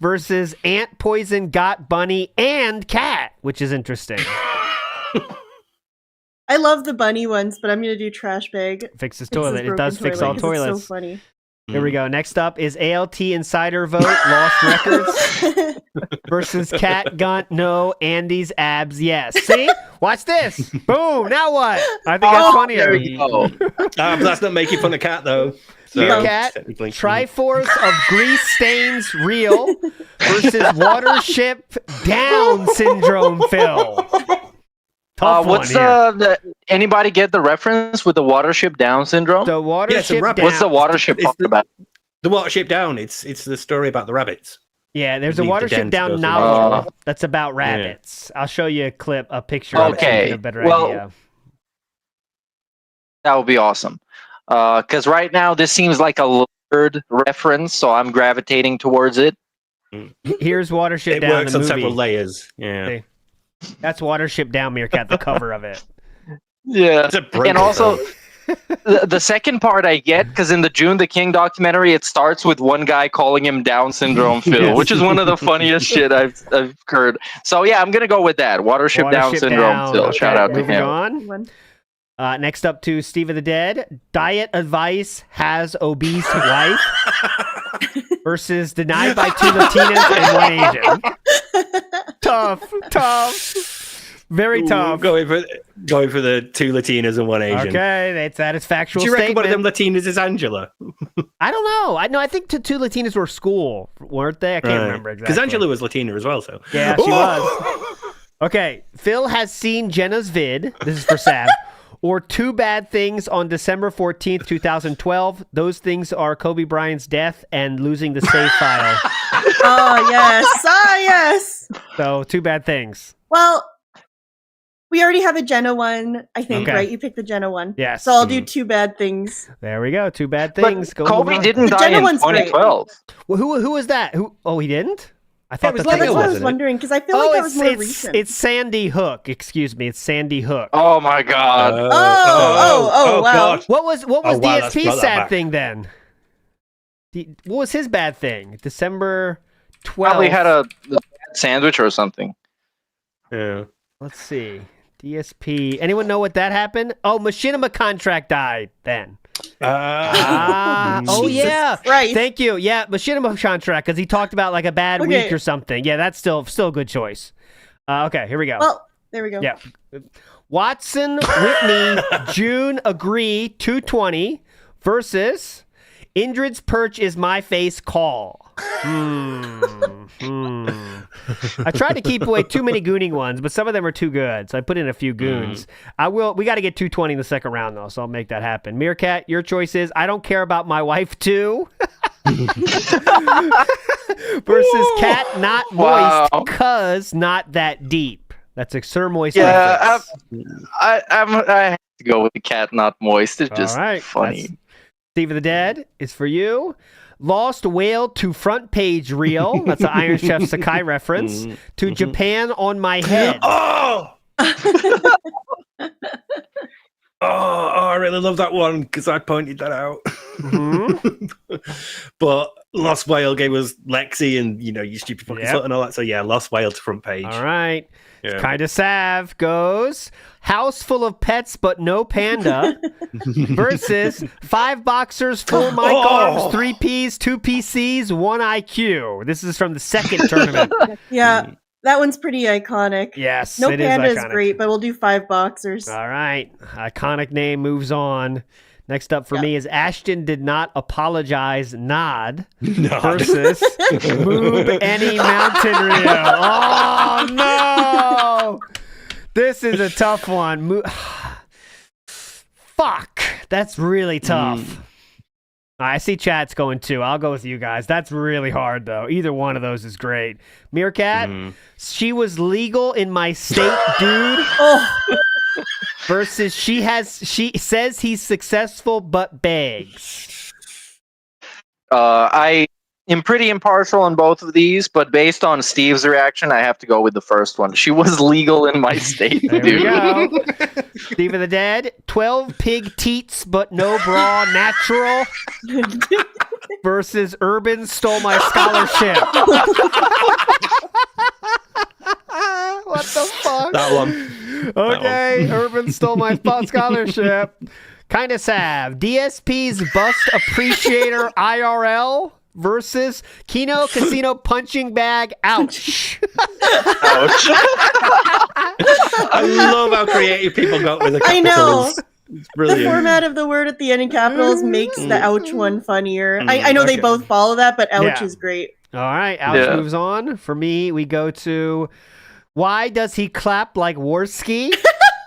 versus ant poison got bunny and cat, which is interesting. I love the bunny ones, but I'm gonna do trash bag. Fixes toilet. It does fix all 'cause toilets. It's so funny. Here we go. Next up is ALT Insider Vote, Lost Records versus Cat Gunt, no, Andy's abs, yes. See? Watch this. Boom. Now what? I think that's funnier. There we go. But that's not making fun of Cat, though. So, Meerkat, Triforce of grease stains real versus Watership Down Syndrome Phil. Tough What's one here. anybody get the reference with the Watership Down syndrome? The Watership Down. What's the Watership talk about? The Watership Down. It's the story about the rabbits. Yeah, there's a Leave the Watership den to Down go through. novel that's about rabbits. I'll show you a clip, a picture of it so you get a better idea. That would be awesome. Because right now this seems like a word reference, so I'm gravitating towards it. Here's Watership It Down. works the on movie. several layers. Yeah. See? That's Watership Down, Meerkat, the cover of it. Yeah, break and also the second part I get, because in the June the King documentary, it starts with one guy calling him Down syndrome Phil, Yes. which is one of the funniest shit I've heard. So yeah, I'm gonna go with that. Watership Down Watership syndrome Down. Phil. Okay, Shout out to moving him. on. Next up to Steve of the Dead. Diet advice has obese wife versus denied by 2 Latinas and 1 Asian. Tough. Very tough. Going for the 2 Latinas and 1 Asian. Okay, that is factual Do you reckon statement. one of them Latinas is Angela? I don't know. I think the 2 Latinas were school, weren't they? I can't remember exactly. Because Angela was Latina as well, so. Yeah, she was. Okay, Phil has seen Jenna's vid. This is for Sav. Or 2 bad things on December 14th, 2012. Those things are Kobe Bryant's death and losing the save file. Oh, yes. Yes. So, 2 bad things. Well, we already have a Jenna one, I think, Okay. right? You picked the Jenna one. Yes. So I'll do 2 bad things. There we go. 2 bad things. Go Kobe moving on. didn't The die Jenna in one's great. 2012. Well, who was that? Oh, he didn't? I thought it was that's That's Lego, what I was wasn't it? wondering, because I feel like that was more recent. It's Sandy Hook. Excuse me. It's Sandy Hook. Oh my God. Oh, wow. God. What was Oh, wow, let's DSP's brought that sad back. thing then? What was his bad thing? December 12th. Probably had a sandwich or something. Yeah. Let's see. DSP. Anyone know what that happened? Oh, Machinima contract died then. Oh, yeah. Christ. Thank you. Yeah, Machinima contract, because he talked about like a bad Okay. week or something. Yeah, that's still a good choice. Okay, here we go. Well, there we go. Yeah. Watson, Whitney, June, agree, 220 versus Indrid's perch is my face call. I tried to keep away too many gooning ones, but some of them are too good, so I put in a few goons. We got to get 220 in the second round, though, so I'll make that happen. Meerkat, your choice is I don't care about my wife, too. Versus Cat, not moist, cuz not that deep. That's a Sir Moist Yeah, reference. I have to go with the cat, not moist. It's just All right, funny. that's- Steve of the Dead is for you. Lost whale to front page reel. That's an Iron Chef Sakai reference. To Japan on my head. Oh! I really love that one because I pointed that out. But Lost Whale gave us Lexi and, you stupid fucking slut and all that. So, yeah, Lost Whale to front page. All right. Yeah. Kind of Sav goes house full of pets but no panda versus 5 boxers, 4 mic arms, 3 Ps, 2 PCs, 1 IQ. This is from the second tournament. Yeah, that one's pretty iconic. Yes, No it is Panda is iconic. great, but we'll do 5 boxers. All right. Iconic name moves on. Next up for me is Ashton did not apologize, nod. Versus Moob any mountain rio. Oh, no. This is a tough one. Fuck. That's really tough. I see chat's going too. I'll go with you guys. That's really hard, though. Either one of those is great. Meerkat, she was legal in my state, dude. Versus she says he's successful but begs. I am pretty impartial on both of these, but based on Steve's reaction, I have to go with the first one. She was legal in my state, There dude. we go. Steve of the Dead, 12 pig teats but no bra natural versus Urban stole my scholarship. What the fuck? That one. Okay, Urban stole my scholarship. Kinda sad. DSP's Bust Appreciator IRL versus Kino Casino Punching Bag. Ouch. Ouch. I love how creative people got with the I know. capitals. It's brilliant. The format of the word at the end in capitals makes the ouch one funnier. I know they Okay. both follow that, but ouch Yeah. is great. All right, Ouch moves on. For me, we go to why does he clap like Warski?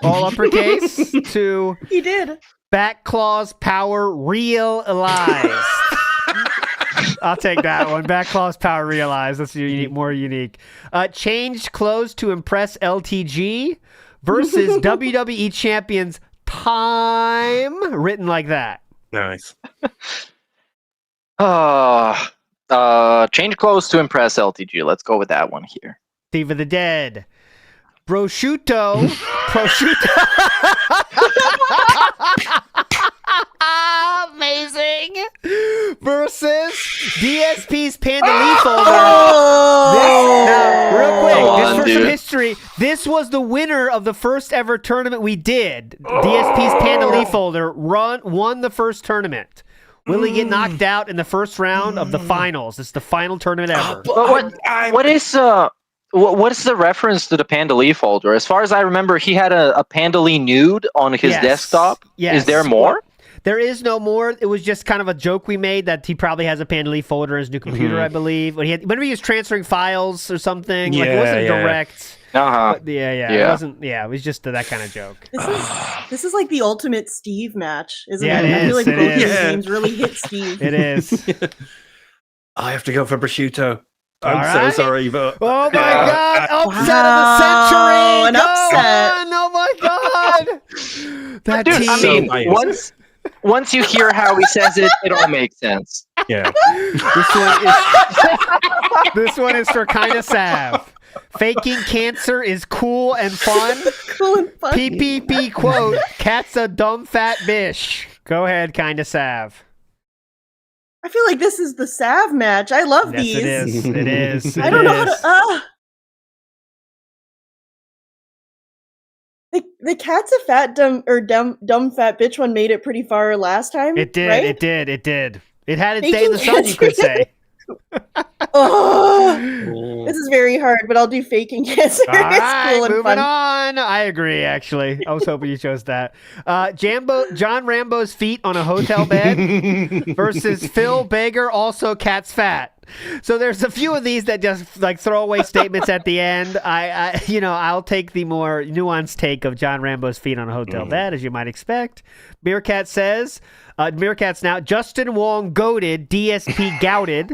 All uppercase. To He did. Back claws power realized. I'll take that one. Back claws power realized. That's more unique. Changed clothes to impress LTG versus WWE champions time. Written like that. Nice. Change clothes to impress LTG. Let's go with that one here. Steve of the Dead. Prosciutto. Amazing. Versus DSP's Panda Leaf Holder. Now, real quick, Come just on, for dude. some history, this was the winner of the first ever tournament we did. DSP's Panda Leaf Holder won the first tournament. Will he get knocked out in the first round of the finals? It's the final tournament ever. What is the reference to the Panda Leaf Holder? As far as I remember, he had a Panda Lee nude on his Yes. desktop. Yes. Is there more? There is no more. It was just kind of a joke we made that he probably has a Panda Leaf folder in his new computer, I believe. Whenever he was transferring files or something, like it wasn't direct. But yeah. It wasn't. Yeah, it was just that kind of joke. This is like the ultimate Steve match, isn't Yeah, it? it I feel is, like it both is. these games really hit Steve. It is. I have to go for prosciutto. All I'm right. so sorry, but Oh my God! Upset of the century! an Go upset. on! Oh my God! That Dude, team. I mean, biased. once you hear how he says it, it all makes sense. yeah. This one is for kinda sav. Faking cancer is cool and fun. Cool and fun. PPP quote, cat's a dumb fat bish. Go ahead, kinda sav. I feel like this is the Sav match. I love Yes, these. it is. It is. I don't know how to. The cat's a fat dumb fat bitch one made it pretty far last time. It did. Right? It did. It did. It had its day Faking in the sun, you could cancer. say. Oh, this is very hard, but I'll do faking cancer. All right, It's cool and moving fun. on. I agree, actually. I was hoping you chose that. John Rambo's feet on a hotel bed versus Phil Bager, also cat's fat. So there's a few of these that just like throwaway statements at the end. I'll take the more nuanced take of John Rambo's feet on a hotel bed, as you might expect. Meerkat says, Meerkat's now Justin Wong goated, DSP gouted.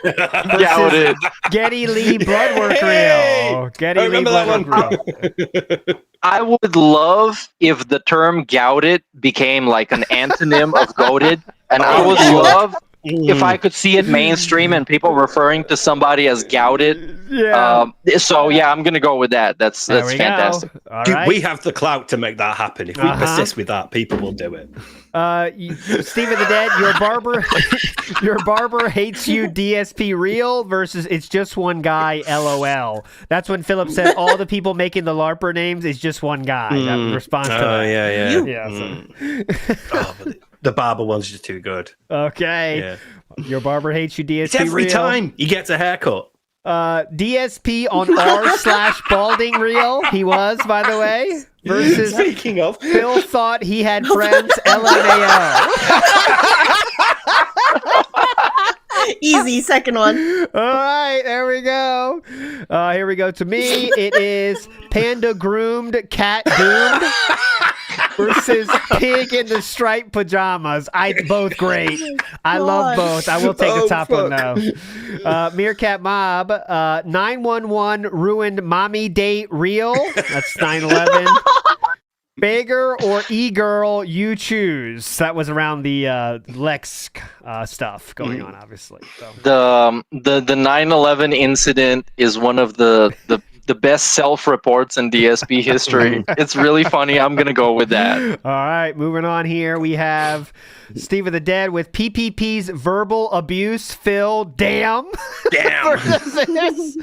Gouted. Getty Lee Bloodwork Reel. Getty Lee Bloodwork Reel. I would love if the term gouted became like an antonym of goated, and I would love if I could see it mainstream and people referring to somebody as gouted. Yeah. So yeah, I'm gonna go with that. That's There we fantastic. go. All Dude, right. we have the clout to make that happen. If we persist with that, people will do it. Steve of the Dead, your barber hates you, DSP real versus it's just one guy, LOL. That's when Philip said all the people making the LARPer names is just one guy. That was response to that. Yeah. But the barber one's just too good. Okay. Yeah. Your barber hates you, DSP It's every real. time he gets a haircut. DSP on r/balding reel. He was, by the way. Versus Speaking of, Phil thought he had friends, LMAO. Easy, second one. All right, there we go. Here we go to me. It is panda groomed, cat doomed versus pig in the striped pajamas. Both great. I love both. I will take the top one though. Meerkat Mob, 911 ruined mommy date real. That's 9/11. Beggar or e-girl, you choose. That was around the Lex stuff going on, obviously. So. The 9/11 incident is one of the best self-reports in DSP history. It's really funny. I'm gonna go with that. All right, moving on here. We have Steve of the Dead with PPP's verbal abuse. Phil, damn. Versus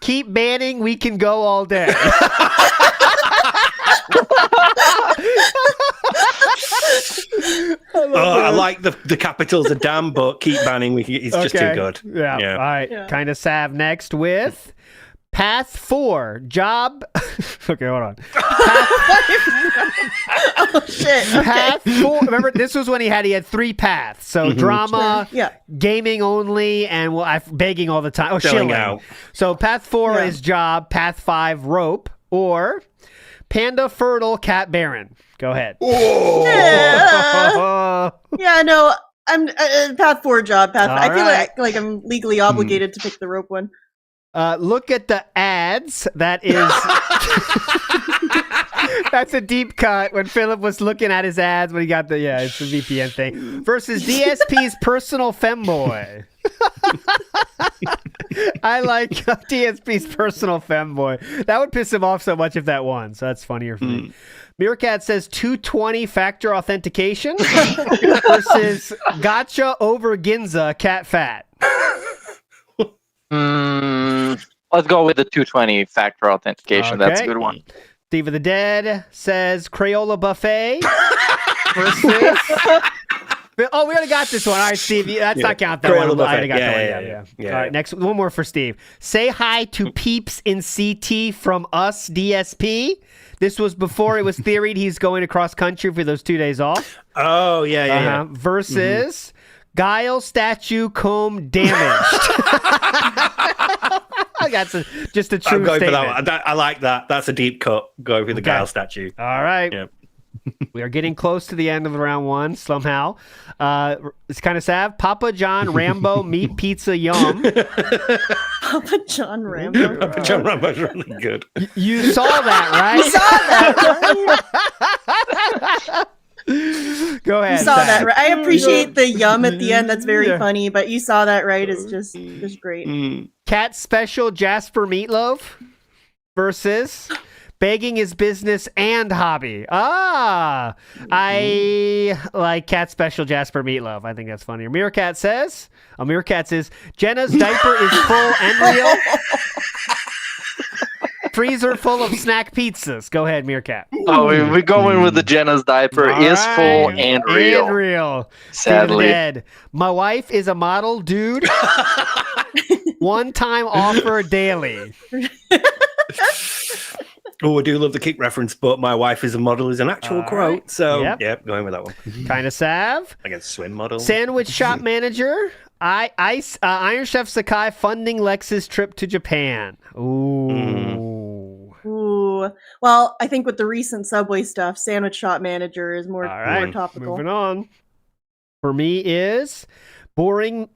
keep banning. We can go all day. I like the capitals of damn, but keep banning. It's just too good. Yeah. All right. Yeah. Kind of sav next with Path 4 job. Okay, hold on. Oh shit. Path 4. Remember, this was when he had 3 paths. So drama, gaming only, and begging all the time. Oh, shilling out. So Path 4 is job. Path 5 rope, or Panda fertile, cat barren. Go ahead. Yeah, no, I'm Path 4 job. Path. I feel like I'm legally obligated to pick the rope one. Look at the ads. That is that's a deep cut when Philip was looking at his ads when he got it's the VPN thing. Versus DSP's personal femboy. I like DSP's personal femboy. That would piss him off so much if that won. So that's funnier for me. Meerkat says 220 factor authentication versus gotcha over Ginza cat fat. Let's go with the 220 factor authentication. That's a good one. Steve of the Dead says Crayola buffet versus. Oh, we already got this one. All right, Steve. That's not count that one. I already got that one. Yeah. All right, next one more for Steve. Say hi to peeps in CT from us, DSP. This was before it was theoried he's going across country for those 2 days off. Oh, yeah. Versus Guile statue comb damaged. That's just a true I'm going statement. for that one. I like that. That's a deep cut. Going for the Guile statue. All right. Yep. We are getting close to the end of round 1 somehow. It's kind of sad. Papa John Rambo meat pizza yum. Papa John Rambo. Papa John Rambo's really good. You saw that, right? Go ahead. You saw that, right? I appreciate the yum at the end. That's very funny, but you saw that, right? It's just great. Cat special Jasper meatloaf versus begging is business and hobby. I like Cat special Jasper meatloaf. I think that's funnier. Meerkat says, Jenna's diaper is full and real. Freezer full of snack pizzas. Go ahead, Meerkat. Oh, we're going with the Jenna's diaper is full and real. And real. Sadly. Dead. My wife is a model, dude. One-time offer daily. Oh, I do love the kick reference, but my wife is a model is an actual quote. So, going with that one. Kind of sav. Against swim model. Sandwich shop manager. Iron Chef Sakai funding Lex's trip to Japan. Ooh. Well, I think with the recent Subway stuff, sandwich shop manager is more topical. Moving on. For me is boring.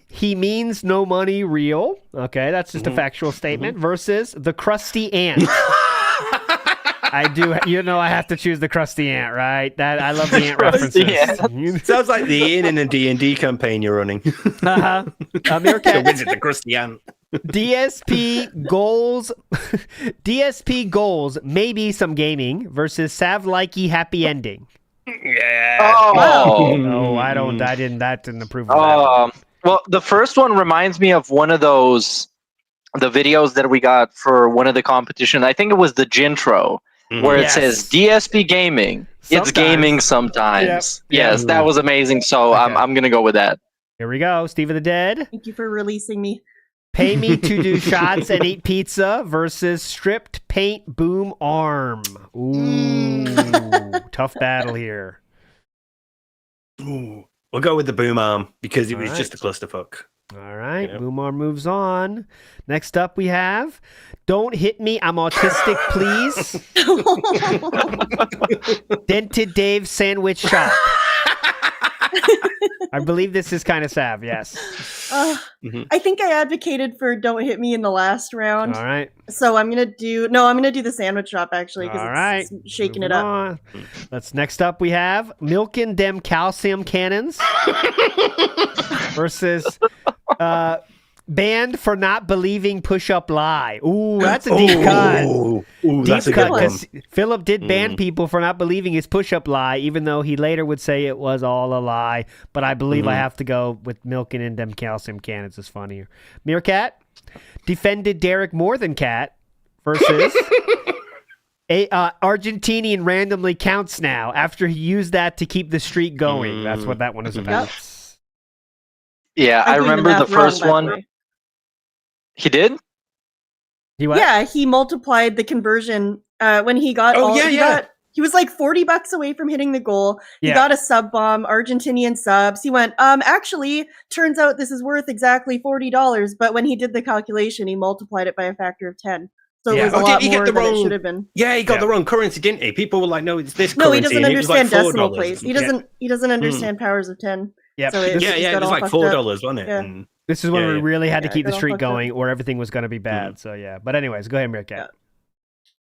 He means no money real. Okay, that's just a factual statement. Versus the crusty ant. I do. I have to choose the crusty ant, right? That I love the ant references. Sounds like the in a D&D campaign you're running. Meerkat. Visit the crusty ant. DSP goals, maybe some gaming versus Sav likey happy ending. Yeah. Oh. That didn't approve of that. Well, the first one reminds me of one of the videos that we got for one of the competition. I think it was the Gintro, where it says DSP gaming. Sometimes. It's gaming sometimes. Yep. Yes, that was amazing. So I'm gonna go with that. Here we go. Steve of the Dead. Thank you for releasing me. Pay me to do shots and eat pizza versus stripped paint boom arm. Ooh, tough battle here. Ooh, we'll go with the boom arm because it was just a clusterfuck. All right, boom arm moves on. Next up we have Don't Hit Me, I'm Autistic, Please. Dented Dave Sandwich Shop. I believe this is kind of Sav, yes. I think I advocated for don't hit me in the last round. All right. So I'm gonna do the sandwich shop actually because All right. it's shaking it Moving up. on. Next up we have milking them calcium cannons versus banned for not believing push-up lie. Ooh, that's a deep cut. Ooh, Deep that's a cut, good one. 'cause Philip did ban people for not believing his push-up lie, even though he later would say it was all a lie. But I believe I have to go with milking in them calcium cannons is funnier. Meerkat defended Derek more than Cat versus Argentinian randomly counts now after he used that to keep the streak going. That's what that one is about. Yeah, I I'm doing the remember the math wrong, first by the one. way. He did? He what? Yeah, he multiplied the conversion when he got. He was like $40 away from hitting the goal. He Yeah. got a sub bomb, Argentinian subs. He went, actually, turns out this is worth exactly $40. But when he did the calculation, he multiplied it by a factor of 10. So it was a lot more than it should have been. Yeah, he got the wrong currency, didn't he? People were like, "No, it's this No, currency." he doesn't and it was like understand decimal $4. place. He doesn't understand powers of 10. Yep. So Yeah, just it got was all like fucked $4, up. wasn't it? Yeah. And This is when we really had to Yeah, keep the got all streak fucked up. going or everything was going to be bad. So, yeah. But anyways, go ahead, Meerkat.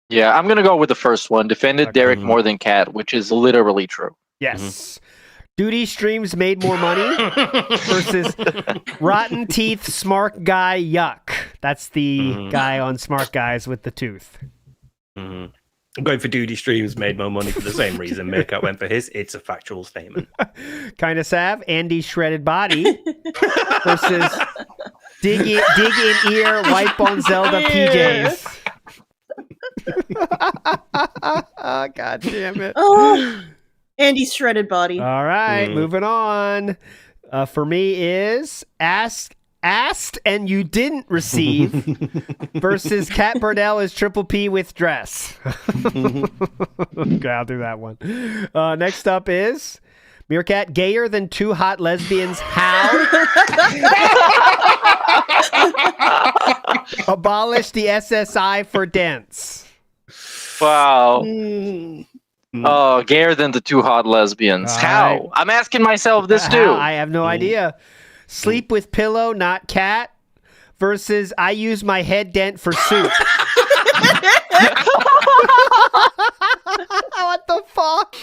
Yeah, I'm gonna go with the first one. Defended Derek more than Cat, which is literally true. Yes. Duty streams made more money versus rotten teeth, smart guy, yuck. That's the guy on Smart Guys with the tooth. I'm going for duty streams made more money for the same reason Meerkat went for his. It's a factual statement. Kind of Sav, Andy's shredded body versus dig in ear, wipe on Zelda PJs. Oh, God damn it. Oh, Andy's shredded body. All right, moving on. For me is asked and you didn't receive versus Cat Burdell is Triple P with dress. Okay, I'll do that one. Next up is Meerkat, gayer than two hot lesbians. How? Abolish the SSI for dents. Wow. Oh, gayer than the two hot lesbians. All How? right. I'm asking myself this How? too. I have no idea. Sleep with pillow, not cat. Versus I use my head dent for soup. What the fuck?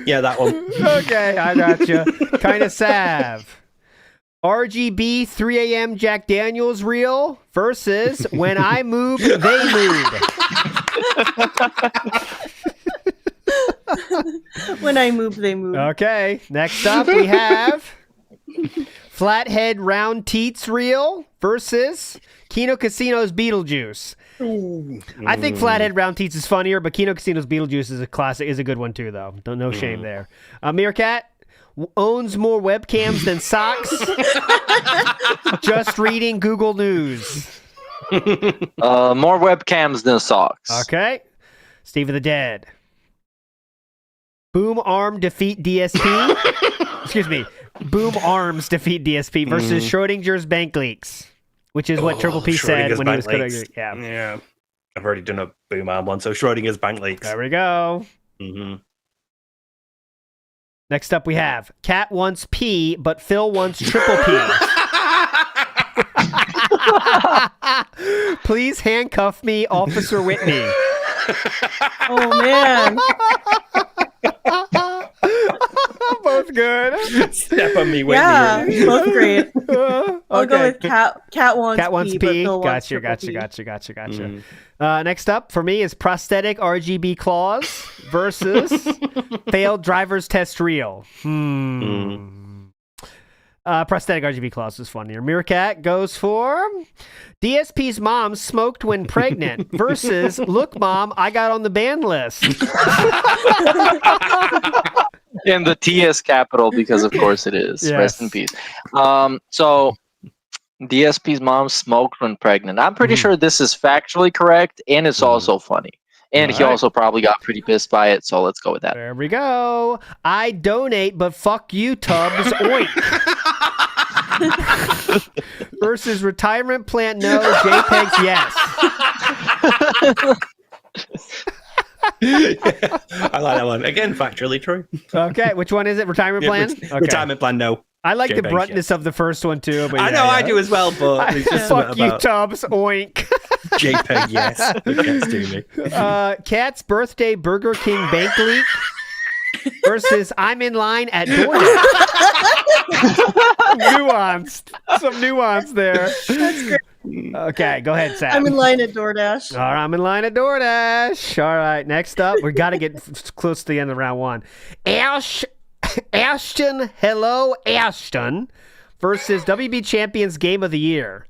Yeah, that one. Okay, I gotcha. Kind of Sav. RGB 3 a.m. Jack Daniels reel versus when I move, they move. When I move, they move. Okay, next up we have Flathead Round Teats reel versus Kino Casino's Beetlejuice. I think Flathead Round Teats is funnier, but Kino Casino's Beetlejuice is a classic, is a good one too, though. No shame there. Meerkat owns more webcams than socks. Just reading Google News. More webcams than socks. Okay. Steve of the Dead. Boom arm defeat DSP. Excuse me. Boom arms defeat DSP versus Schrodinger's bank leaks, which is what Triple P said Schrodinger's when he was bank going leaks. to. Yeah. Yeah. I've already done a boom arm one, so Schrodinger's bank leaks. There we go. Next up we have Cat wants P, but Phil wants Triple P. Please handcuff me, Officer Whitney. Oh, man. Both good. Step on me, Whitney. Yeah, both great. I'll go with Cat wants Cat wants P, P. but Phil wants Gotcha. Triple P. Next up for me is prosthetic RGB claws versus failed driver's test reel. Prosthetic RGB claws is funnier. Meerkat goes for DSP's mom smoked when pregnant versus look, mom, I got on the ban list. In the TS capital, because of course it is. Yes. Rest in peace. So DSP's mom smoked when pregnant. I'm pretty sure this is factually correct, and it's also funny. And he also probably got pretty pissed by it, so let's go with that. There we go. I donate, but fuck you, Tubbs. Oink. Versus retirement plan, no. JPEGs, yes. I like that one. Again, factually true. Okay, which one is it? Retirement plan? Okay. Retirement plan, no. I like the JPEG, bruntness of the first one too. But I know, I do as well, but it's just fuck you, about Tubbs. Oink. JPEG, yes. It gets to me. Cat's birthday Burger King bank leak versus I'm in line at DoorDash. Some nuance there. That's great. Okay, go ahead, Sam. I'm in line at DoorDash. All right, I'm in line at DoorDash. All right, next up, we got to get close to the end of round one. Ashton, hello, Ashton, versus WB Champions Game of the Year.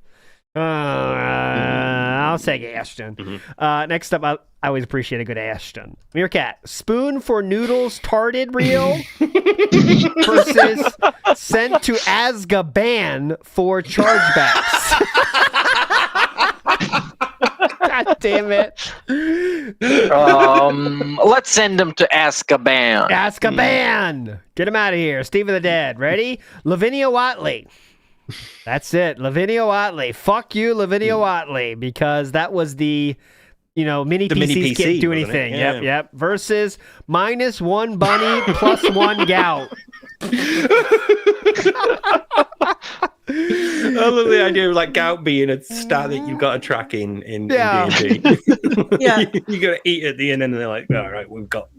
I'll say Ashton. Next up, I always appreciate a good Ashton. Meerkat, spoon for noodles tarded reel versus sent to Azkaban for chargebacks. God damn it. Let's send him to Azkaban. Azkaban. Get him out of here. Steve of the Dead. Ready? Lavinia Watley. That's it. Lavinia Watley. Fuck you, Lavinia Watley, because that was the, mini PCs can't do anything. Yeah. Yep. Versus -1 bunny +1 gout. I love the idea of gout being a stat that you've got to track in D&D. Yeah. You got to eat at the end, and they're like, all right, we've got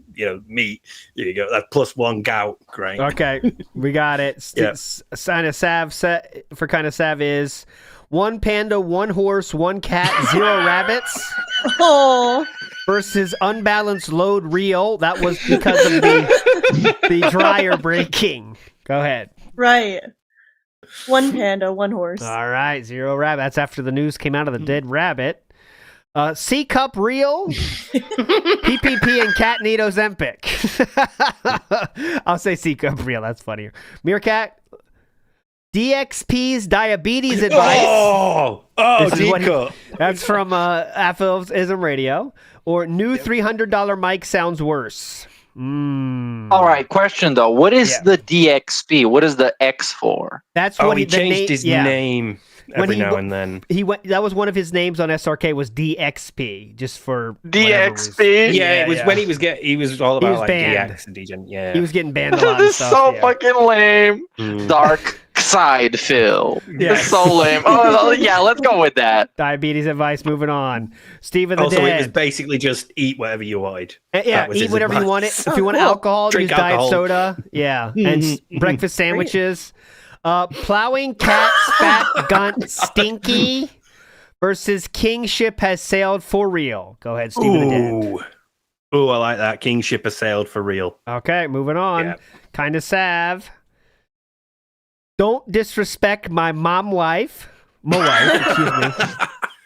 meat. Here you go. That's +1 gout. Great. Okay, we got it. Sign of Sav for kind of Sav is 1 panda, 1 horse, 1 cat, 0 rabbits. Oh. Versus unbalanced load reel. That was because of the dryer breaking. Go ahead. Right. 1 panda, 1 horse. All right, 0 rabbit. That's after the news came out of the dead rabbit. C cup reel, PPP and cat need Ozempic. I'll say C cup reel. That's funnier. Meerkat, DXP's diabetes advice. That's from Apholism Radio. Or new $300 mic sounds worse. All right, question though. What is the DXP? What is the X for? That's what he changed his name every now and then. That was one of his names on SRK was DXP, just for DXP. Yeah, it was when he was all about banned. DX and DGen. Yeah, he was getting banned a lot. This is so fucking lame. Dark side Phil. It's so lame. Oh yeah, let's go with that. Diabetes advice. Moving on. Steve of the Also, Dead. it was basically just eat whatever you wanted. Eat whatever you wanted. If you want alcohol, drink use alcohol. diet soda. Yeah, and breakfast sandwiches. Plowing cat's fat gunt stinky versus kingship has sailed for real. Go ahead, Steve of the Dead. Ooh, I like that. Kingship has sailed for real. Okay, moving on. Yeah. Kind of Sav. Don't disrespect my wife, excuse me,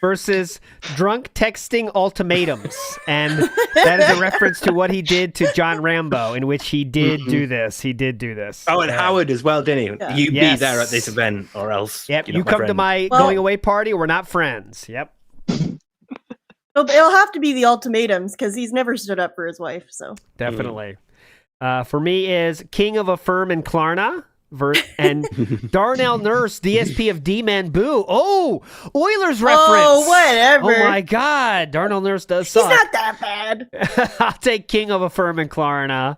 versus drunk texting ultimatums. And that is a reference to what he did to John Rambo, in which he did do this. He did do this. Oh, and Howard as well, didn't he? Yeah. You be there at this event, or else. Yep, you're you not come to friend. my going away party, or we're not friends. Yep. It'll have to be the ultimatums because he's never stood up for his wife. So Definitely. For me is King of Affirm and Klarna. And Darnell Nurse, DSP of D-Man Boo. Oh, Oilers reference. Oh, whatever. Oh, my God. Darnell Nurse does he's suck. not that bad. I'll take King of Affirm and Klarna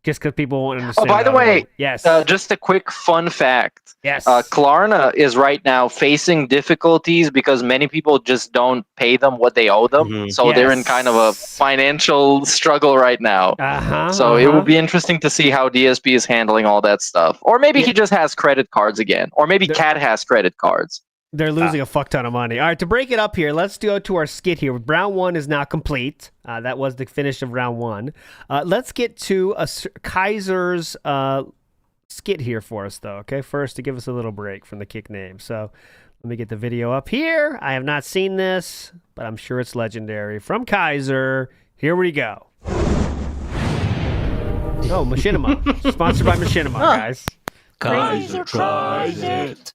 just because people won't understand. Oh, by the way, yes. Just a quick fun fact. Yes. Klarna is right now facing difficulties because many people just don't pay them what they owe them. So they're in kind of a financial struggle right now. So it will be interesting to see how DSP is handling all that stuff. Or maybe he just has credit cards again. Or maybe Cat has credit cards. They're losing a fuck ton of money. All right, to break it up here, let's go to our skit here. Round 1 is now complete. That was the finish of round 1. Let's get to Kaiser's skit here for us, though. Okay, first to give us a little break from the kick name. So let me get the video up here. I have not seen this, but I'm sure it's legendary. From Kaiser, here we go. Oh, Machinima. Sponsored by Machinima, guys. Kaiser tries it.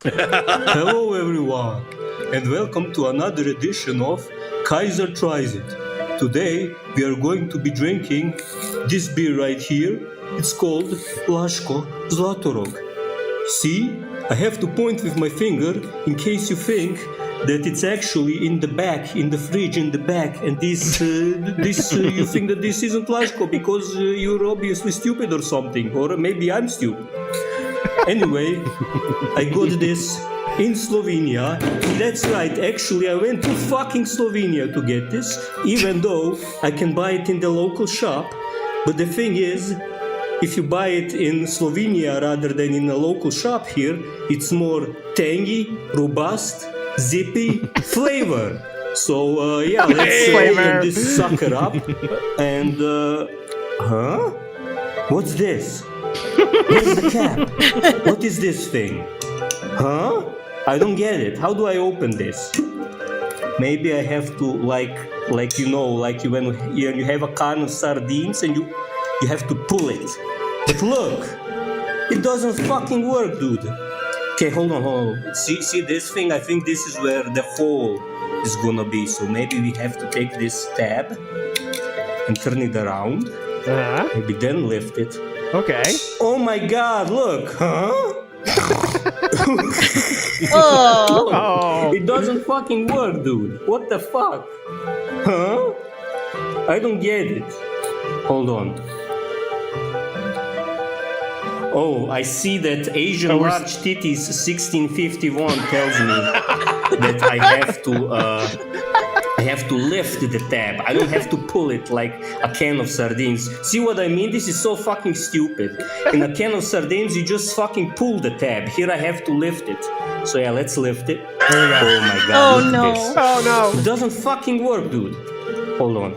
Hello everyone, and welcome to another edition of Kaiser Tries It. Today we are going to be drinking this beer right here. It's called Laszko Zlatorog. See, I have to point with my finger in case you think that it's actually in the back, in the fridge in the back, and this you think that this isn't Lashko because you're obviously stupid or something, or maybe I'm stupid. Anyway, I got this in Slovenia. That's right, actually I went to fucking Slovenia to get this, even though I can buy it in the local shop. But the thing is, if you buy it in Slovenia rather than in a local shop here, it's more tangy, robust, zippy flavor. So yeah, let's open this sucker up. And huh? What's this? Where's the cap? What is this thing? Huh? I don't get it. How do I open this? Maybe I have to like you know, like when you have a can of sardines and you have to pull it. But look, it doesn't fucking work, dude. Okay, hold on. See this thing? I think this is where the hole is gonna be. So maybe we have to take this tab and turn it around. Maybe then lift it. Okay. Oh my God! Look, huh? Oh. It doesn't fucking work, dude. What the fuck? Huh? I don't get it. Hold on. Oh, I see that Asian large titties 1651 tells me that I have to lift the tab. I don't have to pull it like a can of sardines. See what I mean? This is so fucking stupid. In a can of sardines, you just fucking pull the tab. Here I have to lift it. So yeah, let's lift it. Oh my God. Oh no. Oh no. It doesn't fucking work, dude. Hold on.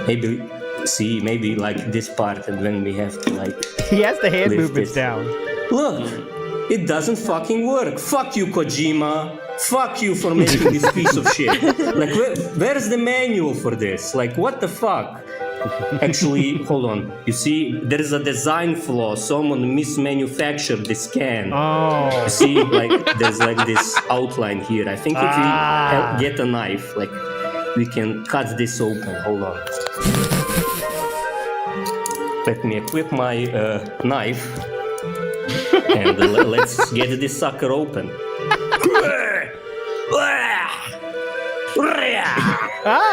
Maybe like this part, and then we have to like... He has the hand lift movements it. down. Look, it doesn't fucking work. Fuck you, Kojima. Fuck you for making this piece of shit. Like, where's the manual for this? Like, what the fuck? Actually, hold on. You see, there is a design flaw. Someone mismanufactured this can. Oh. You see, like, there's like this outline here. I think if we get a knife, like, we can cut this open. Hold on. Let me equip my knife. And let's get this sucker open.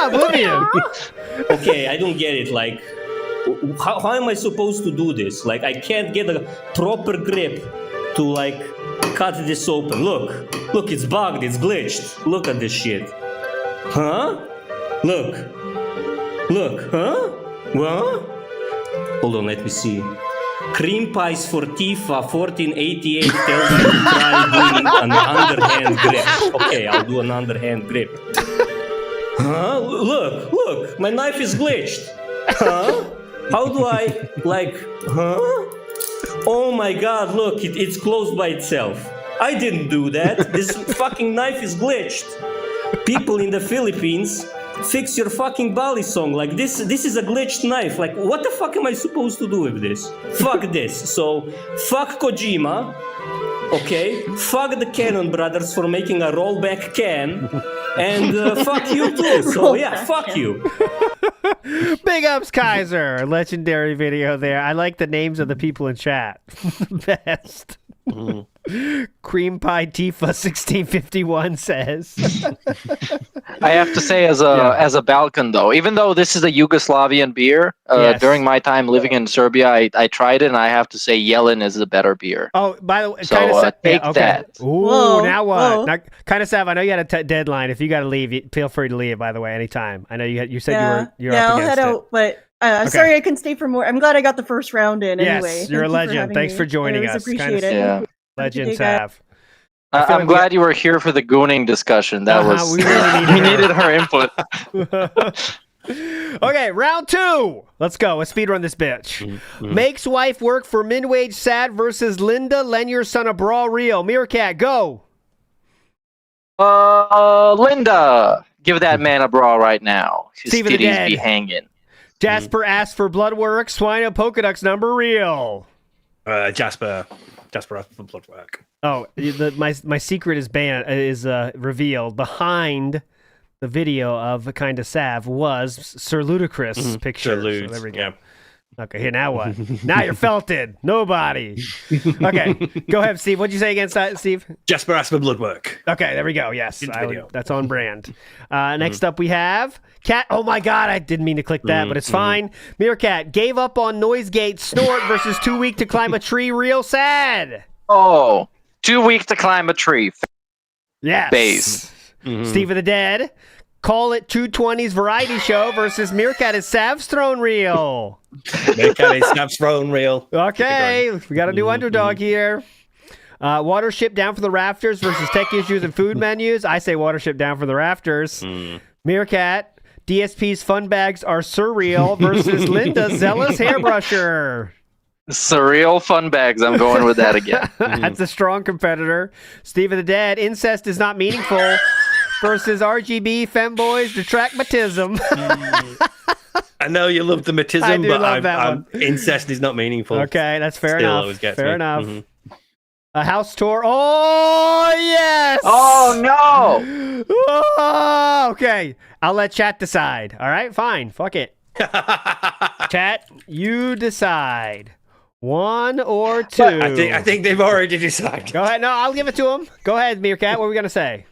Oblivion. Okay, I don't get it. Like, how am I supposed to do this? Like, I can't get a proper grip to like cut this open. Look, it's bugged, it's glitched. Look at this shit. Huh? Look, huh? What? Hold on, let me see. Cream Pies for Tifa 1488 tells me to try doing an underhand grip. Okay, I'll do an underhand grip. Huh? Look, my knife is glitched. Huh? How do I, like, huh? Oh my God, look, it's closed by itself. I didn't do that. This fucking knife is glitched. People in the Philippines, fix your fucking bally song. Like, this is a glitched knife. Like, what the fuck am I supposed to do with this? Fuck this. So, fuck Kojima. Okay? Fuck the Cannon Brothers for making a rollback can. And fuck you too. So, yeah, fuck you. Big ups, Kaiser. Legendary video there. I like the names of the people in chat. Best. Cream Pie Tifa 1651 says. I have to say, as a Balkan though, even though this is a Yugoslavian beer, during my time living in Serbia, I tried it, and I have to say, Yellen is a better beer. Oh, by the way, so take that. Ooh, Whoa, now what? whoa. Now, kind of Sav, I know you had a deadline. If you got to leave, feel free to leave. By the way, anytime. I know you said you're up I'll against head it. out, but sorry I couldn't stay for more. I'm glad I got the first round in anyway. Yes, you're a legend. Thanks for joining us. Appreciate it. Yeah. Legend Sav. I'm glad you were here for the gooning discussion. That was we really we needed her input. Okay, round 2. Let's go. Let's speedrun this bitch. Makes wife work for min-wage sad versus Linda Lenyer son of Brawl Real. Meerkat, go. Linda, give that man a brawl right now. His Steve of the titties Dead. be hanging. Jasper asked for blood work. Swino Polkaduck's number real. Jasper asked for blood work. Oh, my secret is revealed. Behind the video of Kinda Sav was Sir Ludacris' picture. Sir Lude, So there we go. yeah. Okay, here, now what? Now you're felted. Nobody. Okay, go ahead, Steve. What'd you say against that, Steve? Jasper asked for blood work. Okay, there we go. Yes, Video. that's on brand. Next up, we have Cat. Oh my God, I didn't mean to click that, but it's fine. Meerkat gave up on noise gate snort versus too weak to climb a tree. Real sad. Oh, too weak to climb a tree. Yes. Base. Steve of the Dead. Call it 220's variety show versus Meerkat is Sav's Throne Reel. Meerkat is Sav's Throne Reel. Okay, we got a new underdog here. Watership down for the rafters versus tech issues and food menus. I say Watership down for the rafters. Meerkat, DSP's fun bags are surreal versus Linda Zealous Hairbrusher. Surreal fun bags. I'm going with that again. That's a strong competitor. Steve of the Dead, incest is not meaningful versus RGB femboys detracmatism. I know you love the matism, I do but love that one. incest is not meaningful. Okay, that's fair Still enough. always gets Fair me. enough. A house tour. Oh, yes. Oh, no. Oh, okay. I'll let chat decide. All right, fine. Fuck it. Chat, you decide. One or two. I think they've already decided. Go ahead. No, I'll give it to them. Go ahead, Meerkat. What are we going to say?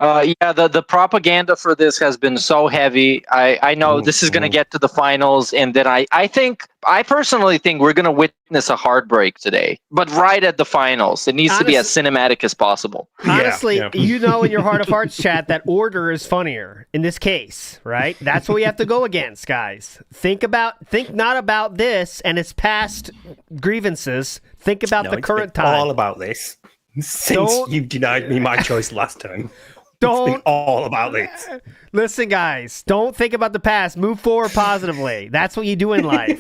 Yeah, the propaganda for this has been so heavy. I know this is going to get to the finals, and then I personally think we're going to witness a heartbreak today, but right at the finals. It needs to be as cinematic as possible. Honestly, you know in your heart of hearts, chat, that order is funnier in this case, right? That's what we have to go against, guys. Think not about this and its past grievances. Think about the current time. All about this. Since you denied me my choice last time. Don't it's been all about this. Listen, guys, don't think about the past. Move forward positively. That's what you do in life.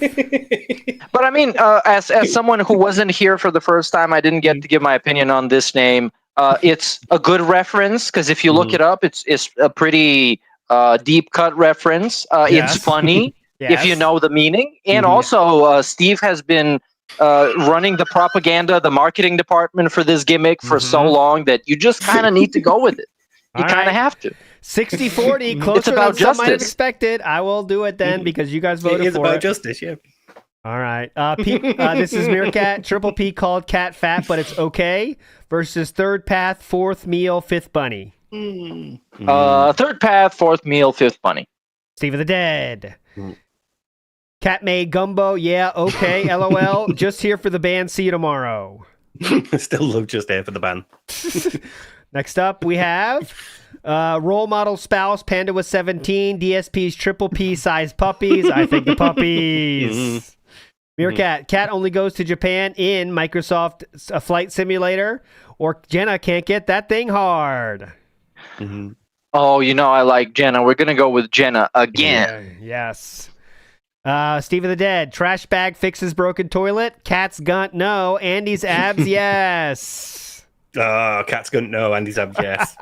But I mean, as someone who wasn't here for the first time, I didn't get to give my opinion on this name. It's a good reference because if you look it up, it's a pretty deep cut reference. Yes. It's funny if you Yes. know the meaning, and also Steve has been running the propaganda, the marketing department for this gimmick for so long that you just kind of need to go with it. You kind of have to. 60-40, closer It's about than some might have justice. expected. I will do it then because you guys voted It is for about it. justice, yeah. All right. This is Meerkat. Triple P called Cat fat, but it's okay. Versus Third Path, Fourth Meal, Fifth Bunny. Third Path, Fourth Meal, Fifth Bunny. Steve of the Dead. Cat made gumbo. Yeah, okay. LOL. Just here for the band. See you tomorrow. Still love Just Here for the band. Next up, we have role model spouse, Panda was 17, DSP's triple P size puppies. I think the puppies. Meerkat, Cat only goes to Japan in Microsoft Flight Simulator, or Jenna can't get that thing hard. Oh, you know I like Jenna. We're going to go with Jenna again. Yes. Steve of the Dead, trash bag fixes broken toilet, Cat's gunt, no, Andy's abs, yes. Cat's gonna know Andy's abs, yes.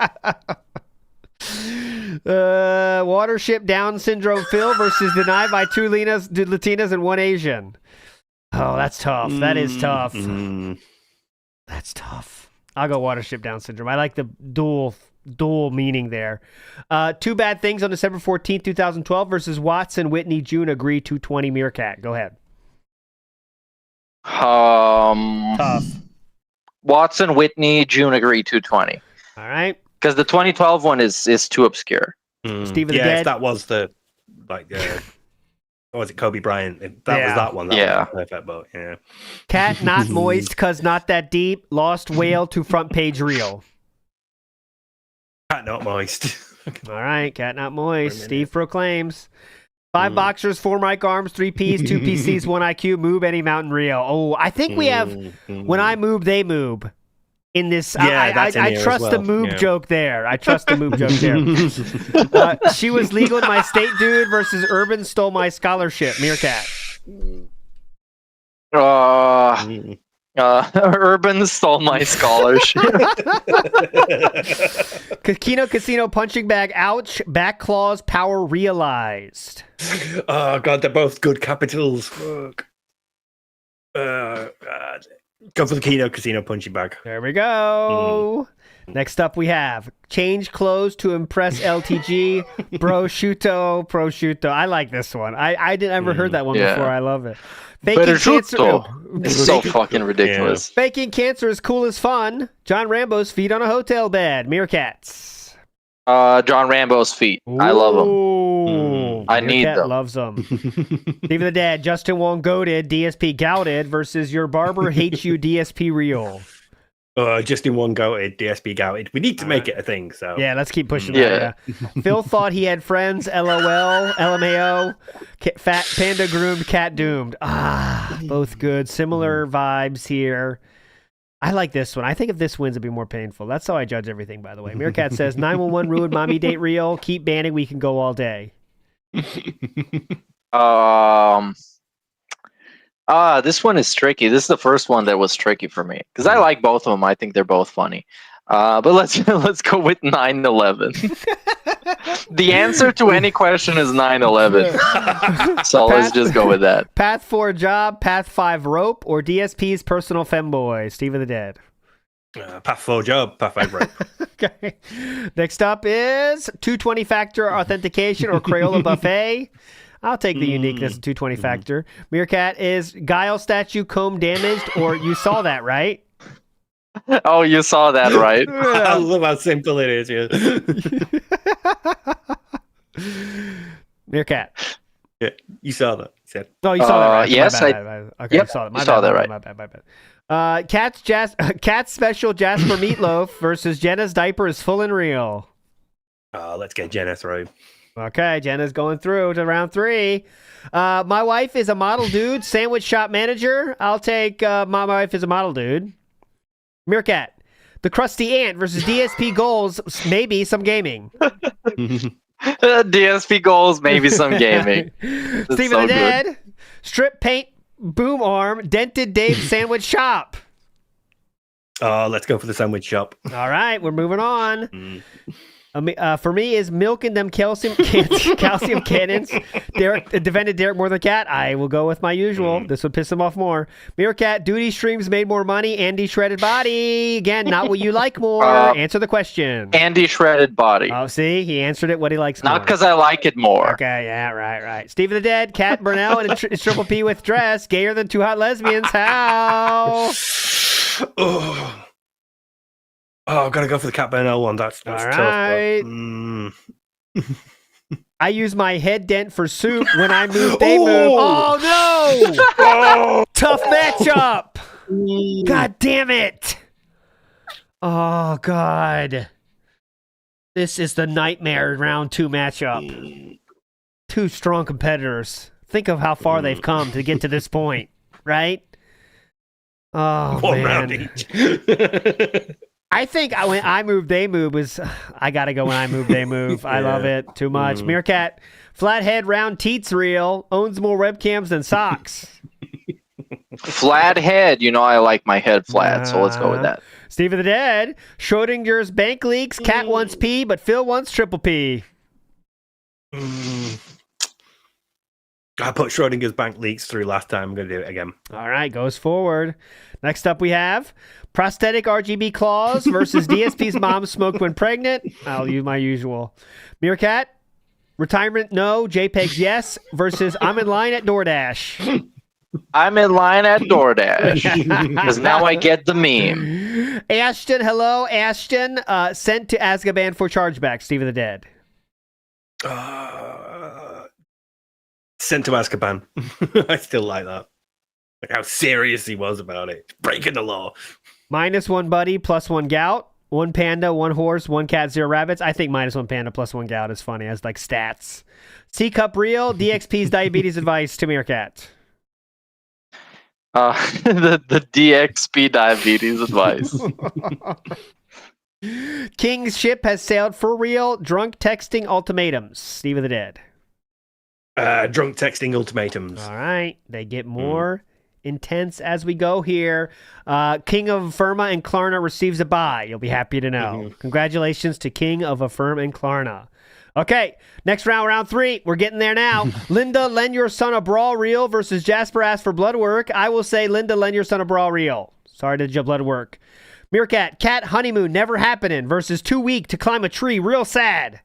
Watership Down syndrome Phil versus denied by two Latinas and one Asian. Oh, that's tough. That is tough. That's tough. I'll go Watership Down syndrome. I like the dual meaning there. Two Bad Things on December 14th, 2012 versus Watson, Whitney, June, Agree, 220 Meerkat. Go ahead. Tough. Watson, Whitney, June, Agree, 220. All right. Because the 2012 one is too obscure. Steve of the yeah, Dead. if that was the what was it, Kobe Bryant? If that Yeah. was that one. That Yeah. was perfect, but yeah. Cat not moist cause not that deep. Lost whale to front page reel. Cat not moist. All right, cat not moist. Steve proclaims. 5 boxers, 4 mic arms, 3 Ps, 2 PCs, 1 IQ. Move any mountain reel. Oh, I think we have. When I move, they move. In this, Yeah, that's in I here as trust the well. move Yeah. joke there. I trust the move joke there. She was legal in my state, dude. Versus Urban stole my scholarship. Meerkat. Urban stole my scholarship. Kino Casino punching bag. Ouch. Back claws. Power realized. Oh god, they're both good capitals. Fuck. God. Go for the Kino Casino punching bag. There we go. Next up, we have change clothes to impress LTG. prosciutto. I like this one. I didn't ever heard that one before. I love it. Faking cancer. It's so fucking ridiculous. Faking cancer is cool as fun. John Rambo's feet on a hotel bed. Meerkats. John Rambo's feet. I love them. I need Meerkat them. Loves them. Steve the Dad. Justin Wong goated. DSP gouted versus your barber hates you. DSP real. Just in one gouted, DSP gouted. We need to make it a thing. So yeah, let's keep pushing that. Yeah. Phil thought he had friends. LOL. LMAO. Fat panda groomed, cat doomed. Both good. Similar vibes here. I like this one. I think if this wins, it'd be more painful. That's how I judge everything, by the way. Meerkat says 911 ruined mommy date reel. Keep banning. We can go all day. This one is tricky. This is the first one that was tricky for me because I like both of them. I think they're both funny. But let's go with 9/11. The answer to any question is 9/11. So let's just go with that. Path 4 job, Path 5 rope, or DSP's personal femboy. Steve of the Dead. Path 4 job, Path 5 rope. Okay. Next up is 220 factor authentication or Crayola buffet. I'll take the uniqueness of 220 factor. Meerkat is Guile statue comb damaged, or you saw that, right? Oh, you saw that, right? I love how simple it is. Yeah. Meerkat. Yeah, you saw that. You said. Oh, you saw that, right? Yes, Okay, yep, you saw that. you saw that, right? My bad. Cat's special Jasper meatloaf versus Jenna's diaper is full and real. Let's get Jenna through. Okay, Jenna's going through to round 3. My wife is a model dude, sandwich shop manager. I'll take my wife is a model dude. Meerkat, the crusty ant versus DSP goals, maybe some gaming. DSP goals, maybe some gaming. Steve of the Dead, strip paint, boom arm, dented Dave sandwich shop. Let's go for the sandwich shop. All right, we're moving on. For me is milking them calcium cannons. Derek defended Derek more than Cat. I will go with my usual. This would piss him off more. Meerkat, duty streams made more money. Andy shredded body. Again, not what you like more. Answer the question. Andy shredded body. Oh, see? He answered it what he likes more. Not because I like it more. Okay, yeah, right. Steve of the Dead, Cat Burnell, and it's Triple P with dress. Gayer than 2 hot lesbians. How? Oh, I've got to go for the Cat Burnell one. That's all tough. Right. I use my head dent for soup when I move. They move. Oh no! Tough matchup. God damn it! Oh god, this is the nightmare round 2 matchup. 2 strong competitors. Think of how far they've come to get to this point, right? Oh One man. round each. I think when I move, they move was. I gotta go when I move, they move. I love it too much. Meerkat, flathead round teats reel owns more webcams than socks. Flat head, I like my head flat, so let's go with that. Steve of the Dead, Schrodinger's bank leaks. Cat wants P, but Phil wants triple P. I put Schrodinger's bank leaks through last time. I'm going to do it again. All right, goes forward. Next up, we have prosthetic RGB claws versus DSP's mom smoked when pregnant. I'll use my usual. Meerkat, retirement no, JPEGs yes versus I'm in line at DoorDash. I'm in line at DoorDash because now I get the meme. Ashton, hello, Ashton. Sent to Azkaban for chargeback. Steve of the Dead. Sent to Azkaban. I still like that. Like how serious he was about it. Breaking the law. -1 buddy, +1 gout. 1 panda, 1 horse, 1 cat, 0 rabbits. I think -1 panda, +1 gout is funny as like stats. C-Cup Real, DXP's diabetes advice to Meerkat. The DXP diabetes advice. King's ship has sailed for real. Drunk texting ultimatums. Steve of the Dead. Drunk texting ultimatums. All right. They get more intense as we go here. King of Affirma and Klarna receives a bye. You'll be happy to know. Congratulations to King of Affirm and Klarna. Okay, next round 3. We're getting there now. Linda, lend your son a brawl reel versus Jasper asked for blood work. I will say, Linda, lend your son a brawl reel. Sorry to judge blood work. Meerkat, cat honeymoon never happening versus too weak to climb a tree. Real sad.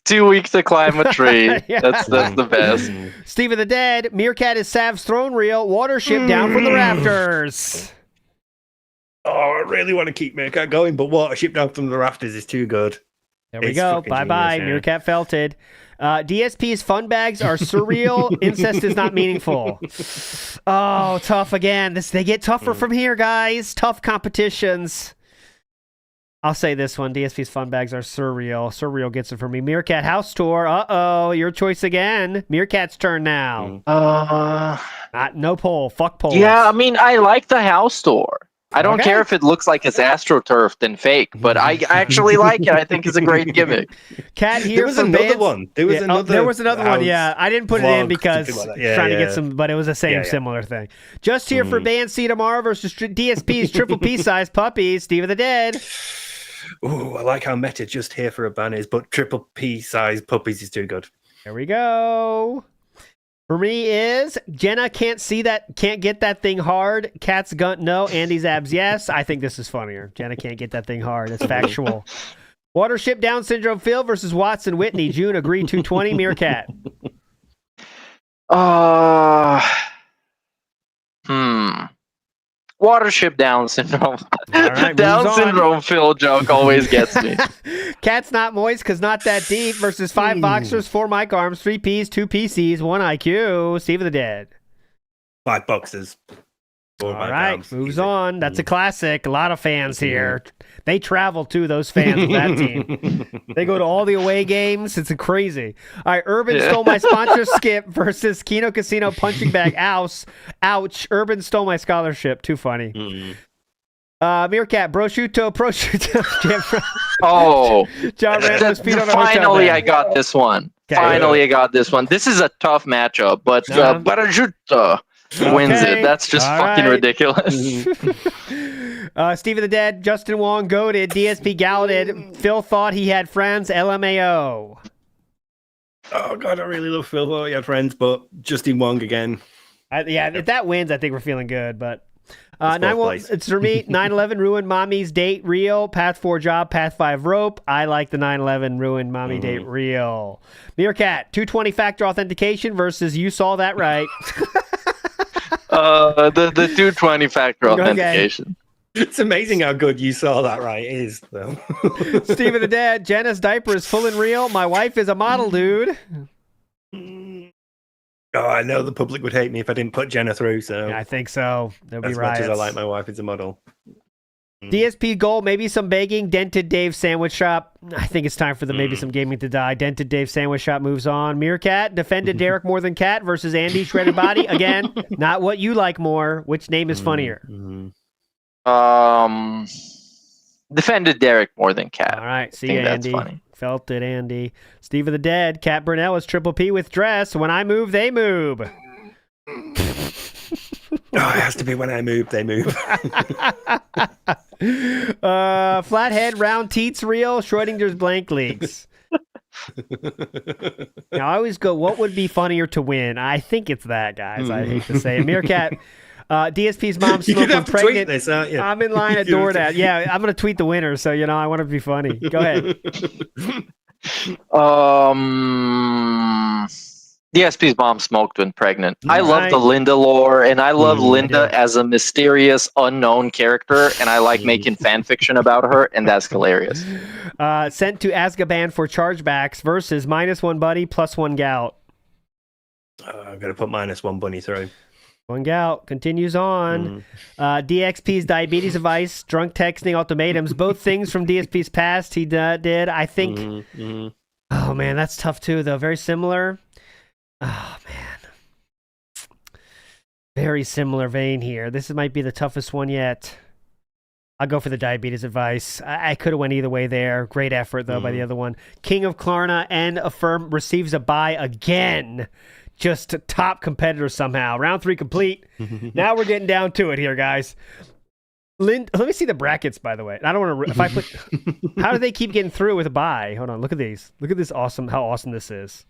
Too weak to climb a tree. Yeah. That's the best. Steve of the Dead, Meerkat is Sav's throne reel. Watership down from the rafters. Oh, I really want to keep Meerkat going, but Watership down from the rafters is too good. There we It's go. fucking Bye-bye. genius, yeah. Meerkat felted. DSP's fun bags are surreal. Incest is not meaningful. Oh, tough again. They get tougher from here, guys. Tough competitions. I'll say this one. DSP's fun bags are surreal. Surreal gets it for me. Meerkat house tour. Uh-oh. Your choice again. Meerkat's turn now. No poll. Fuck polls. Yeah, I mean, I like the house tour. I don't Okay. care if it looks like it's astroturfed and fake, but I actually like it. I think it's a great gimmick. Cat here There was for another bands- one. There was another one. Yeah, I didn't put it in vlog, because something like that. Yeah, trying to yeah. get some, but it was the same Yeah, yeah. similar thing. Just here for band C tomorrow versus DSP's triple P size puppies. Steve of the Dead. Ooh, I like how meta just here for a ban is, but triple P size puppies is too good. There we go. For me is Jenna can't get that thing hard. Cat's gun no. Andy's abs yes. I think this is funnier. Jenna can't get that thing hard. It's factual. Watership Down syndrome Phil versus Watson Whitney. June agreed 220 Meerkat. Watership Down syndrome. right, Down moves on. syndrome Phil joke always gets me. Cat's not moist because not that deep versus 5 boxers, 4 mic arms, 3 Ps, 2 PCs, 1 IQ. Steve of the Dead. 5 boxes. All right, moves on. That's a classic. A lot of fans here. They travel too, those fans of that team. They go to all the away games. It's crazy. All right, Urban stole my sponsor skip versus Keno Casino punching bag. Ouch. Urban stole my scholarship. Too funny. Meerkat, prosciutto. Oh, John Ramos, Pete on a hotel finally bed. I got this one. Okay. Finally I got this one. This is a tough matchup, but Parajuta wins Okay. it. That's just All fucking right. ridiculous. Steve of the Dead, Justin Wong goated, DSP galleted. Phil thought he had friends, LMAO. Oh god, I really love Phil. Thought he had friends, but Justin Wong again. If that wins, I think we're feeling good. But It's both ways. it's for me. 9/11 ruined mommy's date real. Path 4 job. Path 5 rope. I like the 9/11 ruined mommy date real. Meerkat 220 factor authentication versus you saw that right. The 220 factor authentication. It's amazing how good you saw that right is, though. Steve of the Dead. Jenna's diaper is full and real. My wife is a model, dude. Oh, I know the public would hate me if I didn't put Jenna through, so Yeah, I think so. There'll be as riots. much as I like my wife as a model. DSP goal, maybe some begging. Dented Dave Sandwich Shop. I think it's time for the maybe some gaming to die. Dented Dave Sandwich Shop moves on. Meerkat defended Derek more than Cat versus Andy Shredded Body. Again, not what you like more. Which name is funnier? Defended Derek more than Cat. All right, see I think you, that's Andy. funny. Felt it, Andy. Steve of the Dead. Cat Burnell is Triple P with dress. When I move, they move. Oh, it has to be when I move, they move. Flathead, round teats real. Schrodinger's blank leaks. Now, I always go, what would be funnier to win? I think it's that, guys. I hate to say it. Meerkat, DSP's mom You're smoking gonna have to tweet pregnant. this, aren't you? I'm in line at DoorDash. Yeah, I'm going to tweet the winner, so, I want to be funny. Go ahead. DSP's mom smoked when pregnant. I All love right. the Linda lore, and I love Linda as a mysterious, unknown character, and I like making fan fiction about her, and that's hilarious. Sent to Azkaban for chargebacks versus -1 buddy, +1 gout. I'm going to put -1 bunny through. 1 gout continues on. DXP's diabetes advice, drunk texting ultimatums, both things from DSP's past he did. I think. Oh man, that's tough too, though. Very similar. Oh man, very similar vein here. This might be the toughest one yet. I'll go for the diabetes advice. I could have went either way there. Great effort though by the other one. King of Klarna and Affirm receives a bye again. Just a top competitor somehow. Round 3 complete. Now we're getting down to it here, guys. Let me see the brackets, by the way. I don't want to. If I put, how do they keep getting through with a bye? Hold on. Look at these. Look at this awesome. How awesome this is.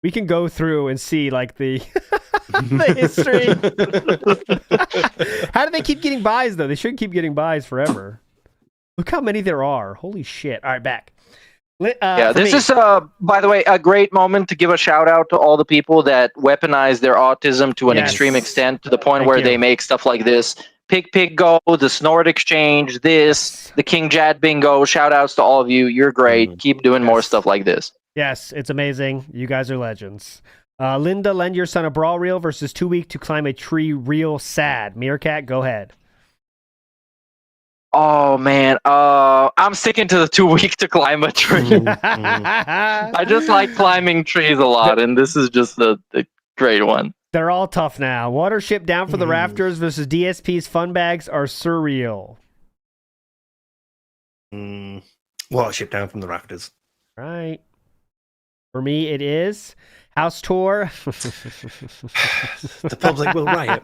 We can go through and see like the the history. How do they keep getting buys though? They shouldn't keep getting buys forever. Look how many there are. Holy shit! All right, back. This is, by the way, a great moment to give a shout out to all the people that weaponize their autism to an extreme extent, to the point where they make stuff like this. Pig Go, the Snort Exchange, the King Jad Bingo. Shout outs to all of you. You're great. Keep doing more stuff like this. Yes, it's amazing. You guys are legends. Linda, lend your son a brawl reel versus 2 week to climb a tree real sad. Meerkat, go ahead. Oh man, I'm sticking to the 2 week to climb a tree. I just like climbing trees a lot, and this is just the great one. They're all tough now. Watership down for the rafters versus DSP's fun bags are surreal. Watership down from the rafters. Right. For me, it is house tour. The public will riot.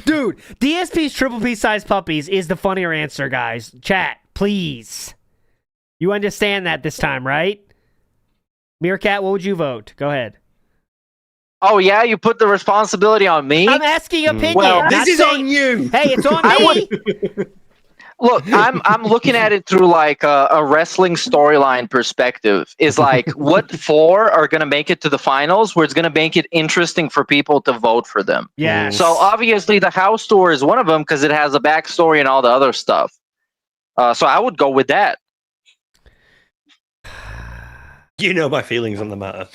Dude, DSP's triple P size puppies is the funnier answer, guys. Chat, please. You understand that this time, right? Meerkat, what would you vote? Go ahead. Oh yeah, you put the responsibility on me? I'm asking opinion. Well, this is on you. Hey, it's on me. Look, I'm looking at it through like a wrestling storyline perspective. Is like what 4 are going to make it to the finals, where it's going to make it interesting for people to vote for them. Yeah. So obviously the house tour is one of them because it has a backstory and all the other stuff. So I would go with that. You know my feelings on the matter.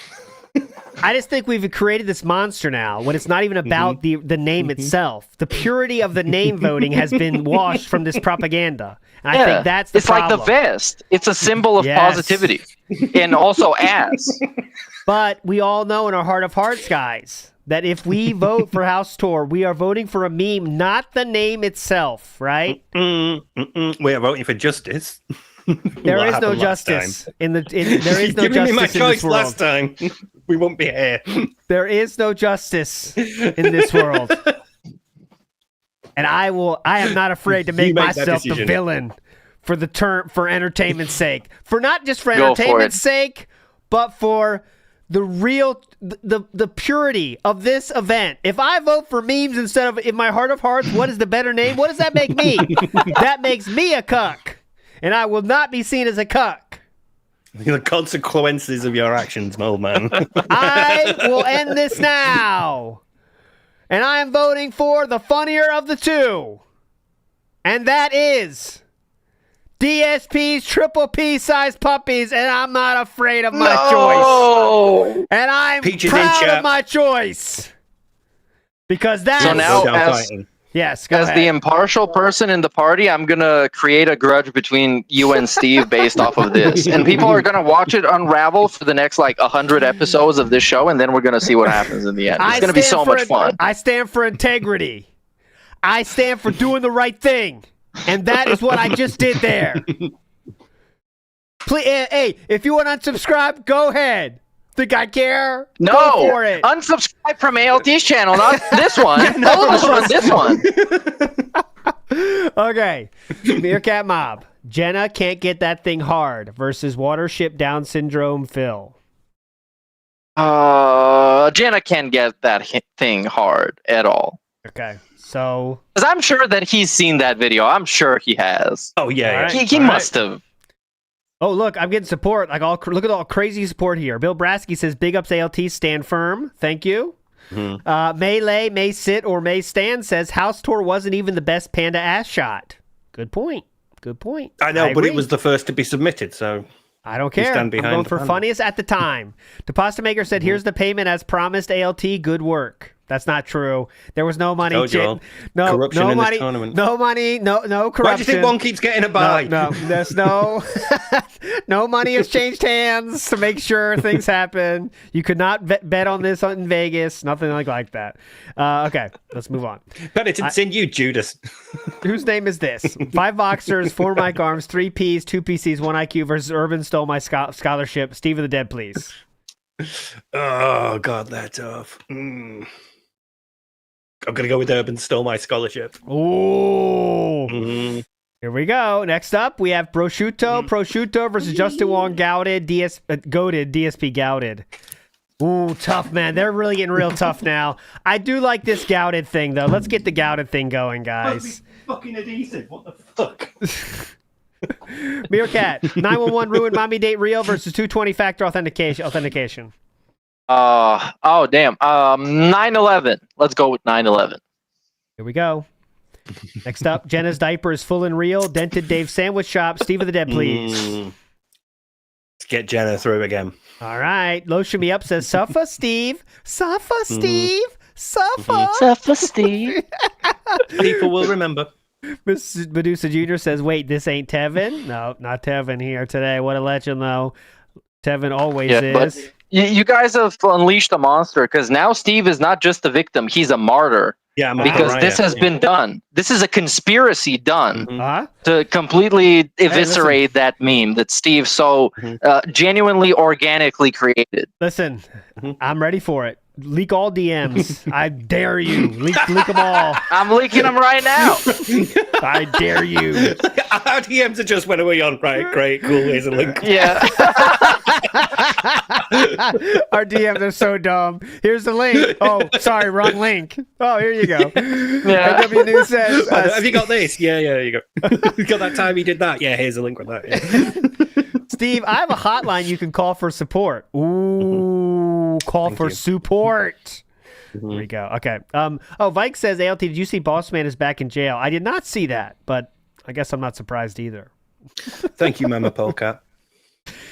I just think we've created this monster now when it's not even about the name itself. The purity of the name voting has been washed from this propaganda. And I think that's the problem. It's like the vest. It's a symbol of positivity and also ass. But we all know in our heart of hearts, guys, that if we vote for House Tour, we are voting for a meme, not the name itself, right? We are voting for justice. There is no justice in the. There is no Giving me my justice in choice this world. last time. We won't be here. There is no justice in this world, and I am not afraid to make myself the villain for entertainment's sake. For not just for entertainment's sake, but for the real the purity of this event. If I vote for memes instead of in my heart of hearts, what is the better name? What does that make me? That makes me a cuck. And I will not be seen as a cuck. The consequences of your actions, my old man. I will end this now. And I am voting for the funnier of the two. And that is DSP's triple P size puppies. And I'm not afraid of my choice. And I'm proud of my choice. Because that's... So now, yes, go ahead. The impartial person in the party, I'm going to create a grudge between you and Steve based off of this. And people are going to watch it unravel for the next, 100 episodes of this show, and then we're going to see what happens in the end. It's going to be so much fun. I stand for integrity. I stand for doing the right thing. And that is what I just did there. Please, hey, if you want to unsubscribe, go ahead. Think I care? No, go for it. Unsubscribe from ALT's channel, not this one. All of us run this one. Okay, Meerkat Mob. Jenna can't get that thing hard versus Watership Down Syndrome Phil. Jenna can't get that thing hard at all. Okay, so... Because I'm sure that he's seen that video. I'm sure he has. Oh, yeah. Right. He must have. Oh, look, I'm getting support. Look at all crazy support here. Bill Brasky says, big ups ALT, stand firm. Thank you. Melee, may sit, or may stand says, House Tour wasn't even the best panda ass shot. Good point. I know, but it was the first to be submitted, so... I don't care. I'm going for funniest at the time. The Pasta Maker said, here's the payment as promised, ALT, good work. That's not true. There was no money. No money. No money. No corruption. Why do you think one keeps getting a buy? No, there's no no money has changed hands to make sure things happen. You could not bet on this in Vegas. Nothing like that. Okay, let's move on. But it's in you, Judas. Whose name is this? 5 boxers, 4 mic arms, 3 Ps, 2 PCs, 1 IQ versus Urban stole my scholarship. Steve of the Dead, please. Oh God, that's tough. I'm going to go with Urban stole my scholarship. Ooh. Here we go. Next up, we have Prosciutto versus Justin Wong Goaded, DSP Gouded. Ooh, tough, man. They're really getting real tough now. I do like this gouted thing, though. Let's get the gouted thing going, guys. Fucking adhesive. What the fuck? Meerkat, 911 ruined mommy date real versus 220 factor authentication. Oh damn. 9/11. Let's go with 9/11. Here we go. Next up, Jenna's diaper is full and real. Dented Dave Sandwich Shop. Steve of the Dead, please. Let's get Jenna through again. All right. Lotion Me Up says, Suffer, Steve. Suffer, Steve. Suffer. Suffer, Steve. People will remember. Mrs. Medusa Jr. says, wait, this ain't Tevin? No, not Tevin here today. What a legend, though. Tevin always is. But you guys have unleashed a monster because now Steve is not just a victim, he's a martyr. Yeah, because this has been done. This is a conspiracy done to completely eviscerate that meme that Steve so genuinely, organically created. Listen, I'm ready for it. Leak all DMs. I dare you. Leak them all. I'm leaking them right now. I dare you. Our DMs are just when are we on? Right, great, cool. Here's a link. Yeah. Our DMs are so dumb. Here's the link. Oh, sorry, wrong link. Oh, here you go. Yeah. NW News says, have you got this? Yeah, you go. You got that time you did that? Yeah, here's a link with that. Yeah. Steve, I have a hotline you can call for support. Ooh, call for support. Here we go. Okay. Vike says, ALT, did you see Boss Man is back in jail? I did not see that, but I guess I'm not surprised either. Thank you, Mama Polka.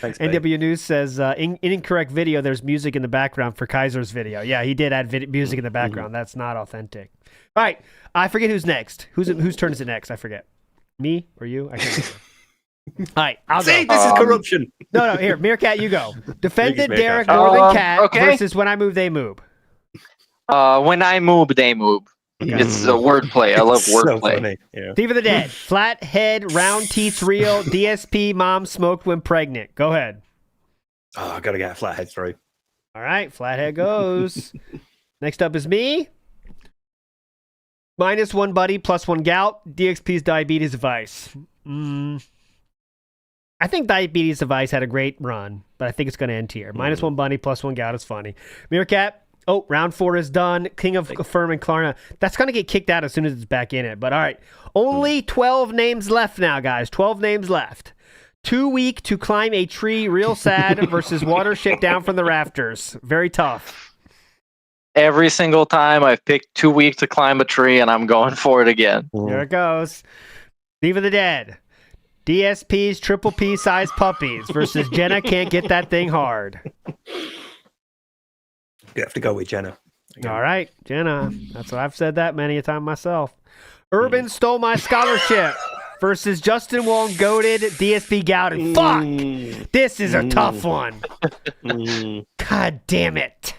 Thanks, babe. NW News says, in incorrect video, there's music in the background for Kaiser's video. Yeah, he did add music in the background. That's not authentic. All right. I forget who's next. Whose turn is it next? I forget. Me or you? I can't remember. All right, I'll go. See, this is corruption. No, here, Meerkat, you go. Defended Meerkat. Derek more than Cat versus When I Move, They Move. When I move, they move. It's a wordplay. I love wordplay. Yeah. Steve of the Dead. Flathead, round teeth real, DSP, mom smoked when pregnant. Go ahead. Oh, I got to get a flathead through. All right, Flathead goes. Next up is me. -1 buddy, +1 gout. DXP's diabetes device. I think diabetes device had a great run, but I think it's going to end here. -1 bunny, +1 gout is funny. Meerkat. Oh, round 4 is done. King of Affirm and Klarna. That's going to get kicked out as soon as it's back in it. But all right. Only 12 names left now, guys. 12 names left. Too weak to climb a tree, real sad, versus water shit down from the rafters. Very tough. Every single time I've picked too weak to climb a tree, and I'm going for it again. Here it goes. Steve of the Dead. DSP's triple P size puppies versus Jenna can't get that thing hard. You have to go with Jenna. All right, Jenna. That's what I've said that many a time myself. Urban stole my scholarship versus Justin Wong goated DSP gouted. Fuck! This is a tough one. God damn it.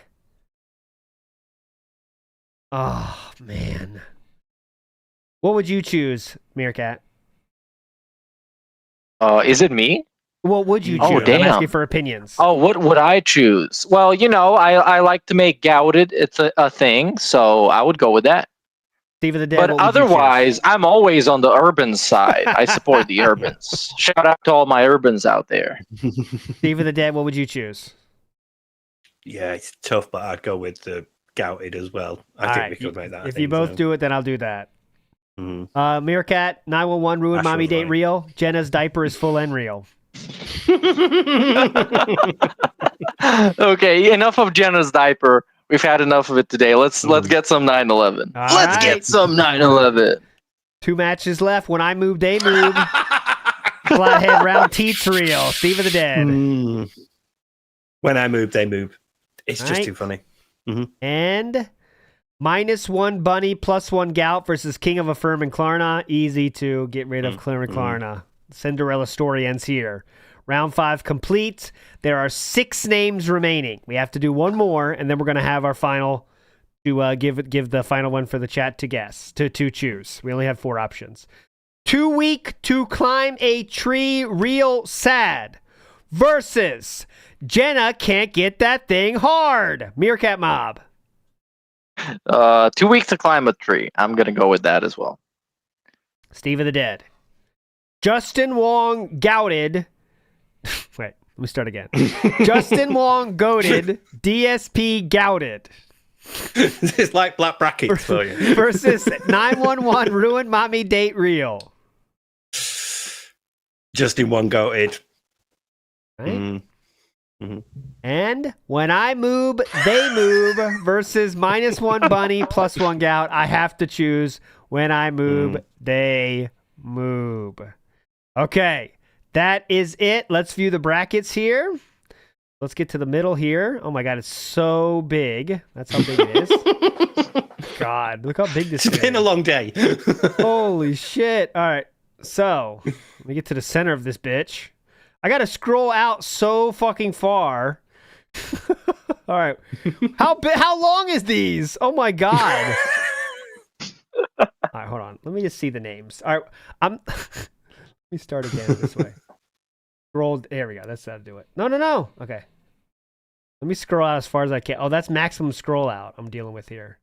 Oh, man. What would you choose, Meerkat? Is it me? What would you choose? Oh, damn. I'm asking for opinions. Oh, what would I choose? Well, I like to make gouted. It's a thing, so I would go with that. Steve of the Dead. But otherwise, I'm always on the urban side. I support the urbans. Shout out to all my urbans out there. Steve of the Dead, what would you choose? Yeah, it's tough, but I'd go with the gouted as well. I think we could make that. If you both do it, then I'll do that. Meerkat, 911 ruined mommy date real. Jenna's diaper is full and real. Okay, enough of Jenna's diaper. We've had enough of it today. Let's get some 9/11. Let's get some 9/11. 2 matches left. When I move, they move. Flathead round teeth real. Steve of the Dead. When I move, they move. It's just too funny. And -1 bunny, +1 gout versus King of Affirm and Klarna. Easy to get rid of Klarna. Cinderella story ends here. Round 5 complete. There are 6 names remaining. We have to do one more, and then we're going to have our final to give the final one for the chat to guess, to choose. We only have 4 options. Too weak to climb a tree, real sad, versus Jenna can't get that thing hard. Meerkat Mob. Too weak to climb a tree. I'm going to go with that as well. Steve of the Dead. Justin Wong gouted. Wait, Let me start again. Justin Wong goated, DSP gouted. It's like black brackets for you. Versus 911 ruined mommy date real. Justin Wong goated. Right? And when I move, they move versus -1 bunny +1 gout. I have to choose when I move, they move. Okay, that is it. Let's view the brackets here. Let's get to the middle here. Oh my God, it's so big. That's how big it is. God, look how big this is. It's been a long day. Holy shit. All right, so let me get to the center of this bitch. I got to scroll out so fucking far. All right. How long is these? Oh my God. All right, hold on. Let me just see the names. All right. Let me start again this way. Scroll. There we go. That's how to do it. No. Okay. Let me scroll out as far as I can. Oh, that's maximum scroll out I'm dealing with here.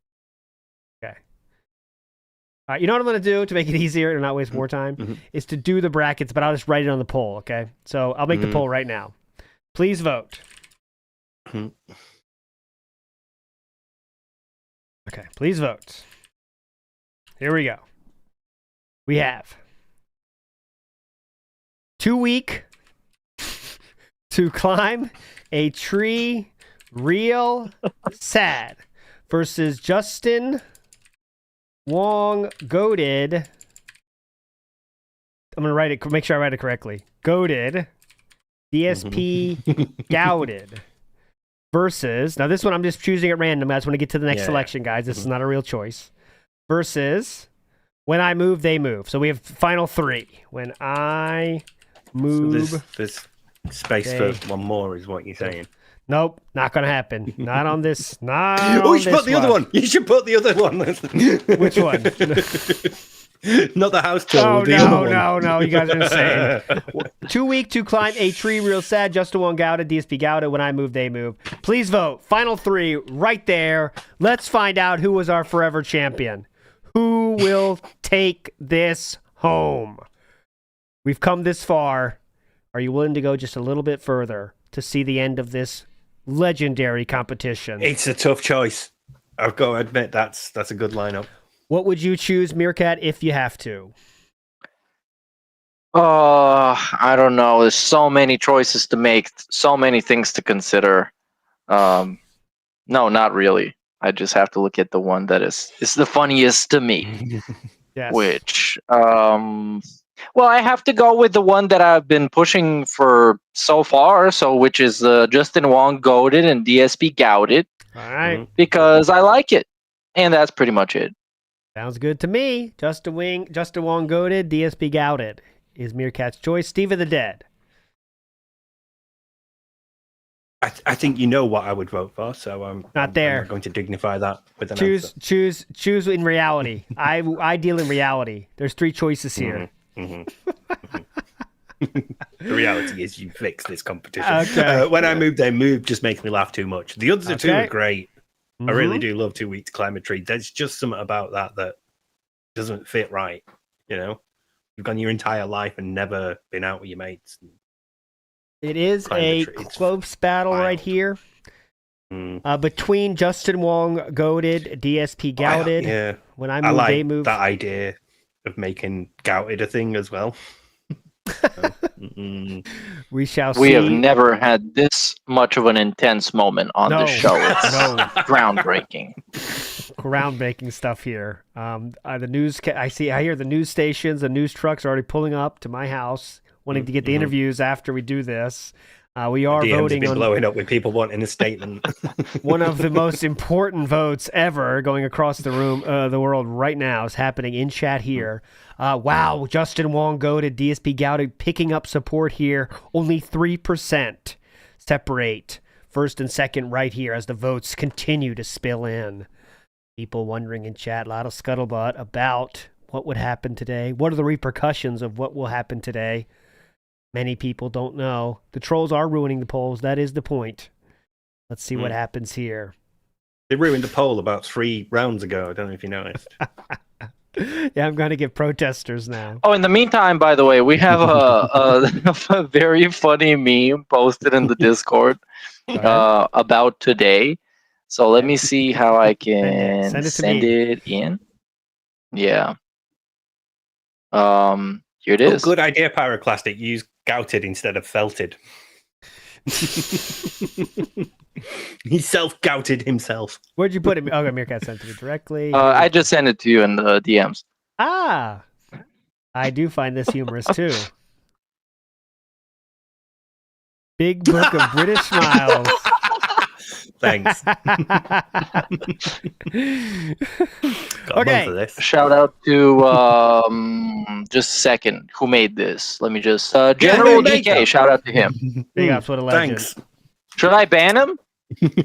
Okay. All right, you know what I'm going to do to make it easier and not waste more time is to do the brackets, but I'll just write it on the poll, okay? So I'll make the poll right now. Please vote. Okay, please vote. Here we go. We have 2 week to climb a tree real sad versus Justin Wong goated. I'm gonna write it. Make sure I write it correctly. Goated, DSP gouted versus. Now this one I'm just choosing at random. I just want to get to the next selection, guys. This is not a real choice. Versus when I move, they move. So we have final 3. When I move, so there's space for one more, is what you're saying. Nope, not gonna happen. Not on this. Not oh, on you should this put the other one. You should put the other one. Which one? Not the house tool. Oh, the other one. no. You guys are insane. 2 week to climb a tree real sad. Justin Wong gouted, DSP gouted. When I move, they move. Please vote. Final 3 right there. Let's find out who was our forever champion. Who will take this home? We've come this far. Are you willing to go just a little bit further to see the end of this legendary competition? It's a tough choice. I've got to admit that's a good lineup. What would you choose, Meerkat, if you have to? I don't know. There's so many choices to make, so many things to consider. No, not really. I just have to look at the one that is the funniest to me. Yes. Which, well, I have to go with the one that I've been pushing for so far. So, which is Justin Wong goated and DSP gouted. All right. Because I like it, and that's pretty much it. Sounds good to me. Justin Wong goated, DSP gouted is Meerkat's choice. Steve of the Dead. I think you know what I would vote for, so I'm not going to dignify that with an answer. Choose in reality. I deal in reality. There's 3 choices here. The reality is you fix this competition. Okay. When I move, they move just makes me laugh too much. The other 2 are great. I really do love 2 weeks to climb a tree. There's just something about that doesn't fit right. You know, you've gone your entire life and never been out with your mates. It is a close battle right here between Justin Wong goated, DSP gouted. When I move, like they move. That idea of making gouted a thing as well. We shall see. We have never had this much of an intense moment on the show. It's groundbreaking. Groundbreaking stuff here. The news. I hear the news stations, the news trucks are already pulling up to my house, wanting to get the interviews after we do this. We are DMs voting have been on blowing up with people wanting a statement. one of the most important votes ever going across the room, the world right now is happening in chat here. Wow, Justin Wong goated, DSP gouted, picking up support here. Only 3% separate first and second right here as the votes continue to spill in. People wondering in chat, a lot of scuttlebutt about what would happen today. What are the repercussions of what will happen today? Many people don't know. The trolls are ruining the polls. That is the point. Let's see what happens here. They ruined the poll about 3 rounds ago. I don't know if you noticed. Yeah, I'm going to get protesters now. Oh, in the meantime, by the way, we have a very funny meme posted in the Discord about today. So let me see how I can Send it in. Yeah. Here it Oh, is. good idea, Pyroclastic. Use gouted instead of felted. He self-gouted himself. Where'd you put it? Oh, Meerkat sent it to me directly. I just sent it to you in the DMs. Ah, I do find this humorous too. Big Book of British Smiles. Thanks. Okay. Shout out to just a second. Who made this? Let me just General DK. Shout out to him. Big ups, what a legend. Thanks. Should I ban him?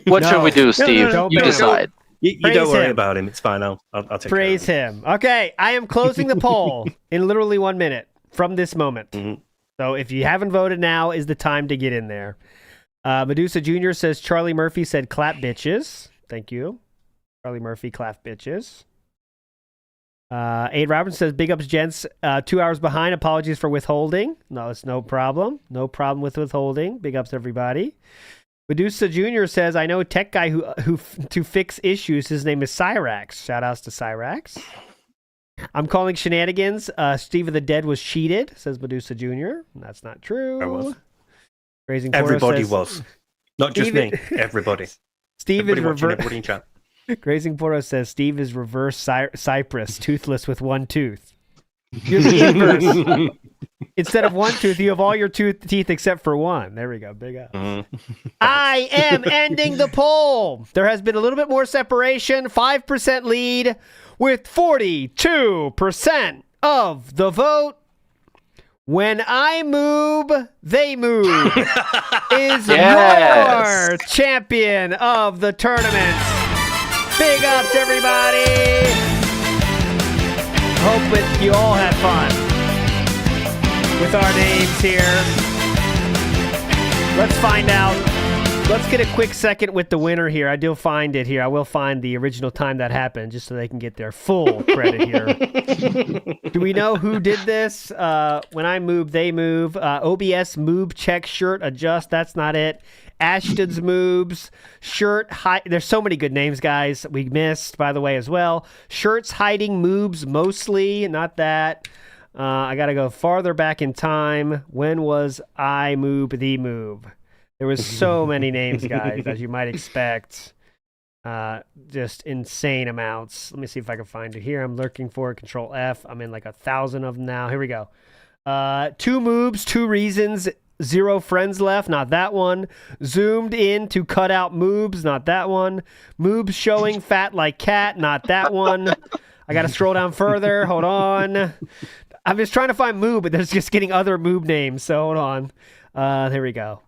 What should we do, Steve? don't You ban him. decide. You Praise don't worry him. about him. It's fine. I'll take Praise him. Okay, I am closing the poll in literally 1 minute from this moment. So if you haven't voted, now is the time to get in there. Medusa Jr. says Charlie Murphy said clap bitches. Thank you. Charlie Murphy, clap bitches. Aid Roberts says big ups, gents. 2 hours behind. Apologies for withholding. No, it's no problem. No problem with withholding. Big ups, everybody. Medusa Jr. says, I know a tech guy who to fix issues. His name is Cyrax. Shout outs to Cyrax. I'm calling shenanigans. Steve of the Dead was cheated, says Medusa Jr. That's not true. I was. Grazing Poro Everybody says, was. Not just me. Everybody. Steve everybody is watching, reverse. everybody in chat. Grazing Poro says Steve is reverse Cypress, toothless with one tooth. You're the inverse. Instead of one tooth, you have all your teeth except for one. There we go. Big up. I am ending the poll. There has been a little bit more separation. 5% lead with 42% of the vote. When I move, they move is your champion of the tournament. Big ups, everybody. Hope that you all had fun with our names here. Let's find out. Let's get a quick second with the winner here. I do find it here. I will find the original time that happened just so they can get their full credit here. Do we know who did this? When I move, they move. OBS move, check, shirt, adjust. That's not it. Ashton's moves, shirt, there's so many good names, guys. We missed, by the way, as well. Shirts, hiding, moves, mostly. Not that. I got to go farther back in time. When was I move, the move? There was so many names, guys, as you might expect. Just insane amounts. Let me see if I can find it here. I'm looking for it. Control F. I'm in like 1,000 of them now. Here we go. 2 moves, 2 reasons. 0 friends left. Not that one. Zoomed in to cut out moves. Not that one. Moves showing fat like cat. Not that one. I got to scroll down further. Hold on. I'm just trying to find moob, but there's just getting other moob names. So hold on. There we go.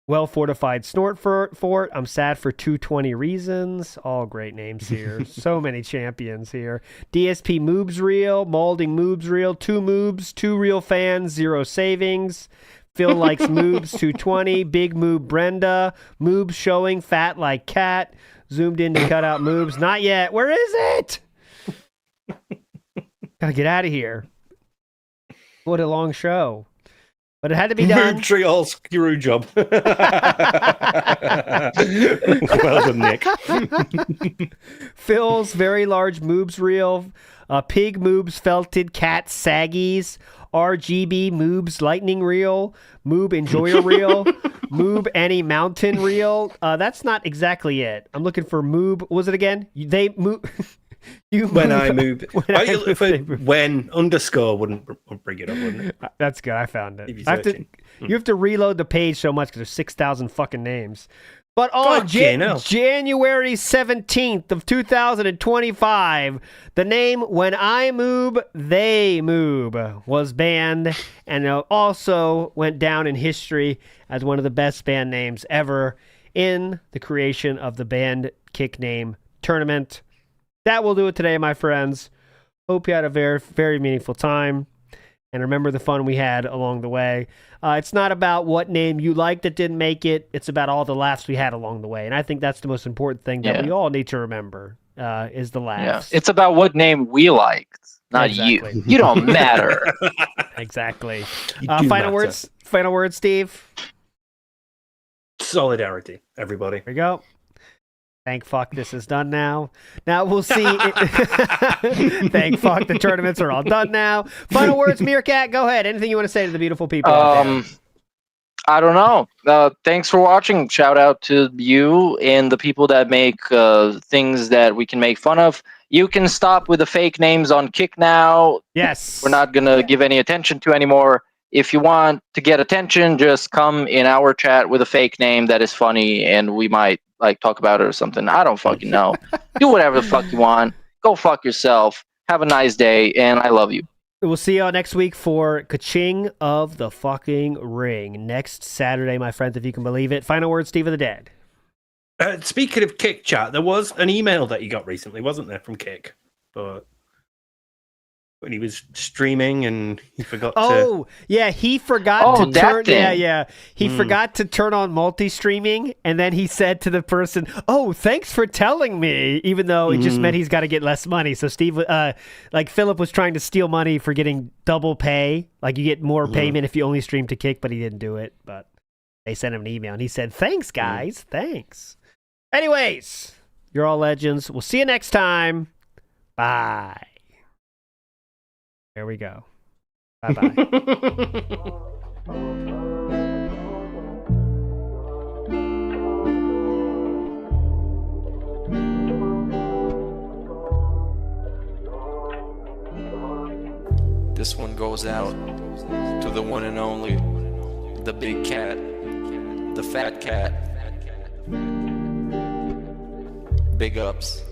Well-fortified snort fort. I'm sad for 220 reasons. All great names here. So many champions here. DSP moves real. Molding moves real. 2 moves. 2 real fans. 0 savings. Phil likes moves. 220. Big move Brenda. Moves showing fat like cat. Zoomed in to cut out moves. Not yet. Where is it? Gotta get out of here. What a long show. But it had to be done. Montreal screw job. Well done, Nick. Phil's very large moves reel. Pig moves felted. Cat saggies. RGB moves lightning reel. Moob enjoyer reel. Moob any mountain reel. That's not exactly it. I'm looking for moob. What was it again? They move. When I move. When underscore wouldn't bring it up, wouldn't it? That's good. I found it. You you have to reload the page so much because there's 6,000 fucking names. But on January 17th of 2025, the name When I Move, They Move was banned and also went down in history as one of the best band names ever in the creation of the band kick name tournament. That will do it today, my friends. Hope you had a very, very meaningful time. And remember the fun we had along the way. It's not about what name you liked that didn't make it. It's about all the laughs we had along the way. And I think that's the most important thing that we all need to remember is the laughs. Yeah. It's about what name we liked. not Exactly. you. You don't matter. Exactly. You Final do matter. words. Final words, Steve. Solidarity, everybody. There you go. Thank fuck this is done now. Now we'll see. Thank fuck the tournaments are all done now. Final words, Meerkat. Go ahead. Anything you want to say to the beautiful people out there? I don't know. Thanks for watching. Shout out to you and the people that make things that we can make fun of. You can stop with the fake names on Kick now. Yes. We're not going to give any attention to anymore. If you want to get attention, just come in our chat with a fake name that is funny, and we might talk about it or something. I don't fucking know. Do whatever the fuck you want. Go fuck yourself. Have a nice day, and I love you. We'll see y'all next week for Ka-Ching of the fucking Ring. Next Saturday, my friends, if you can believe it. Final words, Steve of the Dead. Speaking of Kick chat, there was an email that you got recently, wasn't there, from Kick? But when he was streaming and he forgot to... yeah, he forgot to turn... thing. Yeah. He forgot to turn on multi-streaming, and then he said to the person, "Oh, thanks for telling me," even though it just meant he's got to get less money. So Steve, Philip was trying to steal money for getting double pay. Like, you get more payment if you only stream to Kick, but he didn't do it. But they sent him an email, and he said, "Thanks, guys. Thanks." Anyways, you're all legends. We'll see you next time. Bye. There we go. Bye-bye. This one goes out to the one and only, the big cat, the fat cat. Big ups.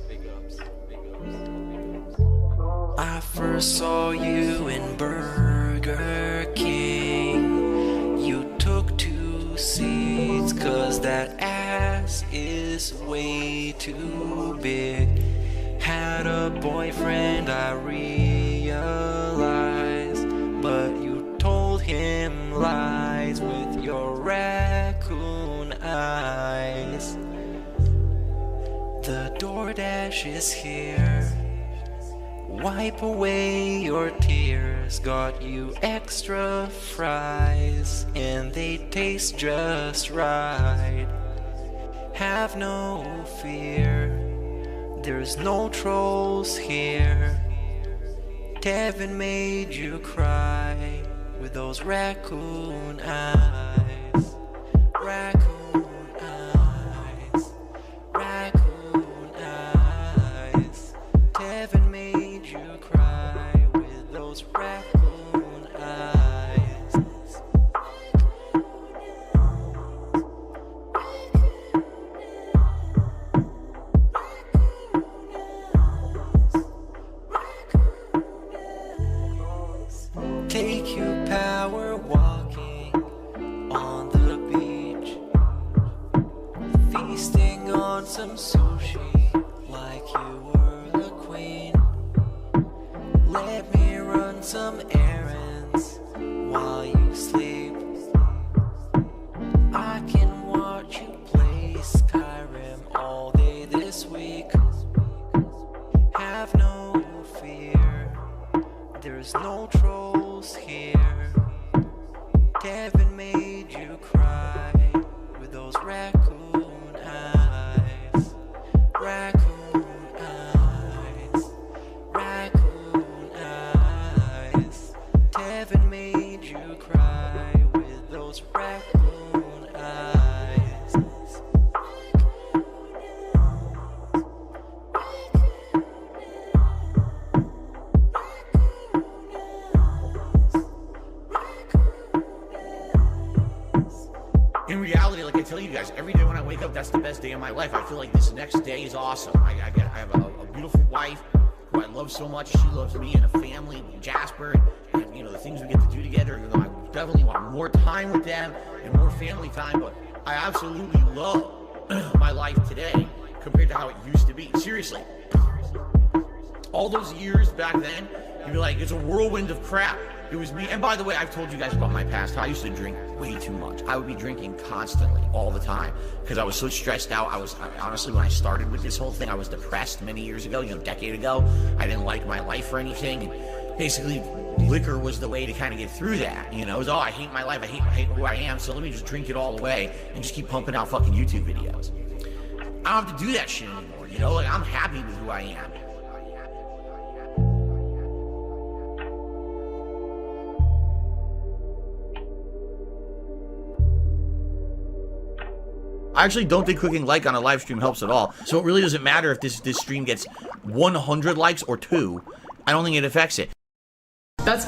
I first saw you in Burger King. You took 2 seats 'cause that ass is way too big. Had a boyfriend, I realized, but you told him lies with your raccoon eyes. The DoorDash is here. Wipe away your tears. Got you extra fries, and they taste just right. Have no fear, there's no trolls here. Tevin made you cry with those raccoon eyes. Raccoon eyes. Raccoon eyes. Tevin made you cry with those raccoon eyes. Take you power walking on the beach, feasting on some sushi like you were the queen. Let me run some errands while you sleep. I can watch you play Skyrim all day this week. Have no fear, there's no trolls here. Kevin made you cry with those raccoon eyes. Raccoon eyes. Raccoon eyes. Kevin made you cry with those raccoon eyes. In reality, like I tell you guys, every day when I wake up, that's the best day of my life. I feel like this next day is awesome. I have a beautiful wife who I love so much. She loves me, and a family, Jasper, and you know the things we get to do together. You know, I definitely want more time with them and more family time. But I absolutely love my life today compared to how it used to be. Seriously, all those years back then, you'd be like, it's a whirlwind of crap. It was me. And by the way, I've told you guys about my past. I used to drink way too much. I would be drinking constantly, all the time, because I was so stressed out. Honestly, when I started with this whole thing, I was depressed many years ago, a decade ago. I didn't like my life or anything. And basically, liquor was the way to kind of get through that. It was, I hate my life. I hate who I am. So let me just drink it all away and just keep pumping out fucking YouTube videos. I don't have to do that shit anymore. Like, I'm happy with who I am. I actually don't think clicking like on a live stream helps at all. So it really doesn't matter if this stream gets 100 likes or 2. I don't think it affects it.